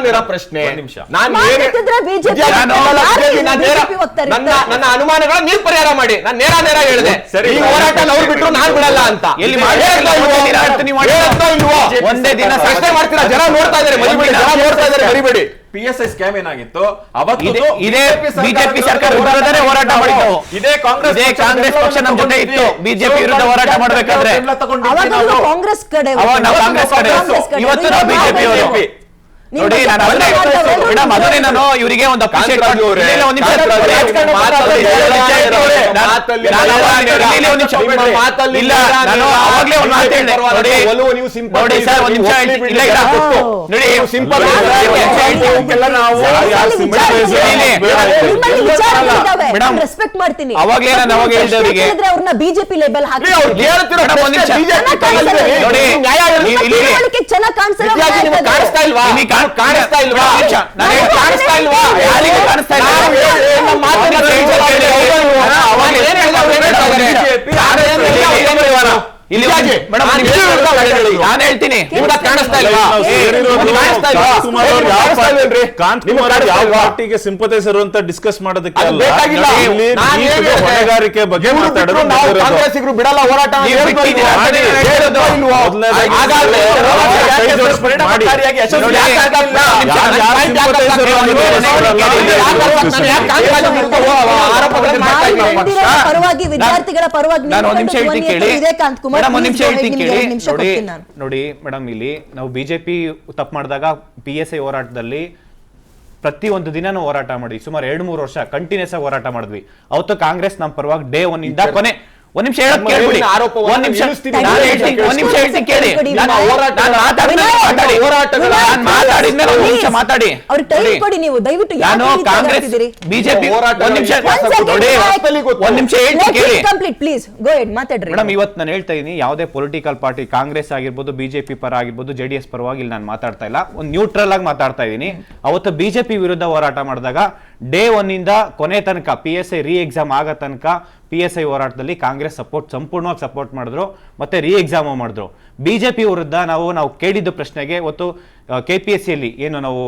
ನೇರ ಪ್ರಶ್ನೆ. ನನ್ನ ಅನುಮಾನಗಳ ನೀವು ಪರಿಹಾರ ಮಾಡಿ. ನಾನು ನೇರ ಹೇಳಿದೆ, ಈ ಹೋರಾಟ ಅವ್ರು ಬಿಟ್ಟರು ನಾನು ಬಿಡಲ್ಲ ಅಂತ. ಒಂದೇ ದಿನ ಪ್ರಶ್ನೆ ಮಾಡ್ತೀರಾ? ಜನ ನೋಡ್ತಾ ಇದ್ದಾರೆ, ಮರಿಬೇಡಿ. PSI ಸ್ಕ್ಯಾಮ್ ಏನಾಗಿತ್ತು ಅವತ್ತು ಇದೇ ಬಿಜೆಪಿ ಸರ್ಕಾರ ವಿರುದ್ಧನೇ ಹೋರಾಟ ಮಾಡಿದ್ದು. ಇದೇ ಕಾಂಗ್ರೆಸ್ ಪಕ್ಷ ನಮ್ಮ ಜೊತೆ ಇತ್ತು. ಬಿಜೆಪಿ ವಿರುದ್ಧ ಹೋರಾಟ ಮಾಡಬೇಕಾದ್ರೆ ಕಾಂಗ್ರೆಸ್ ಕಡೆ, ಇವತ್ತು ನಾವು ಬಿಜೆಪಿ ಅವರು ನೋಡಿ. ಮೇಡಮ್ ಅದನ್ನೇ ನಾನು ಇವರಿಗೆ ಒಂದು ಅಪ್ರಿಷಿಯೇಟ್ ರೆಸ್ಪೆಕ್ಟ್ ಮಾಡ್ತೀನಿ. ಅವಾಗಲೇ ನಾನು ಅವಾಗ ಹೇಳಿದವರಿಗೆ ಅವ್ರನ್ನ ಬಿಜೆಪಿ ಲೇಬಲ್ ಹಾಕಿ ಚೆನ್ನಾಗಿ ಕಾಣಿಸ್ತಾ ಇಲ್ವಾ? ಕಾಣಿಸ್ತಾ ಇಲ್ವಾ? ಕಾಣಿಸ್ತಾ ಇಲ್ವಾ? ಯಾರಿಗೆ ಕಾಣಿಸ್ತಾ ಇಲ್ಲ? ನಾನು ಹೇಳ್ತೀನಿ, ನಿಮ್ಗೆ ಕಾಣಿಸ್ತಾ ಇಲ್ವಾ? ಪಾರ್ಟಿಗೆ ಸಿಂಪತೈಸರ್ ಅಂತ ಡಿಸ್ಕಸ್ ಮಾಡೋದಕ್ಕೆ ಹೊಣೆಗಾರಿಕೆ ಬಗ್ಗೆ ಕಾಂಗ್ರೆಸ್ಸಿಗರು ಬಿಡಲ್ಲ ಹೋರಾಟ. ಪರವಾಗಿ ವಿದ್ಯಾರ್ಥಿಗಳ ಪರವಾಗಿ ನಾನು ಒಂದ್ ನಿಮಿಷ ಹೇಳ್ತೀನಿ ಕೇಳಿ. ವಿವೇಕಾಂತ್ ಕುಮಾರ್ ಮೇಡಮ್ ಒಂದ್ ನಿಮಿಷ ಹೇಳ್ತೀನಿ ಕೇಳಿ. ನೋಡಿ ನೋಡಿ ಮೇಡಮ್, ಇಲ್ಲಿ ನಾವು ಬಿಜೆಪಿ ತಪ್ಪು ಮಾಡಿದಾಗ PSI ಹೋರಾಟದಲ್ಲಿ ಪ್ರತಿಯೊಂದು ದಿನಾನು ಹೋರಾಟ ಮಾಡಿ ಸುಮಾರು 2-3 ವರ್ಷ ಕಂಟಿನ್ಯೂಸ್ ಆಗಿ ಹೋರಾಟ ಮಾಡಿದ್ವಿ. ಅವತ್ತು ಕಾಂಗ್ರೆಸ್ ನಮ್ಮ ಪರವಾಗಿ ಡೇ 1 ಇಂದ ಕೊನೆ ಒಂದ್ ನಿಮಿಷ ಹೇಳಕ್ ಕೇಳ್ಬಿಡಿ. ಒಂದ್ ನಿಮಿಷ ಹೇಳ್ತೀನಿ ಕೇಳಿ. ಮಾತಾಡಿ ನಾನು ಕಾಂಗ್ರೆಸ್ ಬಿಜೆಪಿ ಒಂದ್ ನಿಮಿಷ ಹೇಳ್ತೀನಿ ಕೇಳಿ. ಮೇಡಮ್ ಇವತ್ತು ನಾನು ಹೇಳ್ತಾ ಇದೀನಿ, ಯಾವುದೇ ಪೊಲಿಟಿಕಲ್ ಪಾರ್ಟಿ ಕಾಂಗ್ರೆಸ್ ಆಗಿರ್ಬೋದು, ಬಿಜೆಪಿ ಪರ ಆಗಿರ್ಬೋದು, JDS ಪರವಾಗಿ ಇಲ್ಲಿ ನಾನು ಮಾತಾಡ್ತಾ ಇಲ್ಲ, ಒಂದು ನ್ಯೂಟ್ರಲ್ ಆಗಿ ಮಾತಾಡ್ತಾ ಇದೀನಿ. ಅವತ್ತು ಬಿಜೆಪಿ ವಿರುದ್ಧ ಹೋರಾಟ ಮಾಡಿದಾಗ ಡೇ 1 ಇಂದ ಕೊನೆ ತನಕ PSI ಎಕ್ಸಾಮ್ ಆಗೋ ತನಕ PSI ಹೋರಾಟದಲ್ಲಿ ಕಾಂಗ್ರೆಸ್ ಸಂಪೂರ್ಣವಾಗಿ ಸಪೋರ್ಟ್ ಮಾಡಿದ್ರು, ಮತ್ತೆ ಎಕ್ಸಾಮ್ ಮಾಡಿದ್ರು. ಬಿಜೆಪಿ ವಿರುದ್ಧ ನಾವು ಕೇಳಿದ್ದ ಪ್ರಶ್ನೆಗೆ ಇವತ್ತು KPSCಯಲ್ಲಿ ಏನು ನಾವು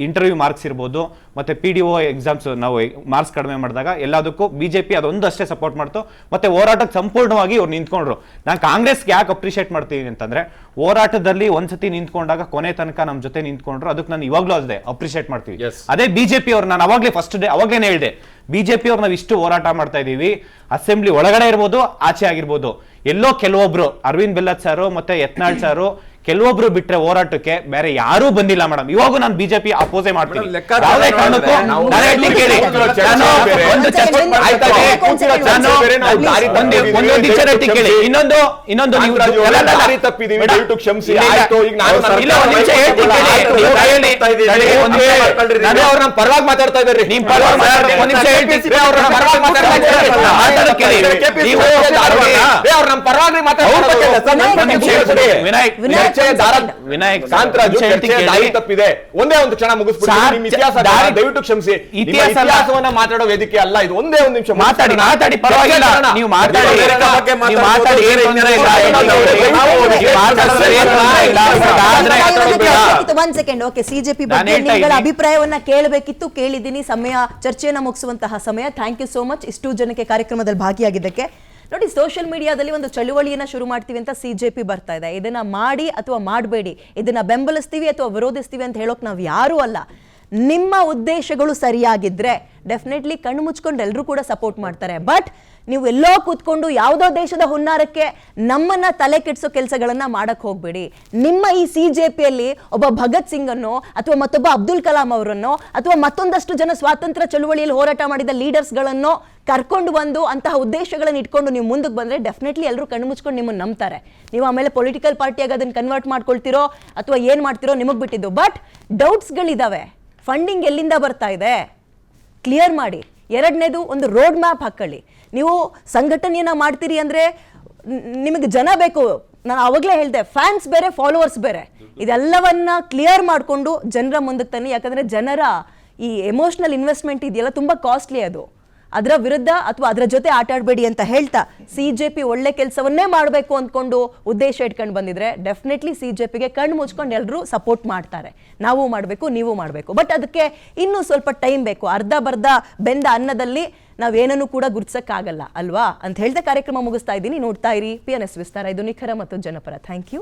ಇಂಟರ್ವ್ಯೂ ಮಾರ್ಕ್ಸ್ ಇರ್ಬೋದು, ಮತ್ತೆ PDO ಎಕ್ಸಾಮ್ಸ್ ನಾವು ಮಾರ್ಕ್ಸ್ ಕಡಿಮೆ ಮಾಡಿದಾಗ ಎಲ್ಲದಕ್ಕೂ ಬಿಜೆಪಿ ಅದೊಂದು ಅಷ್ಟೇ ಸಪೋರ್ಟ್ ಮಾಡ್ತು, ಮತ್ತೆ ಹೋರಾಟಕ್ಕೆ ಸಂಪೂರ್ಣವಾಗಿ ಅವ್ರು ನಿಂತ್ಕೊಂಡ್ರು. ನಾನು ಕಾಂಗ್ರೆಸ್ಗೆ ಯಾಕೆ ಅಪ್ರಿಷಿಯೇಟ್ ಮಾಡ್ತೀನಿ ಅಂತಂದ್ರೆ, ಹೋರಾಟದಲ್ಲಿ ಒಂದ್ಸತಿ ನಿಂತ್ಕೊಂಡಾಗ ಕೊನೆ ತನಕ ನಮ್ಮ ಜೊತೆ ನಿಂತ್ಕೊಂಡ್ರು, ಅದಕ್ಕೆ ನಾನು ಇವಾಗ್ಲೂ ಅದೇ ಅಪ್ರಿಷಿಯೇಟ್ ಮಾಡ್ತೀವಿ. ಅದೇ ಬಿಜೆಪಿ ಅವ್ರು ನಾನು ಅವಾಗಲೇ ಫಸ್ಟ್ ಡೇ ಅವಾಗೇನೆ ಹೇಳಿದೆ, ಬಿಜೆಪಿ ಅವ್ರು ನಾವು ಇಷ್ಟು ಹೋರಾಟ ಮಾಡ್ತಾ ಇದೀವಿ, ಅಸೆಂಬ್ಲಿ ಒಳಗಡೆ ಇರ್ಬೋದು, ಆಚೆ ಆಗಿರ್ಬೋದು, ಎಲ್ಲೋ ಕೆಲವೊಬ್ರು ಅರವಿಂದ್ ಬೆಲ್ಲದ್ ಸಾರು ಮತ್ತೆ ಯತ್ನಾಳ್ ಸಾರು ಕೆಲವೊಬ್ರು ಬಿಟ್ರೆ ಹೋರಾಟಕ್ಕೆ ಬೇರೆ ಯಾರೂ ಬಂದಿಲ್ಲ ಮೇಡಮ್. ಇವಾಗೂ ನಾನು ಬಿಜೆಪಿ ಅಪೋಸೆ ಮಾಡ್ತೀನಿ. ಯಾವುದೇ ಕಾರಣಕ್ಕೂ ಇನ್ನೊಂದು ಪರವಾಗಿ ಮಾತಾಡ್ತಾ ಇದ್ದಾರೆ. ನಿಮ್ ಪರವಾಗಿ ವಿನಾಯಕ್ ದಾರಿ ತಪ್ಪಿದೆ. ಒಂದೇ ಒಂದು ಕ್ಷಣ ಮುಗಿಸ್ಬಿಡಿ. ನಿಮ್ಮ ಇತಿಹಾಸ ದಯವಿಟ್ಟು ಕ್ಷಮಿಸಿ. ಇತಿಹಾಸವನ್ನ ಮಾತಾಡೋ ವೇದಿಕೆ ಅಲ್ಲ ಇದು. ಒಂದೇ ಒಂದು ನಿಮಿಷ ಮಾತಾಡಿ ಪರವಾಗಿಲ್ಲ. ನೀವು ಒಂದ್ ಸೆಕೆಂಡ್. ಓಕೆ, ಸಿಜೆಪಿ ಬಗ್ಗೆ ನಿಮ್ಗಳ ಅಭಿಪ್ರಾಯವನ್ನ ಕೇಳಬೇಕಿತ್ತು, ಕೇಳಿದ್ದೀನಿ. ಸಮಯ ಚರ್ಚೆಯನ್ನ ಮುಗಿಸುವಂತಹ ಸಮಯ. ಥ್ಯಾಂಕ್ ಯು ಸೋ ಮಚ್ ಇಷ್ಟು ಜನಕ್ಕೆ ಕಾರ್ಯಕ್ರಮದಲ್ಲಿ ಭಾಗಿಯಾಗಿದ್ದಕ್ಕೆ. ನೋಡಿ, ಸೋಷಿಯಲ್ ಮೀಡಿಯಾದಲ್ಲಿ ಒಂದು ಚಳುವಳಿಯನ್ನ ಶುರು ಮಾಡ್ತೀವಿ ಅಂತ CJP ಬರ್ತಾ ಇದೆ. ಇದನ್ನ ಮಾಡಿ ಅಥವಾ ಮಾಡಬೇಡಿ, ಇದನ್ನ ಬೆಂಬಲಿಸ್ತೀವಿ ಅಥವಾ ವಿರೋಧಿಸ್ತೀವಿ ಅಂತ ಹೇಳೋಕೆ ನಾವು ಯಾರೂ ಅಲ್ಲ. ನಿಮ್ಮ ಉದ್ದೇಶಗಳು ಸರಿಯಾಗಿದ್ರೆ ಡೆಫಿನೆಟ್ಲಿ ಕಣ್ಣು ಮುಚ್ಕೊಂಡು ಎಲ್ಲರೂ ಕೂಡ ಸಪೋರ್ಟ್ ಮಾಡ್ತಾರೆ. ಬಟ್ ನೀವು ಎಲ್ಲೋ ಕೂತ್ಕೊಂಡು ಯಾವುದೋ ದೇಶದ ಹುನ್ನಾರಕ್ಕೆ ನಮ್ಮನ್ನ ತಲೆ ಕೆಡಿಸೋ ಕೆಲಸಗಳನ್ನ ಮಾಡಕ್ ಹೋಗ್ಬೇಡಿ. ನಿಮ್ಮ ಈ CJPಯಲ್ಲಿ ಒಬ್ಬ ಭಗತ್ ಸಿಂಗ್ ಅನ್ನೋ ಅಥವಾ ಮತ್ತೊಬ್ಬ ಅಬ್ದುಲ್ ಕಲಾಂ ಅವರನ್ನೋ ಅಥವಾ ಮತ್ತೊಂದಷ್ಟು ಜನ ಸ್ವಾತಂತ್ರ್ಯ ಚಳುವಳಿಯಲ್ಲಿ ಹೋರಾಟ ಮಾಡಿದ ಲೀಡರ್ಸ್ಗಳನ್ನೋ ಕರ್ಕೊಂಡು ಬಂದು ಅಂತಹ ಉದ್ದೇಶಗಳನ್ನು ಇಟ್ಕೊಂಡು ನೀವು ಮುಂದಕ್ಕೆ ಬಂದ್ರೆ ಡೆಫಿನೆಟ್ಲಿ ಎಲ್ಲರೂ ಕಣ್ಣು ಮುಚ್ಕೊಂಡು ನಿಮ್ಮನ್ನು ನಂಬ್ತಾರೆ. ನೀವು ಆಮೇಲೆ ಪೊಲಿಟಿಕಲ್ ಪಾರ್ಟಿಯಾಗಿ ಅದನ್ನು ಕನ್ವರ್ಟ್ ಮಾಡ್ಕೊಳ್ತಿರೋ ಅಥವಾ ಏನು ಮಾಡ್ತಿರೋ ನಿಮಗೆ ಬಿಟ್ಟಿದ್ದು. ಬಟ್ ಡೌಟ್ಸ್ಗಳಿದ್ದಾವೆ. ಫಂಡಿಂಗ್ ಎಲ್ಲಿಂದ ಬರ್ತಾ ಇದೆ ಕ್ಲಿಯರ್ ಮಾಡಿ. ಎರಡನೇದು, ಒಂದು ರೋಡ್ ಮ್ಯಾಪ್ ಹಾಕೊಳ್ಳಿ. ನೀವು ಸಂಘಟನೆಯನ್ನ ಮಾಡ್ತೀರಿ ಅಂದ್ರೆ ನಿಮಗೆ ಜನ ಬೇಕು. ನಾನು ಅವಾಗಲೇ ಹೇಳಿದೆ, ಫ್ಯಾನ್ಸ್ ಬೇರೆ ಫಾಲೋವರ್ಸ್ ಬೇರೆ. ಇದೆಲ್ಲವನ್ನ ಕ್ಲಿಯರ್ ಮಾಡಿಕೊಂಡು ಜನರ ಮುಂದಕ್ಕೆ ತನ್ನಿ. ಯಾಕಂದ್ರೆ ಜನರ ಈ ಎಮೋಷನಲ್ ಇನ್ವೆಸ್ಟ್ಮೆಂಟ್ ಇದೆಯಲ್ಲ ತುಂಬಾ ಕಾಸ್ಟ್ಲಿ. ಅದು ಅದರ ವಿರುದ್ಧ ಅಥವಾ ಅದರ ಜೊತೆ ಆಟ ಆಡಬೇಡಿ ಅಂತ ಹೇಳ್ತಾ, CJP ಒಳ್ಳೆ ಕೆಲಸವನ್ನೇ ಮಾಡಬೇಕು ಅಂದ್ಕೊಂಡು ಉದ್ದೇಶ ಇಟ್ಕೊಂಡು ಬಂದಿದ್ರೆ ಡೆಫಿನೆಟ್ಲಿ CJPಗೆ ಕಣ್ಣು ಮುಚ್ಕೊಂಡು ಎಲ್ಲರೂ ಸಪೋರ್ಟ್ ಮಾಡ್ತಾರೆ. ನಾವು ಮಾಡಬೇಕು, ನೀವು ಮಾಡಬೇಕು. ಬಟ್ ಅದಕ್ಕೆ ಇನ್ನೂ ಸ್ವಲ್ಪ ಟೈಮ್ ಬೇಕು. ಅರ್ಧ ಬರ್ಧ ಬೆಂದ ಅನ್ನದಲ್ಲಿ ನಾವೇನನ್ನು ಕೂಡ ಗುರುತಿಸಕ್ಕಾಗಲ್ಲ ಅಲ್ವಾ ಅಂತ ಹೇಳ್ತಾ ಕಾರ್ಯಕ್ರಮ ಮುಗಿಸ್ತಾ ಇದ್ದೀನಿ. ನೋಡ್ತಾ ಇರಿ PNS ವಿಸ್ತಾರ. ಇದು ನಿಖರ ಮತ್ತು ಜನಪರ. Thank you.